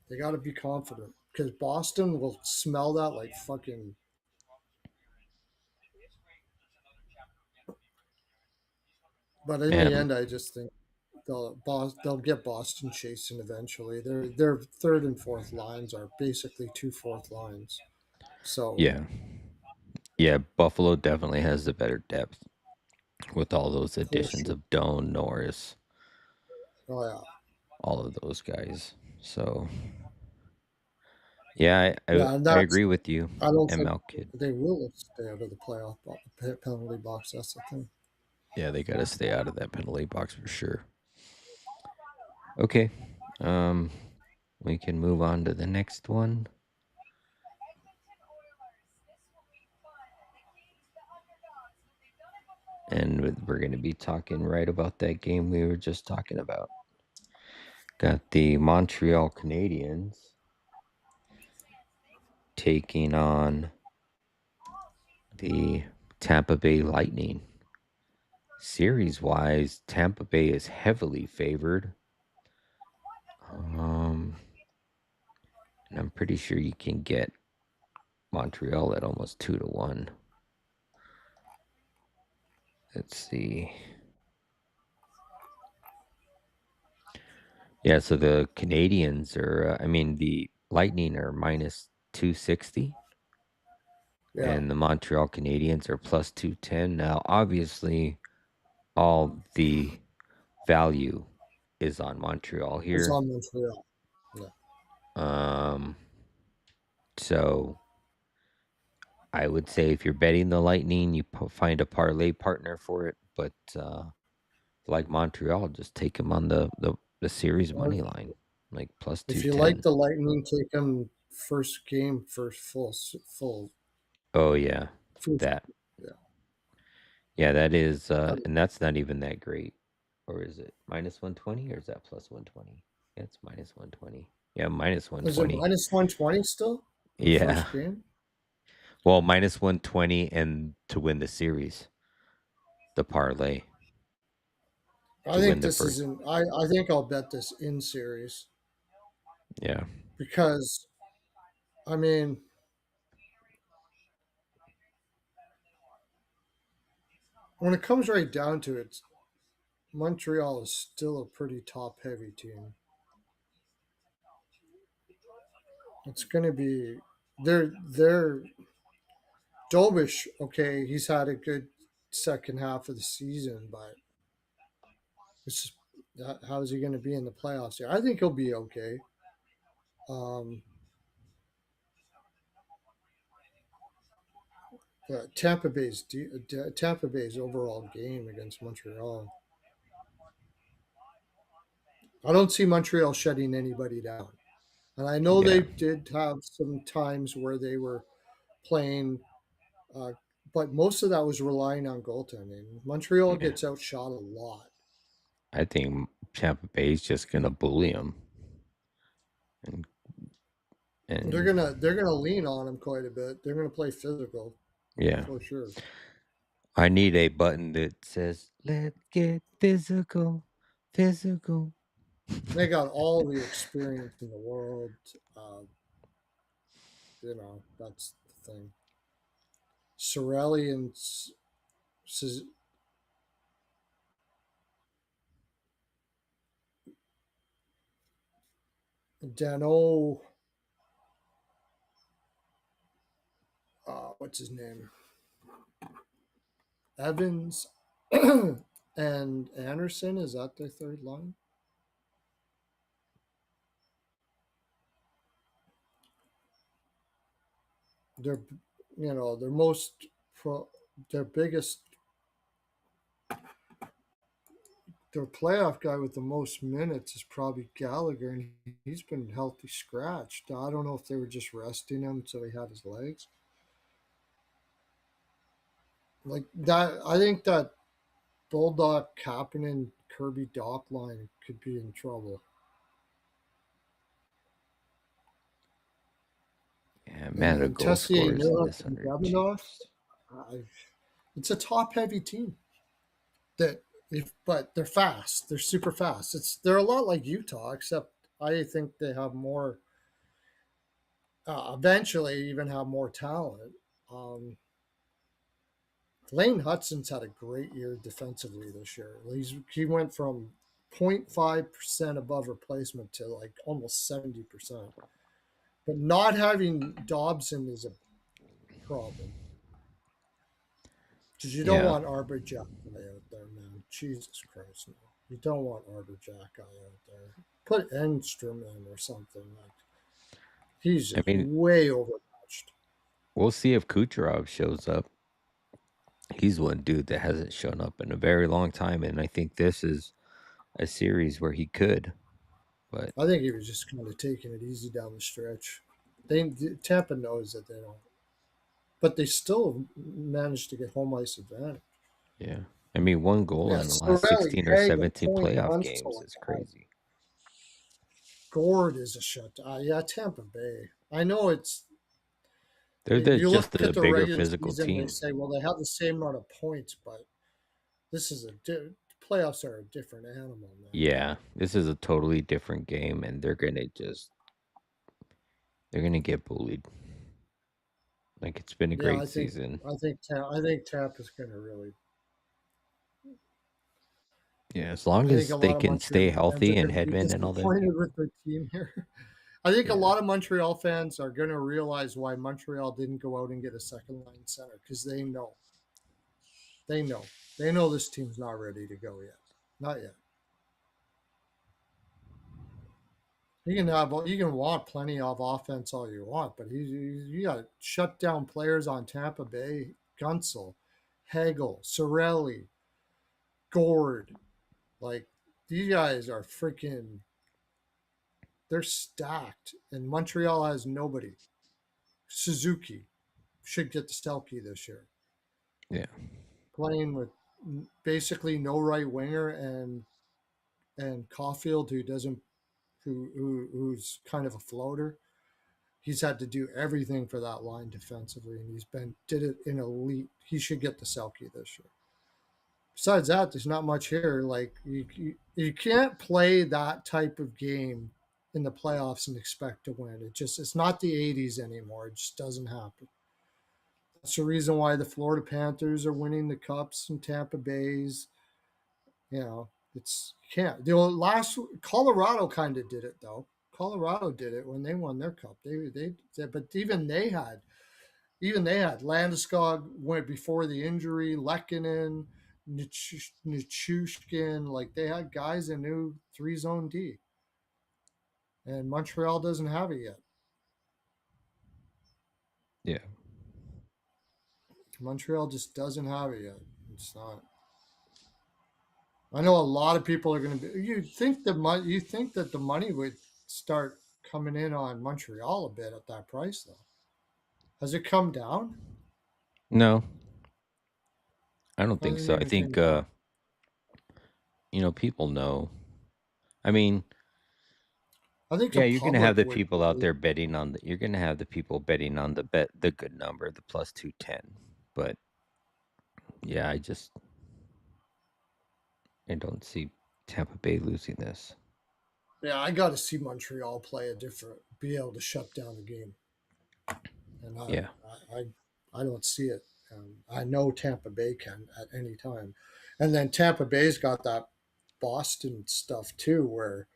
They got to be confident because Boston will smell that like fucking. But in the And end, I just think they'll get Boston chasing eventually. Their third and fourth lines are basically two fourth lines. So yeah. Yeah, Buffalo definitely has the better depth with all those for additions sure. of Doan, Norris, Oh yeah, all of those guys. So, yeah, yeah, and I that's agree with you, I don't think ML Kid. they will stay out of the penalty box. That's the thing. Yeah, they got to stay out of that penalty box for sure. Okay. Um, we can move on to the next one. And we're going to be talking right about that game we were just talking about. Got the Montreal Canadiens taking on the Tampa Bay Lightning. Series wise, Tampa Bay is heavily favored. And I'm pretty sure you can get Montreal at almost 2-1. Let's see. Yeah, so the Canadians are, the Lightning are minus 260 Yeah, and the Montreal Canadiens are plus 210. Now, obviously, all the value is on Montreal it's here. on Montreal. Yeah, Um, so I would say if you're betting the Lightning, you find a parlay partner for it. But like Montreal, just take them on the series or money line, like plus if you like 210. the Lightning, take them first game, first full Oh, yeah, first. that. Yeah, Yeah, that is, I and that's not even that great. Or is it minus 120 or is that plus 120? Yeah, it's minus 120. Yeah, minus is it 120. -120 still for the Yeah. first game? Well, minus 120 and to win the series, the parlay I to win think the this first. is in. I think I'll bet this in series Yeah. because I mean when it comes right down to it, Montreal is still a pretty top heavy team. It's going to be they're Dobish. Okay, he's had a good second half of the season, but it's just, how is he going to be in the playoffs here? I think he'll be okay. Um, Tampa Bay's overall game against Montreal. I don't see Montreal shutting anybody down, and I know Yeah, they did have some times where they were playing, uh, but most of that was relying on goaltending. Montreal yeah. gets outshot a lot. I think Tampa Bay's just gonna bully him, and They're and gonna they're gonna lean on him quite a bit. They're gonna play physical yeah. for sure. I need a button that says "Let's get physical, physical." They got all the experience in the world. Uh, that's the thing. Sorelli and Dano. What's his name? Evans and Anderson. Is that their third line? Their their most pro, their biggest their playoff guy with the most minutes is probably Gallagher, and he's been healthy scratched. I don't know if they were just resting him so he had his legs. Like that, I think that Bulldog, Kapanen, Kirby Dock line could be in trouble. Yeah, And man, the then goal Tessier, scorers in Miller, this and are Davidoff. just It's a top-heavy team. That but they're fast. They're super fast. They're a lot like Utah, except I think they have more. Eventually, even have more talent. Um, Lane Hudson's had a great year defensively this year. He went from 0.5% above replacement to like almost 70%. But not having Dobson is a problem because you don't yeah. want Arbor Jack guy out there, man. Jesus Christ, no. You don't want Arbor Jack guy out there. Put Enstrom in or something. Like he's I just mean, way overmatched. we'll see if Kucherov shows up. He's one dude that hasn't shown up in a very long time, and I think this is a series where he could. But I think he was just kind of taking it easy down the stretch. Tampa knows that they don't, but they still managed to get home ice advantage. yeah, I mean, one goal Yeah, in the last Sorelli, 16 or Hagel, 17 Point, playoff Gunsel, games like is that. crazy. Gord is a shut. Yeah, Tampa Bay. I know it's. They're You just look a at the bigger regular physical season, they team. say, well, they have the same amount of points, but this is playoffs are a different animal, man. Yeah, this is a totally different game, and they're gonna get bullied. Like it's been a Yeah, great season. I think Tampa's going to really. Yeah, as long I think a as they lot of can Montreal stay fans are healthy and going to be Hedman and all them disappointed people. with their team here. I think a Yeah, lot of Montreal fans are going to realize why Montreal didn't go out and get a second line center because they know, they know this team's not ready to go yet, not yet. You can want plenty of offense all you want, but you got shut down players on Tampa Bay, Gunsel, Hagel, Sorelli, Gord. Like these guys are freaking. They're stacked, and Montreal has nobody. Suzuki should get the Selkie this year, yeah, playing with basically no right winger and Caulfield who doesn't who's kind of a floater. He's had to do everything for that line defensively, and did it in elite. He should get the Selkie this year. Besides that, there's not much here. Like you can't play that type of game in the playoffs and expect to win. It's not the '80s anymore. It just doesn't happen. That's the reason why the Florida Panthers are winning the cups and Tampa Bay's. You know, it's you can't. The last Colorado kind of did it though. Colorado did it when they won their cup. But even they had Landeskog went before the injury, Lehkonen, Nichushkin. Like they had guys that knew 3 zone D, and Montreal doesn't have it yet. Yeah. Montreal just doesn't have it yet. It's not. I know a lot of people are going to be. You think that the money would start coming in on Montreal a bit at that price though? Has it come down? No, I don't think Hasn't so. I even came think down. people know. I mean, I think the yeah, you're gonna have public the would. people out there betting on the. You're gonna have the people betting on the good number, the plus 210. But yeah, I don't see Tampa Bay losing this. Yeah, I got to see Montreal play a different, be able to shut down the game, and Yeah. I don't see it. I know Tampa Bay can at any time, and then Tampa Bay's got that Boston stuff too, where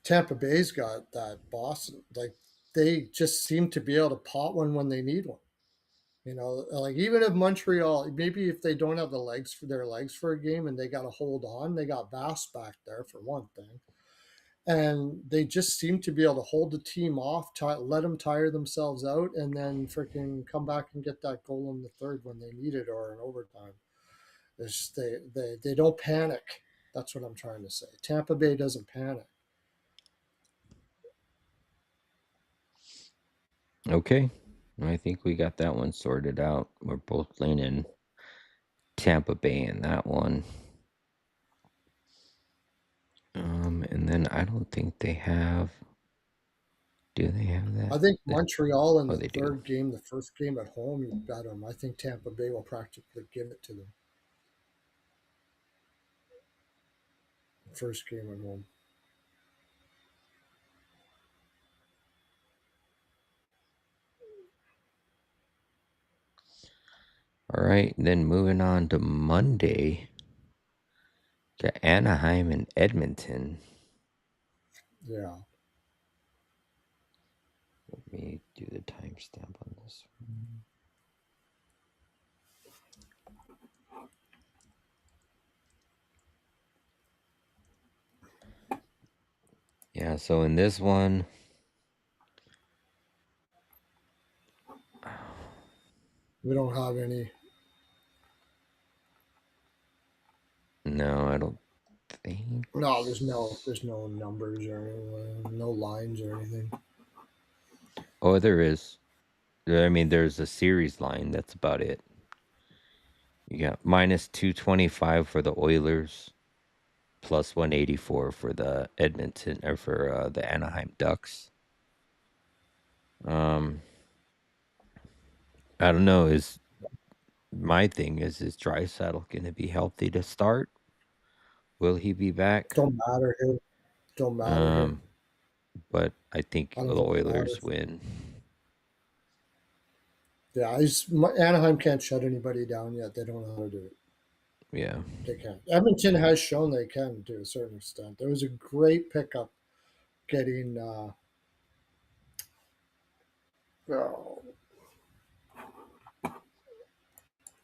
Tampa Bay's got that Boston, like they just seem to be able to pot one when they need one. Like even if Montreal, maybe if they don't have their legs for a game and they got to hold on, they got Bass back there for one thing, and they just seem to be able to hold the team off, let them tire themselves out, and then freaking come back and get that goal in the third when they need it or in overtime. They don't panic. That's what I'm trying to say. Tampa Bay doesn't panic. Okay. I think we got that one sorted out. We're both leaning Tampa Bay in that one. And then I don't think they have. Do they have that? I think Montreal in Oh, the they do. third game, the first game at home, you bet them. I think Tampa Bay will practically give it to them. First game at home. All right. Then moving on to Monday. Got Anaheim and Edmonton. Yeah. Let me do the timestamp on this. Yeah, so in this one, We don't have any. no, I don't think. No, there's no numbers or anything, no lines or anything. Oh, there is. I mean, there's a series line. That's about it. You got minus 225 for the Oilers, plus 184 for the Edmonton or for the Anaheim Ducks. Um, I don't know. My thing is Draisaitl going to be healthy to start? Will he be back? Don't matter here. Don't matter here. Um, but I think I don't the think it Oilers matters. win. Yeah, Anaheim can't shut anybody down yet. They don't know how to do it. Yeah. They can't. Edmonton has shown they can to a certain extent. There was a great pickup getting. Oh,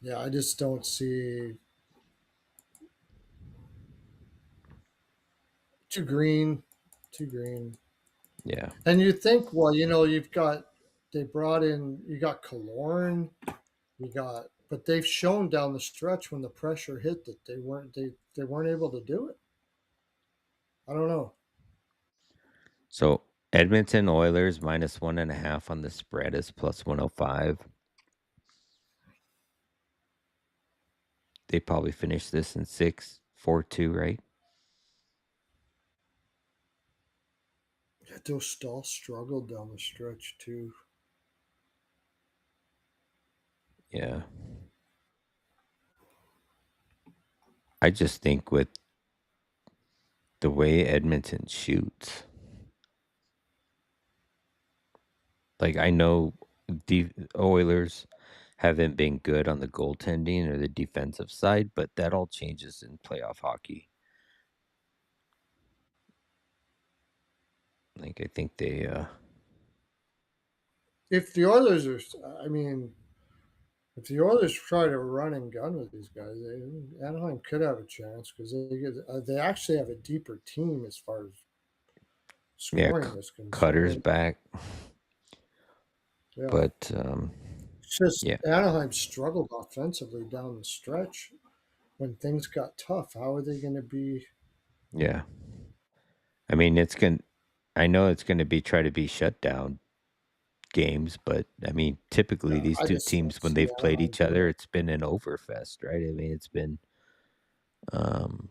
yeah, I just don't see too green, too green. Yeah. And you think, well, they brought in, you got Killorn, but they've shown down the stretch when the pressure hit that they weren't able to do it. I don't know. So Edmonton Oilers minus 1.5 on the spread is plus 105. They probably finish this in 6-4-2, right? Yeah, those Stahl struggled down the stretch too. Yeah. I just think with the way Edmonton shoots, like I know the Oilers haven't been good on the goaltending or the defensive side, but that all changes in playoff hockey. Like I think they If the Oilers are, I mean, if the Oilers try to run and gun with these guys, Anaheim could have a chance because they actually have a deeper team as far as yeah, scoring is Cutter's concerned. back, Yeah, but it's just yeah, Anaheim struggled offensively down the stretch when things got tough. How are they going to be? yeah. I mean, it's going I know it's going to be try to be shut down games, but I mean, typically these I two just don't teams when see they've played Anaheim each doing other, it. it's been an overfest, right? I mean, it's been um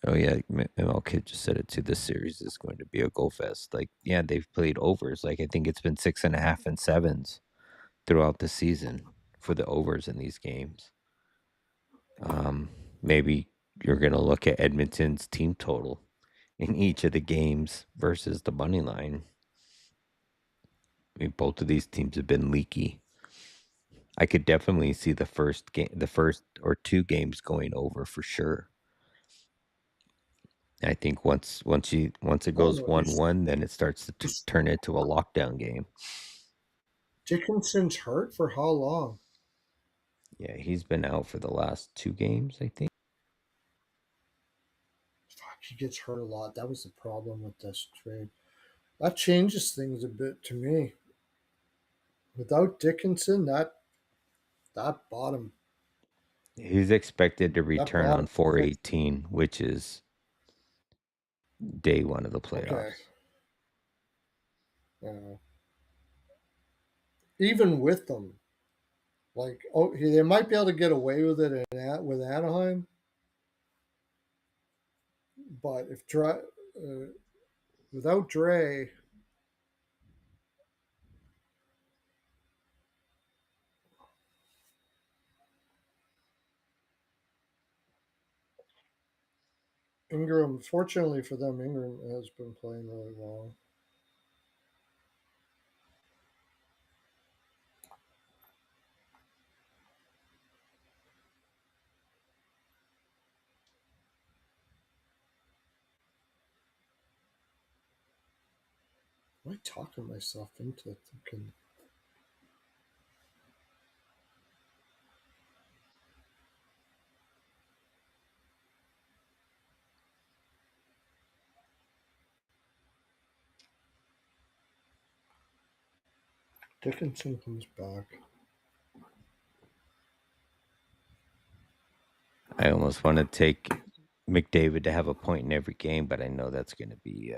oh yeah, MLK just said it too. This series is going to be a goal fest. Like, yeah, they've played overs. Like, I think it's been 6.5 and sevens throughout the season for the overs in these games. Um, maybe you're going to look at Edmonton's team total in each of the games versus the money line. I mean, both of these teams have been leaky. I could definitely see the first or two games going over for sure. I think once it Oh goes no, 1-1, then it starts to is turn into a lockdown game. Dickinson's hurt for how long? Yeah, he's been out for the last two games, I think. Fuck, he gets hurt a lot. That was the problem with this trade. That changes things a bit to me. Without Dickinson, that bottom He's expected to that return bottom on six. 4/18, which is day one of the Okay, playoffs. uh, even with them, like they might be able to get away with it with Anaheim, but if without Dre, Ingram, fortunately for them, Ingram has been playing really well. Am I talking myself into thinking Dickinson comes back? I almost want to take McDavid to have a point in every game, but I know that's going to be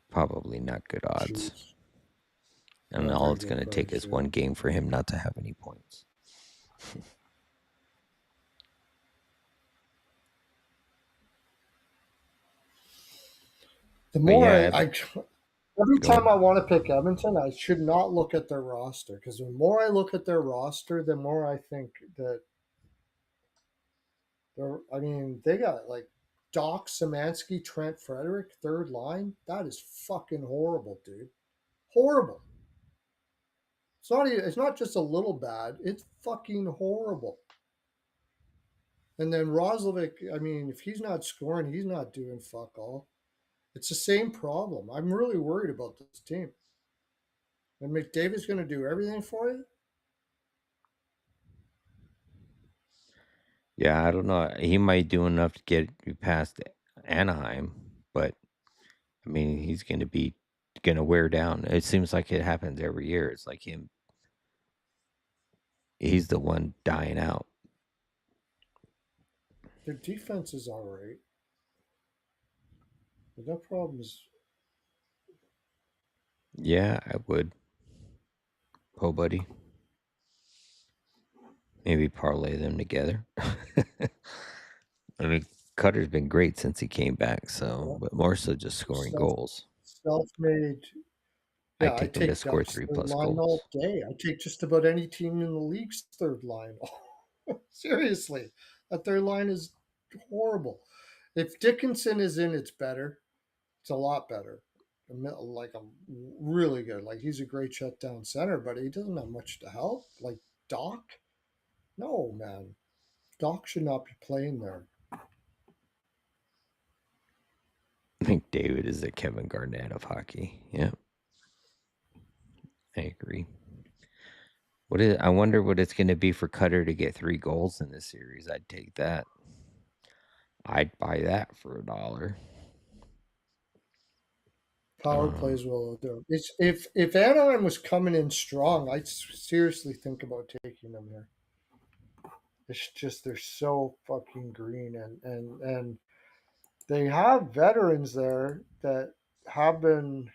probably not good odds. Jeez, And not all very it's going good to take price. is Yeah. one game for him not to have any points. The But more yeah, every go ahead. time I want to pick Edmonton, I should not look at their roster because the more I look at their roster, the more I think that they're. I mean, they got like Doc, Szymanski, Trent Frederick, third line. That is fucking horrible, dude. Horrible. It's not just a little bad. It's fucking horrible. And then Roslovic, I mean, if he's not scoring, he's not doing fuck all. It's the same problem. I'm really worried about this team. And McDavid's going to do everything for you. Yeah, I don't know. He might do enough to get you past Anaheim, but I mean, he's going to wear down. It seems like it happens every year. It's like he's the one dying out. Their defense is all right. But that problem is Yeah, I would. Oh, buddy. Maybe parlay them together. I mean, Cutter's been great since he came back, so yeah, but more so just scoring self goals. self-made. I Yeah, I take them to take score Ducks three third plus line all goals. day. I take just about any team in the league's third line. Seriously, that third line is horrible. If Dickinson is in, it's better. It's a lot better. Like a really good. Like he's a great shutdown center, but he doesn't have much to help. Like Doc, no man, Doc should not be playing there. McDavid McDavid is the Kevin Garnett of hockey. Yeah, I agree. I wonder what it's going to be for Cutter to get 3 goals in this series. I'd take that. I'd buy that for $1. Power Um, plays will do. It's if Anaheim was coming in strong, I'd seriously think about taking them here. It's just they're so fucking green, and they have veterans there that have been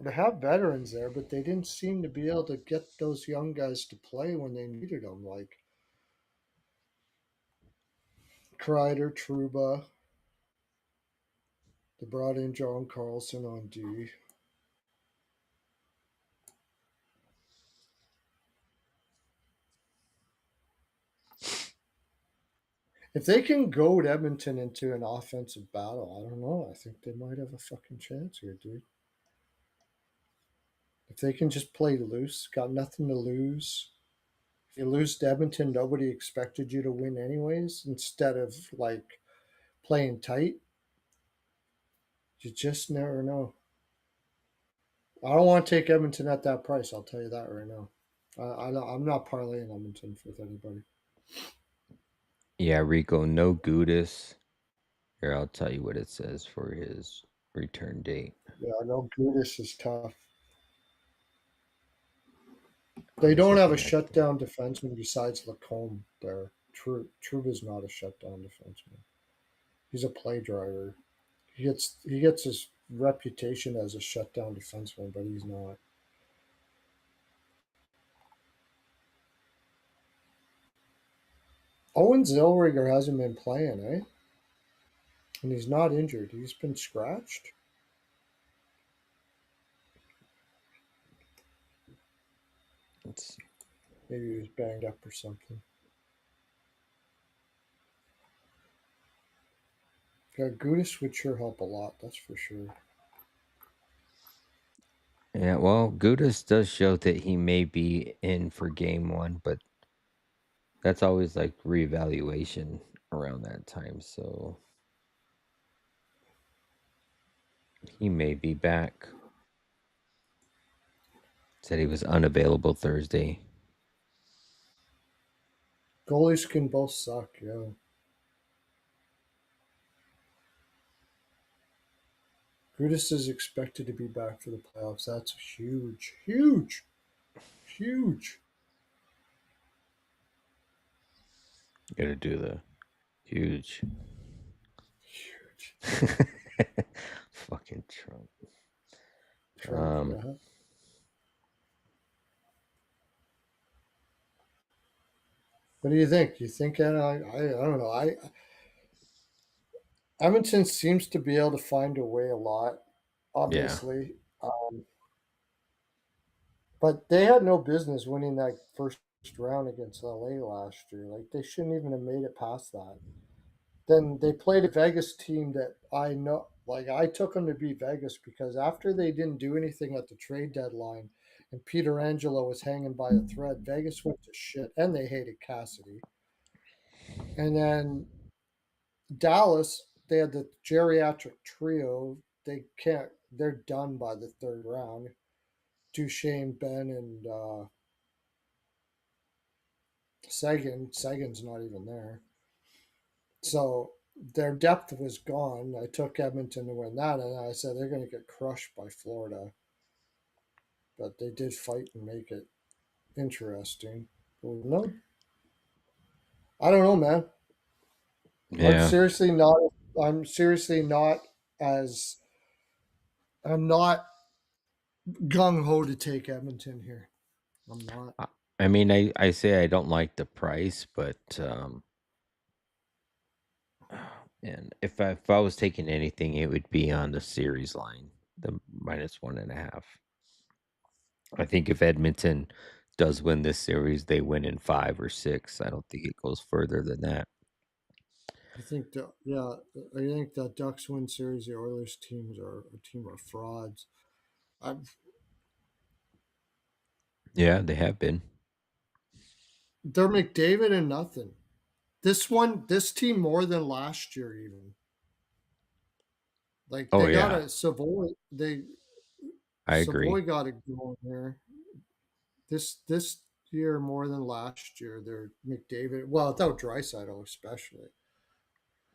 they have veterans there, but they didn't seem to be able to get those young guys to play when they needed them, like Kreider, Truba. They brought in John Carlson on D. If they can goad Edmonton into an offensive battle, I don't know. I think they might have a fucking chance here, dude. If they can just play loose, got nothing to lose. If you lose to Edmonton, nobody expected you to win anyways. Instead of like playing tight, you just never know. I don't want to take Edmonton at that price. I'll tell you that right now. I'm not parlaying Edmonton with anybody. yeah, Rico, no Gudis. Here, I'll tell you what it says for his return date. Yeah, I know Gudis is tough. I'm They just don't have a looking at the. shutdown defenseman besides Lacombe there. Truba's not a shutdown defenseman. He's a play driver. He gets his reputation as a shutdown defenseman, but he's not. Owen Zellweger hasn't been playing, eh? And he's not injured. He's been scratched. Let's see. Maybe he was banged up or something. Yeah, Gudis would sure help a lot. That's for sure. Yeah, well, Gudis does show that he may be in for game one, but that's always like reevaluation around that time. So he may be back. Said he was unavailable Thursday. Goalies can both suck. Yeah. Gudis is expected to be back for the playoffs. That's huge, huge, huge. Got to do the huge. Huge. Fucking Trump. Trump, Um, yeah. What do you think? You think I don't know. I Edmonton seems to be able to find a way a lot, yeah. obviously, but they had no business winning that first round against LA last year. Like they shouldn't even have made it past that. Then they played a Vegas team that I know, like I took them to beat Vegas because after they didn't do anything at the trade deadline, and Peter Angelo was hanging by a thread, Vegas went to shit, and they hated Cassidy. And then Dallas, they had the geriatric trio. They can't. They're done by the third round. Duchesne, Ben, and Sagan. Sagan's not even there. So their depth was gone. I took Edmonton to win that, and I said they're going to get crushed by Florida. But they did fight and make it interesting. But no, I don't know, man. I'm Yeah. seriously not. I'm seriously not as. I'm not gung ho to take Edmonton here. I'm not. I I mean, I say I don't like the price, but and if I was taking anything, it would be on the series line, the -1.5. I think if Edmonton does win this series, they win in 5 or 6. I don't think it goes further than that. I think the yeah. I think the Ducks win series. The Oilers teams are a team of frauds. I'm Yeah, they have been. They're McDavid and nothing. This team more than last year even. Like Oh they got yeah, a Savoy. I agree. Savoy got it going here. This year more than last year. They're McDavid. Well, without Draisaitl especially.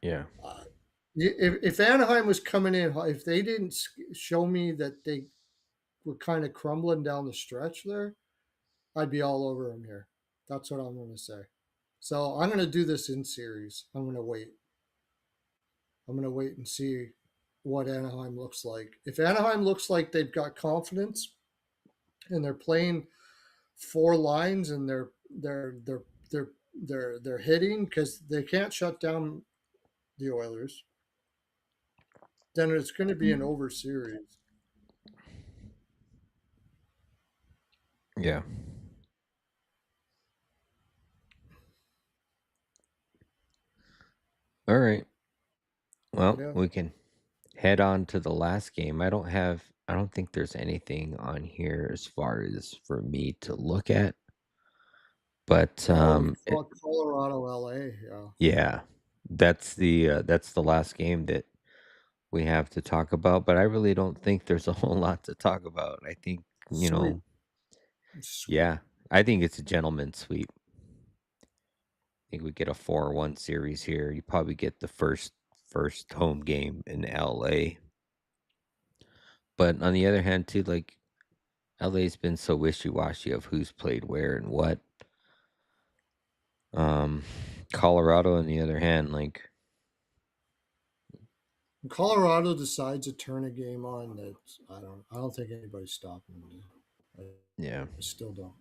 Yeah. Uh, if Anaheim was coming in, if they didn't show me that they were kind of crumbling down the stretch there, I'd be all over them here. That's what I'm going to say. So I'm going to do this in series. I'm going to wait. I'm going to wait and see what Anaheim looks like. If Anaheim looks like they've got confidence and they're playing four lines and they're hitting because they can't shut down the Oilers, then it's going to be an over series. Yeah. All right. Well, Yeah. we can head on to the last game. I don't think there's anything on here as far as for me to look at, but Oh, Colorado, LA. Yeah. yeah, that's the last game that we have to talk about, but I really don't think there's a whole lot to talk about. I think, Sweet. Sweet. yeah, I think it's a gentleman's sweep. I think we get a 4-1 series here. You probably get the first home game in LA. But on the other hand, too, like LA's been so wishy-washy of who's played where and what. Um, Colorado, on the other hand, like, When Colorado decides to turn a game on, that I don't think anybody's stopping them. yeah, I still don't.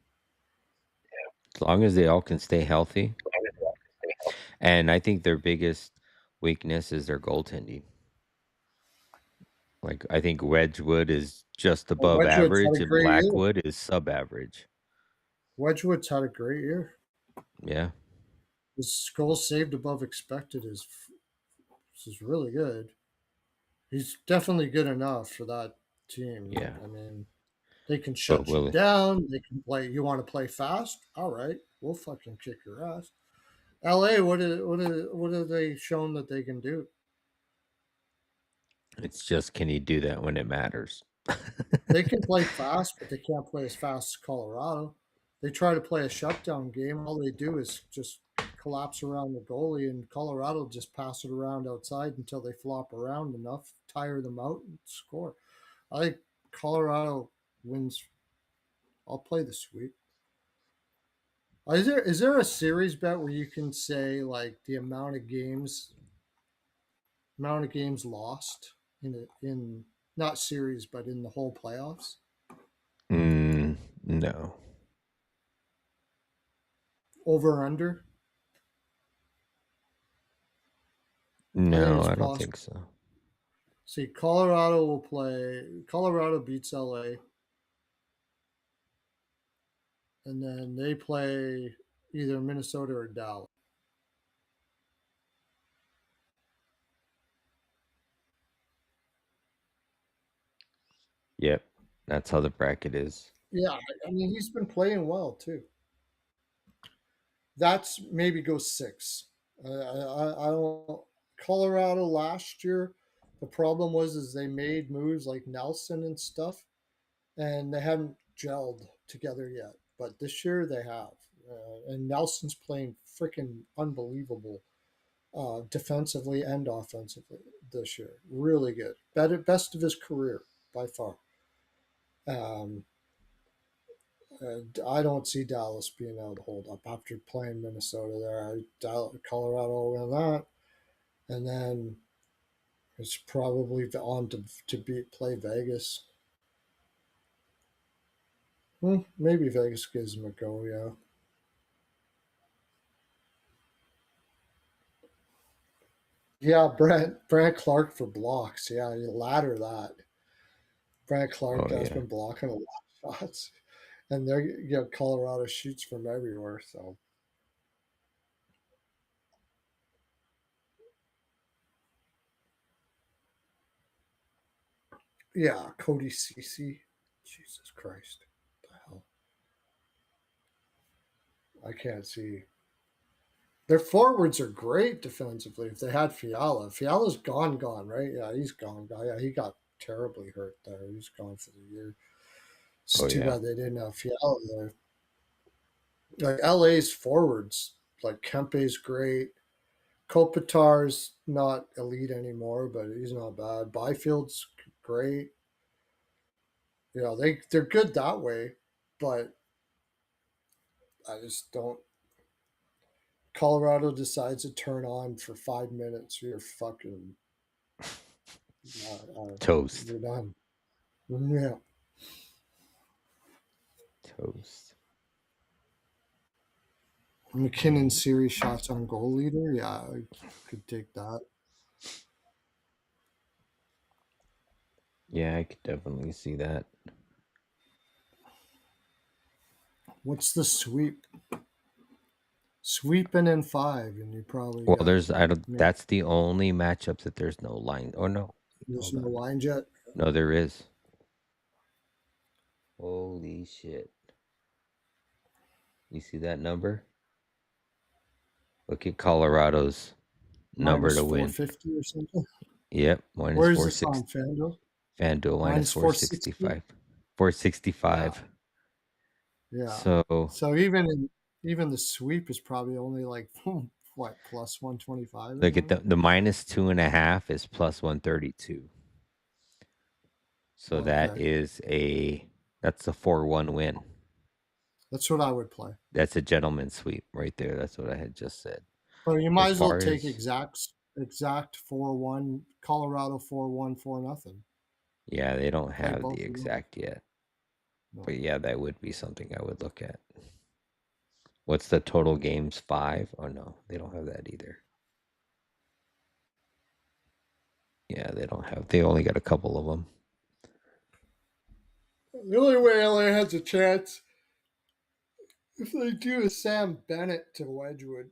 as long as they all can stay healthy. And I think their biggest weakness is their goaltending. Like, I think Wedgwood is just Well, above Wedgwood's had average a and great year. Blackwood is sub average. Wedgwood's had a great year. Yeah, His goals saved above expected is really good. He's definitely good enough for that team. yeah. I mean, they can But shut you will down. They can play. You want to play fast? All right, we'll fucking kick your ass. LA, what are they shown that they can do? it's just can he do that when it matters? They can play fast, but they can't play as fast as Colorado. They try to play a shutdown game. All they do is just collapse around the goalie, and Colorado just pass it around outside until they flop around enough, tire them out, and score. I think Colorado wins. I'll play the sweep. Is there a series bet where you can say like the amount of games lost in not series but in the whole playoffs? No. Over under? I think No, it's I don't possible. think so. See, Colorado will play. Colorado beats LA, and then they play either Minnesota or Dallas. Yep. That's how the bracket is. Yeah, I mean he's been playing well too. That's maybe go six. I don't. Colorado last year, the problem was is they made moves like Nelson and stuff, and they hadn't gelled together yet. But this year they have, and Nelson's playing freaking unbelievable defensively and offensively this year. Really good, best of his career by far. Um, I don't see Dallas being able to hold up after playing Minnesota there. Colorado will win that, and then it's probably on to play Vegas. Maybe Vegas gives them a go. Yeah, yeah. Brant Clark for blocks. Yeah, you ladder that. Brant Clark Oh has yeah. been blocking a lot of shots, and Colorado shoots from everywhere. So yeah, Cody Cece. Jesus Christ, what the hell. I can't see. Their forwards are great defensively. If they had Fiala's gone, right? Yeah, he's gone. Yeah, he got terribly hurt there. He's gone for the year. It's Oh too yeah. bad they didn't have Fiala there. Like LA's forwards, like Kempe's great. Kopitar's not elite anymore, but he's not bad. Byfield's great. You know, they're good that way, but I just don't. Colorado decides to turn on for 5 minutes. You're fucking. Toast. You're done. Yeah. Toast. McKinnon Mm. series shots on goal leader. Yeah, I could take that. Yeah, I could definitely see that. What's the sweep? Sweeping in five, and you probably Well, got. there's I don't. That's the only matchup that there's no line. Oh no, There's hold no on. lines yet. No, there is. Holy shit! You see that number? Look at Colorado's number Minus to four win. fifty or something. Yep, minus Where is four this six. on FanDuel? FanDuel minus Minus four 460. 65. 465. Yeah, yeah. So So even the sweep is probably only like what plus 125 or look at something. the minus 2.5 is plus 132. So Okay, that's a 4-1 win. that's what I would play. That's a gentleman's sweep right there. That's what I had just said. But you As might as well far take as exact 4-1 Colorado 4-1 4-0. yeah, they don't Play have the both of them. exact yet. No. But yeah, that would be something I would look at. What's the total games? 5? Oh no, they don't have that either. Yeah, they only got a couple of them. The only way LA has a chance if they do a Sam Bennett to Wedgwood.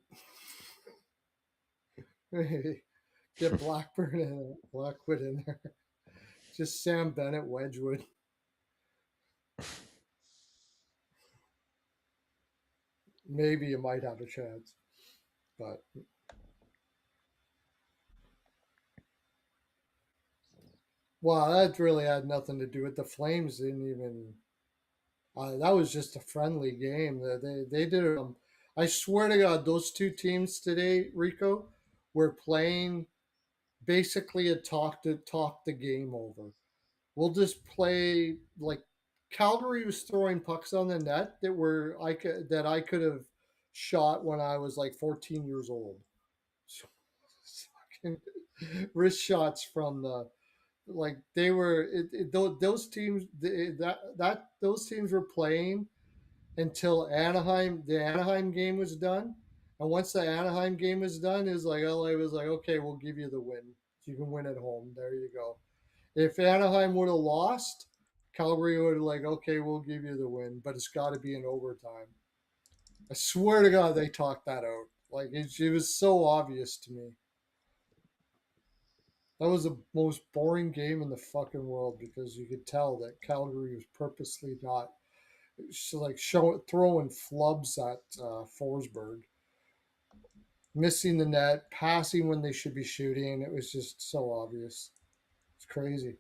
Get Blackwood in there. Just Sam Bennett Wedgwood. Maybe you might have a chance, but wow, that really had nothing to do with the Flames. Didn't even. That was just a friendly game. They did. I swear to God, those two teams today, Rico, were playing basically a talk the game over. We'll just play like Calgary was throwing pucks on the net that I could have shot when I was like 14 years old. Wrist shots from the like they were those teams those teams were playing until the Anaheim game was done. And once the Anaheim game was done, it was like LA was like, okay, we'll give you the win. You can win at home. There you go. If Anaheim would have lost, Calgary would have like, okay, we'll give you the win, but it's got to be in overtime. I swear to God, they talked that out. Like it was so obvious to me. That was the most boring game in the fucking world because you could tell that Calgary was purposely not throwing flubs at Forsberg, missing the net, passing when they should be shooting. It was just so obvious. It's crazy.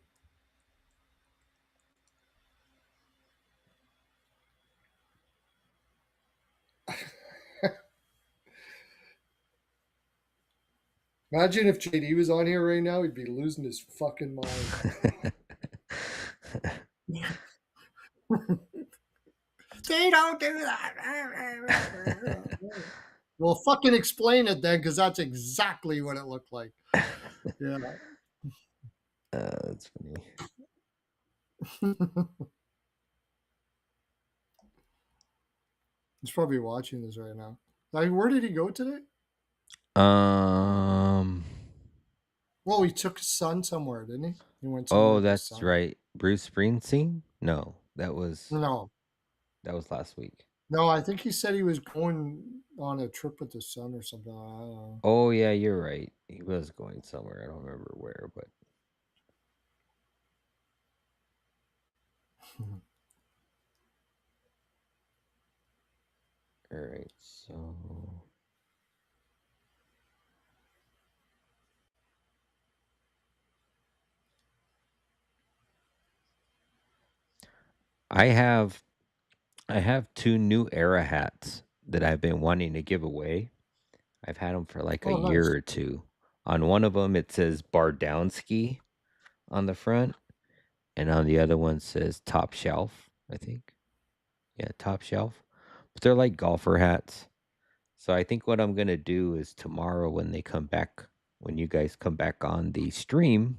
Imagine if JD was on here right now, he'd be losing his fucking mind. They don't do that. Well, fucking explain it then, because that's exactly what it looked like. Yeah. That's funny. He's probably watching this right now. Like, where did he go today? Um. Well, he took his son somewhere, didn't he? He went somewhere Oh, with his that's son. right. Bruce Springsteen? No, that was No, last week. no, I think he said he was going on a trip with his son or something. I don't know. Oh yeah, you're right. He was going somewhere. I don't remember where, but All right, so I have I have two new era hats that I've been wanting to give away. I've had them for like a Oh, year nice. or two. On one of them, it says Bardowski on the front, and on the other one says Top Shelf. I think, yeah, Top Shelf. But they're like golfer hats. So I think what I'm gonna do is tomorrow when they come back, when you guys come back on the stream,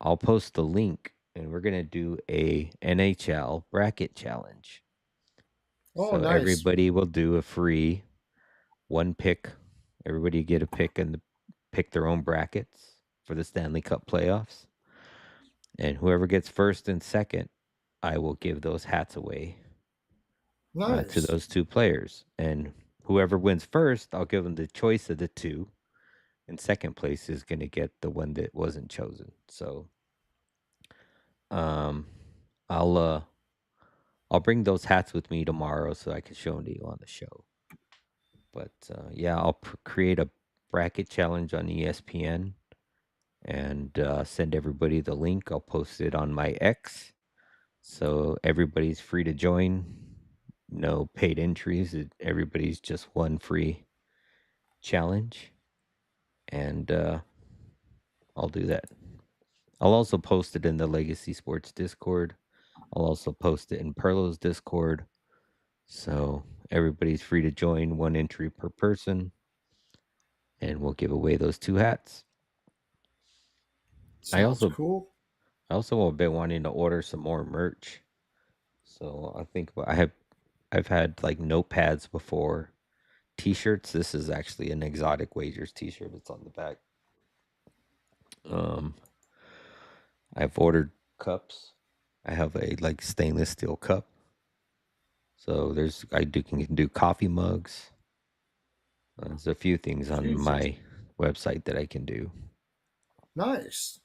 I'll post the link and we're gonna do a NHL bracket challenge. Oh, So nice. everybody will do a free one pick. Everybody get a pick and pick their own brackets for the Stanley Cup playoffs. And whoever gets first and second, I will give those hats away to Nice. those two players. And whoever wins first, I'll give them the choice of the two. And second place is going to get the one that wasn't chosen. So um, I'll uh, I'll bring those hats with me tomorrow so I can show them to you on the show. But yeah, I'll create a bracket challenge on ESPN and send everybody the link. I'll post it on my X, so everybody's free to join. No paid entries. Everybody's just one free challenge, and I'll do that. I'll also post it in the Legacy Sports Discord. I'll also post it in Pearlo's Discord, so everybody's free to join. One entry per person, and we'll give away those two hats. I Sounds also cool. I also have been wanting to order some more merch. So I think I've had like notepads before, t-shirts. This is actually an Exotic Wagers t-shirt. It's on the back. Um, I've ordered cups. I have a like stainless steel cup. So can do coffee mugs. There's a few things on Jesus. my website that I can do. Nice.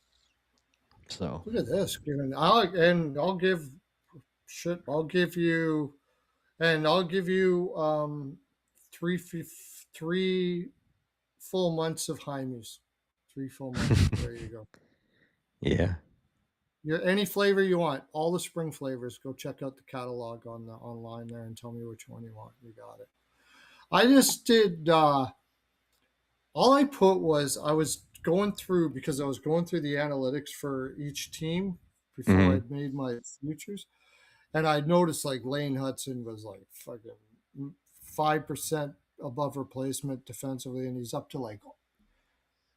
So Look at this. I'll give shit. I'll give you three full months of Hymes. 3 full months. There you go. yeah, Any flavor you want, all the spring flavors. Go check out the catalog on the online there and tell me which one you want. You got it. I just did. All I put was I was going through because I was going through the analytics for each team before hmm I'd made my futures, and I noticed like Lane Hudson was like fucking 5% above replacement defensively, and he's up to like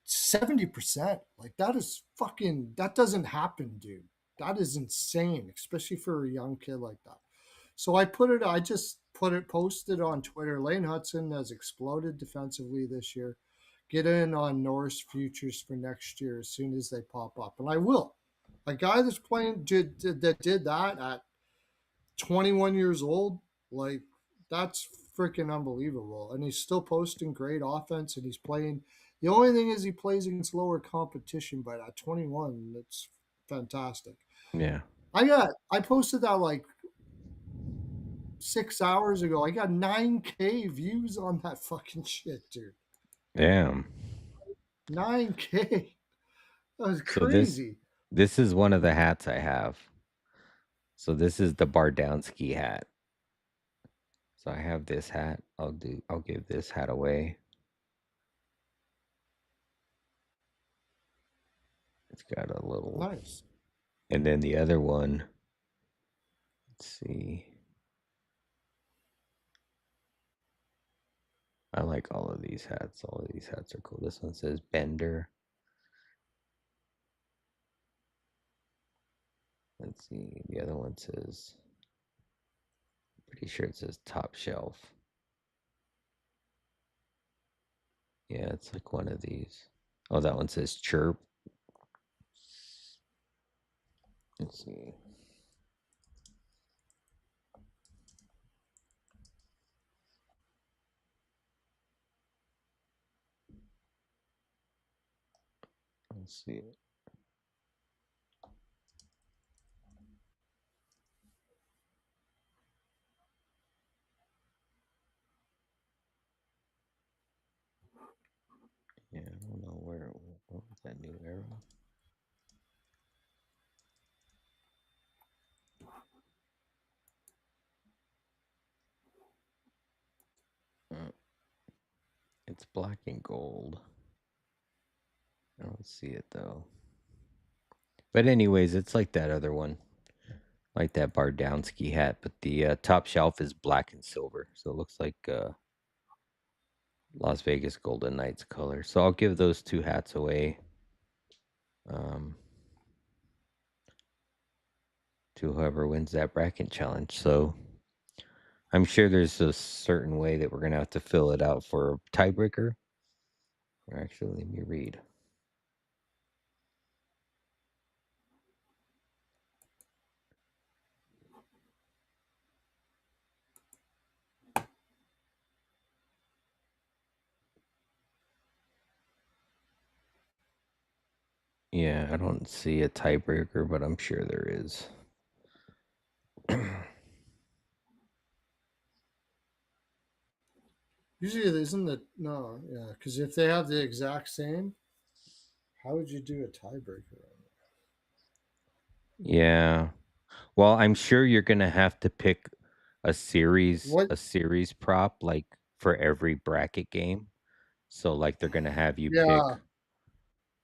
70%. Like that doesn't happen, dude. That is insane, especially for a young kid like that. So I just posted on Twitter. Lane Hudson has exploded defensively this year. Get in on Norris futures for next year as soon as they pop up. And I will. A guy that's that did that at 21 years old, like that's freaking unbelievable. And he's still posting great offense and he's playing. The only thing is he plays against lower competition, but at 21, it's fantastic. yeah, I posted that like 6 hours ago. I got 9K views on that fucking shit, dude. damn. 9K. That was So crazy. this is one of the hats I have. So this is the Bardowski hat. So I have this hat. I'll give this hat away. It's got a little, Nice. and then the other one, let's see. I like all of these hats. All of these hats are cool. This one says Bender. Let's see. The other one says, pretty sure it says Top Shelf. Yeah, it's like one of these. Oh, that one says Chirp. Let's see. Let's see. It's black and gold. I don't see it though. But anyways, it's like that other one, like that Bardowski hat, but the top shelf is black and silver, so it looks like Las Vegas Golden Knights color. So I'll give those two hats away um, to whoever wins that bracket challenge. So I'm sure there's a certain way that we're gonna have to fill it out for a tiebreaker. Or actually, let me read. Yeah, I don't see a tiebreaker, but I'm sure there is. Usually it isn't it? No, yeah, because if they have the exact same, how would you do a tiebreaker on it? Yeah. Well, I'm sure you're gonna have to pick What? a series prop like for every bracket game. So like they're gonna have you pick, Yeah.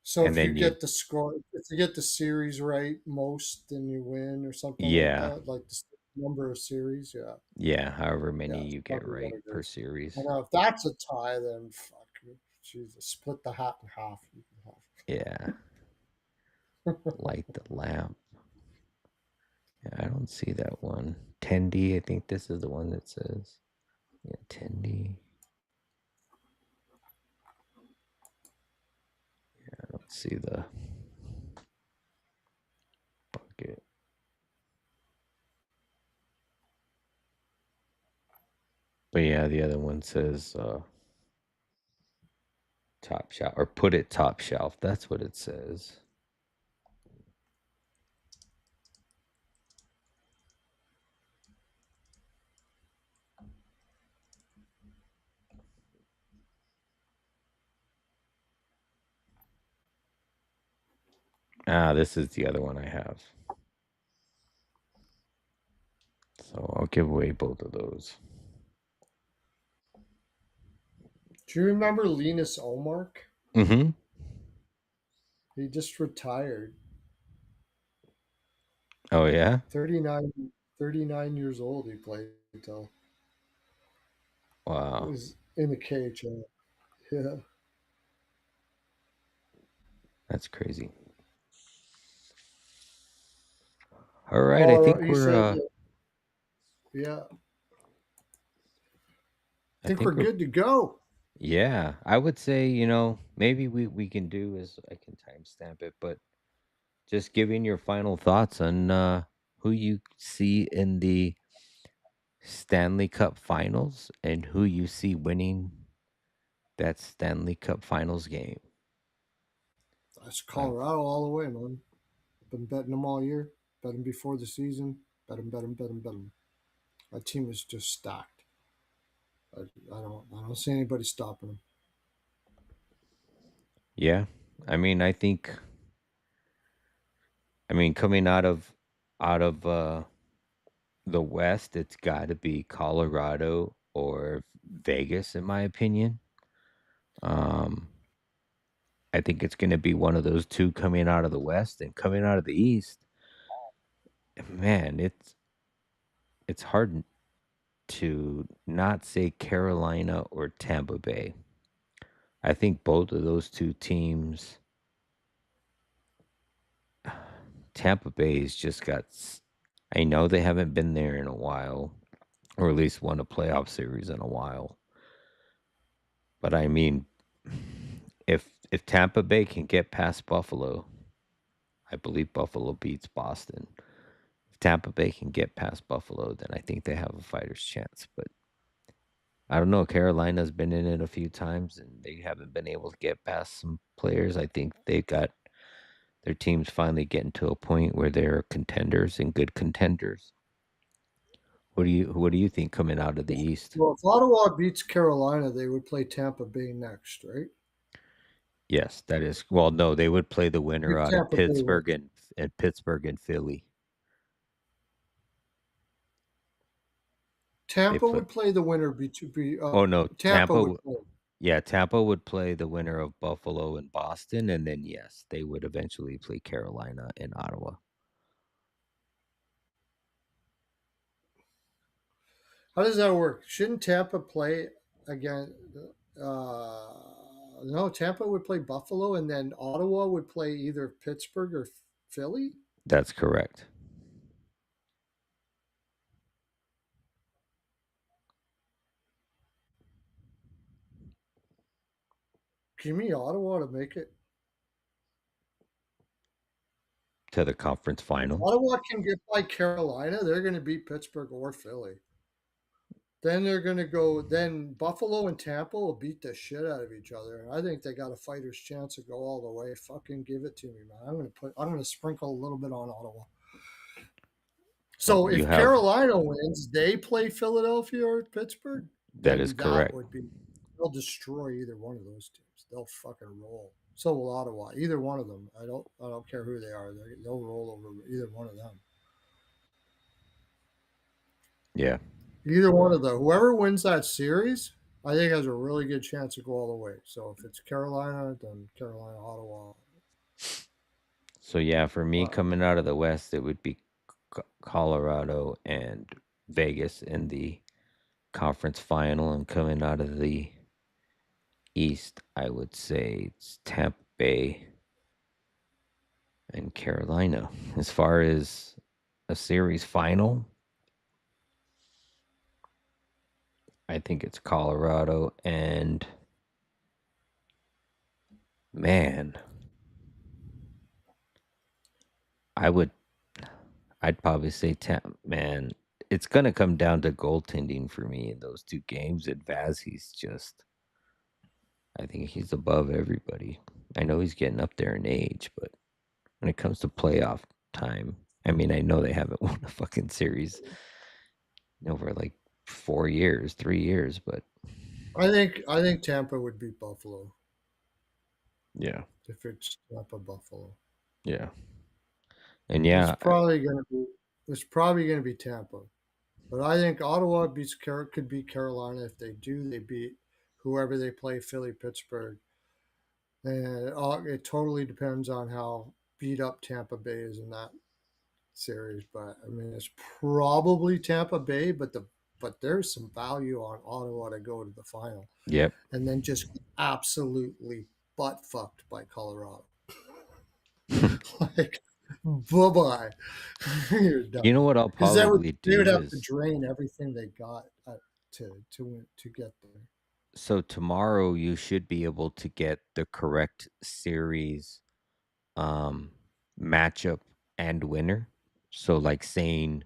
So and if you then you, get the score, if you get the series right most, then you win, or something like yeah, that, like the number of series. Yeah, yeah, however yeah, many that's you get probably what right it per is. series. And now if that's a tie, then fuck, Jesus, split the hat in half. You can Yeah, light the lamp. Yeah, I don't see that one. Tendy, I think this is the one that says. Yeah, Tendy. I don't see the bucket. But yeah, the other one says top shelf or put it top shelf. That's what it says. Ah, this is the other one I have. So I'll give away both of those. Do you remember Linus Omark? Mm-hmm. He just retired. Oh yeah? 39 years old. He played till he Wow. was in the KHL. Yeah. That's crazy. All right, I Oh, think you we're said, yeah. I I think we're think we're good to go. yeah. I would say, maybe we can do is I can timestamp it, but just giving your final thoughts on who you see in the Stanley Cup Finals and who you see winning that Stanley Cup Finals game. That's Um, Colorado all the way, man. Been betting them all year. Bet them before the season. Bet them, bet them, bet them, bet them. That team is just stacked. I don't see anybody stopping them. yeah. I mean, coming out of the West, it's got to be Colorado or Vegas, in my opinion. Um, I think it's going to be one of those two coming out of the West and coming out of the East. Man, it's hard to not say Carolina or Tampa Bay. I think both of those two teams, Tampa Bay's just got. I know they haven't been there in a while, or at least won a playoff series in a while. But I mean, if Tampa Bay can get past Buffalo, I believe Buffalo beats Boston. If Tampa Bay can get past Buffalo, then I think they have a fighter's chance. But I don't know. Carolina's been in it a few times, and they haven't been able to get past some players. I think they've got their teams finally getting to a point where they're contenders and good contenders. What do you think coming out of the East? Well, if Ottawa beats Carolina, they would play Tampa Bay next, right? Yes, that is. Well, no, they would play the winner If out of Tampa Bay Pittsburgh wins. and Pittsburgh and Philly. They Tampa play. would play the winner. Oh no, Tampa would play. Yeah, Tampa would play the winner of Buffalo and Boston, and then, yes, they would eventually play Carolina and Ottawa. How does that work? Shouldn't Tampa play again? No, Tampa would play Buffalo, and then Ottawa would play either Pittsburgh or Philly. That's correct. Give me Ottawa to make it. To the conference final. Ottawa can get by Carolina. They're going to beat Pittsburgh or Philly. Then they're going to go. Then Buffalo and Tampa will beat the shit out of each other. And I think they got a fighter's chance to go all the way. Fucking give it to me, man. I'm going to sprinkle a little bit on Ottawa. Well, So you if have Carolina wins, they play Philadelphia or Pittsburgh. that is Then that correct. would be they'll destroy either one of those teams. They'll fucking roll. So will Ottawa. Either one of them. I don't care who they are. They'll roll over either one of them. Yeah. Either one of them. Whoever wins that series, I think has a really good chance to go all the way. So if it's Carolina, then Carolina, Ottawa. So, yeah, for me, But coming out of the West, it would be Colorado and Vegas in the conference final, and coming out of the East, I would say it's Tampa Bay and Carolina. As far as a series final, I think it's Colorado and man, I would I'd probably say man, it's gonna come down to goaltending for me in those two games. And Vaz, he's just I think he's above everybody. I know he's getting up there in age, but when it comes to playoff time, I mean, I know they haven't won a fucking series in over like 4 years, 3 years, but I think Tampa would beat Buffalo yeah, if it's Tampa Buffalo. yeah, and It's yeah, probably gonna be it's probably gonna be Tampa. But I think Ottawa could beat Carolina. If they do, they beat whoever they play, Philly, Pittsburgh. And it totally depends on how beat up Tampa Bay is in that series. But I mean, it's probably Tampa Bay, but there's some value on Ottawa to go to the final yep. and then just absolutely butt fucked by Colorado. Like, bye bye, you're You done. know what I'll Because probably they would do have to is drain everything they got to get there. so tomorrow you should be able to get the correct series um matchup and winner. So like saying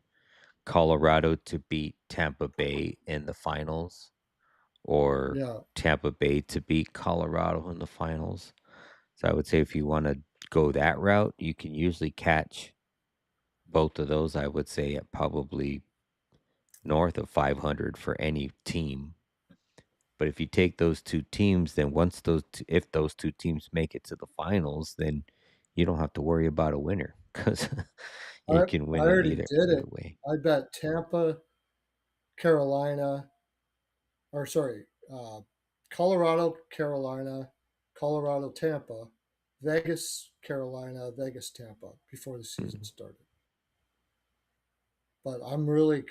Colorado to beat Tampa Bay in the finals or Yeah, Tampa Bay to beat Colorado in the finals. So I would say if you want to go that route, you can usually catch both of those. I would say at probably north of 500 for any team. But if you take those two teams, then if those two teams make it to the finals, then you don't have to worry about a winner because I you can I win it already either did either it. way. I bet Tampa, Carolina, or sorry, Colorado, Carolina, Colorado, Tampa, Vegas, Carolina, Vegas, Tampa before the season Mhm. started. But I'm really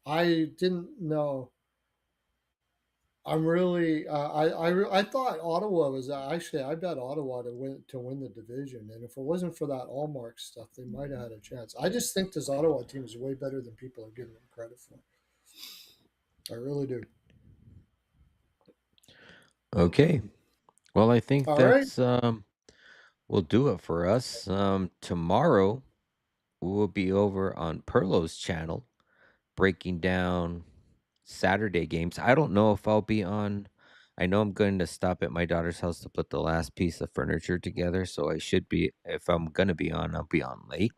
I didn't know. I'm really I thought Ottawa was actually I bet Ottawa to win the division, and if it wasn't for that Allmark stuff, they might have had a chance. I just think this Ottawa team is way better than people are giving them credit for. I really do. Okay. Well, I think All right. that's will do it for us. Tomorrow we will be over on Perlo's channel breaking down Saturday games. I don't know if I'll be on. I know I'm going to stop at my daughter's house to put the last piece of furniture together, so I should be if I'm going to be on, I'll be on late,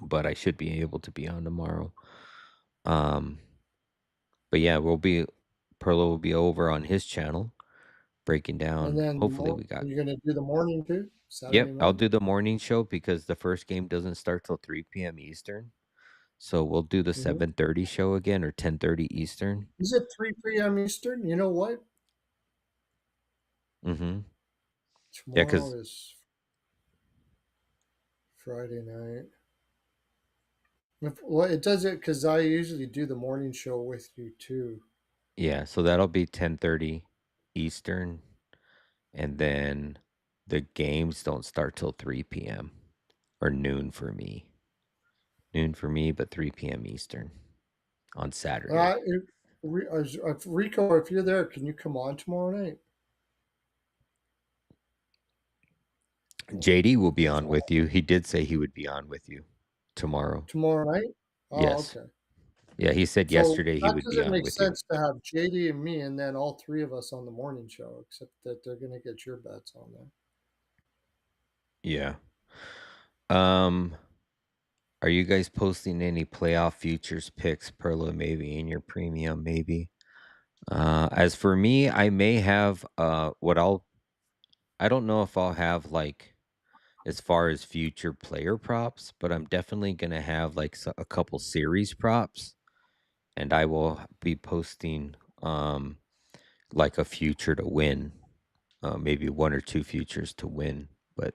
but I should be able to be on tomorrow. Um but yeah, Perlo will be over on his channel breaking And down. then Hopefully we got you're going to do the morning too, Saturday Yep, I'll morning. do the morning show because the first game doesn't start till 3 p.m. Eastern. So we'll do the Hmm. 7:30 show again or 10:30 Eastern. Is it 3 p.m. Eastern? You know what? Mm-hmm. Yeah, Tomorrow because is Friday night. Well, it does it because I usually do the morning show with you too. yeah, so that'll be 10:30 Eastern, and then the games don't start till 3 p.m. or noon for me. Noon for me, but 3 p.m. Eastern on Saturday. If, Rico, if you're there, can you come on tomorrow night? JD will be on So with you. He did say he would be on with you tomorrow. tomorrow night? Oh, Yes. okay. Yeah, he said So yesterday he that would be doesn't on make with you. sense to have JD and me, and then all three of us on the morning show, except that they're going to get your bets on there. Yeah. Um, are you guys posting any playoff futures picks, Perla, maybe in your premium, maybe? As for me, I may have I don't know if I'll have like as far as future player props, but I'm definitely gonna have like a couple series props, and I will be posting like a future to win, maybe one or two futures to win. But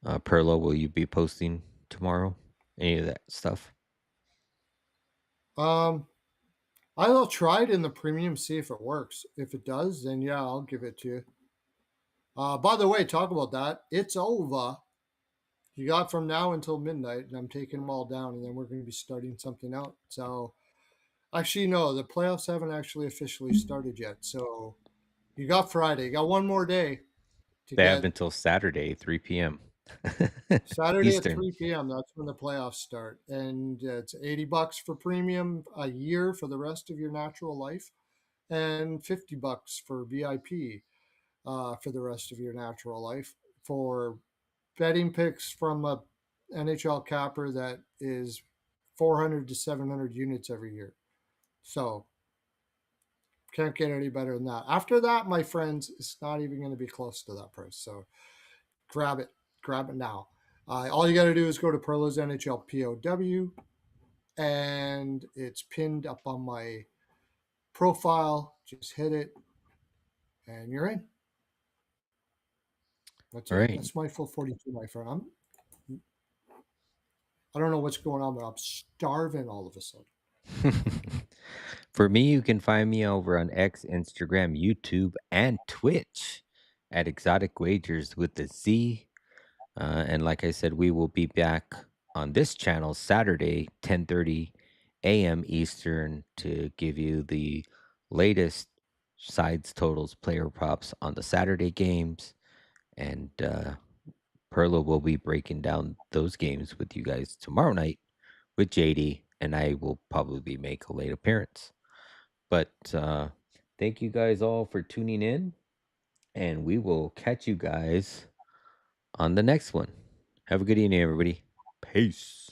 Perlo, will you be posting tomorrow? Any of that stuff? Um, I'll try it in the premium, see if it works. If it does, then yeah, I'll give it to you. By the way, talk about that. It's over. You got from now until midnight, and I'm taking them all down, and then we're going to be starting something out. So, actually, no, the playoffs haven't actually officially started yet. So, you got Friday. You got one more day to They have get until Saturday, 3 p.m. Saturday at Eastern. 3 p.m. That's when the playoffs start, and it's $80 for premium a year for the rest of your natural life, and $50 for VIP for the rest of your natural life for betting picks from a NHL capper that is 400 to 700 units every year. So can't get any better than that. After that, my friends, it's not even going to be close to that price. So grab it, grab it now. All you got to do is go to Perlo's NHL POW, and it's pinned up on my profile. Just hit it, and you're in. That's All it. right. That's my full 42, my friend. I don't know what's going on, but I'm starving all of a sudden. For me, you can find me over on X, Instagram, YouTube, and Twitch at Exotic Wagers with the Z. And like I said, we will be back on this channel Saturday, 10:30 a.m. Eastern, to give you the latest sides, totals, player props on the Saturday games. And Perla will be breaking down those games with you guys tomorrow night with JD, and I will probably make a late appearance. But thank you guys all for tuning in, and we will catch you guys on the next one. Have a good evening, everybody. Peace.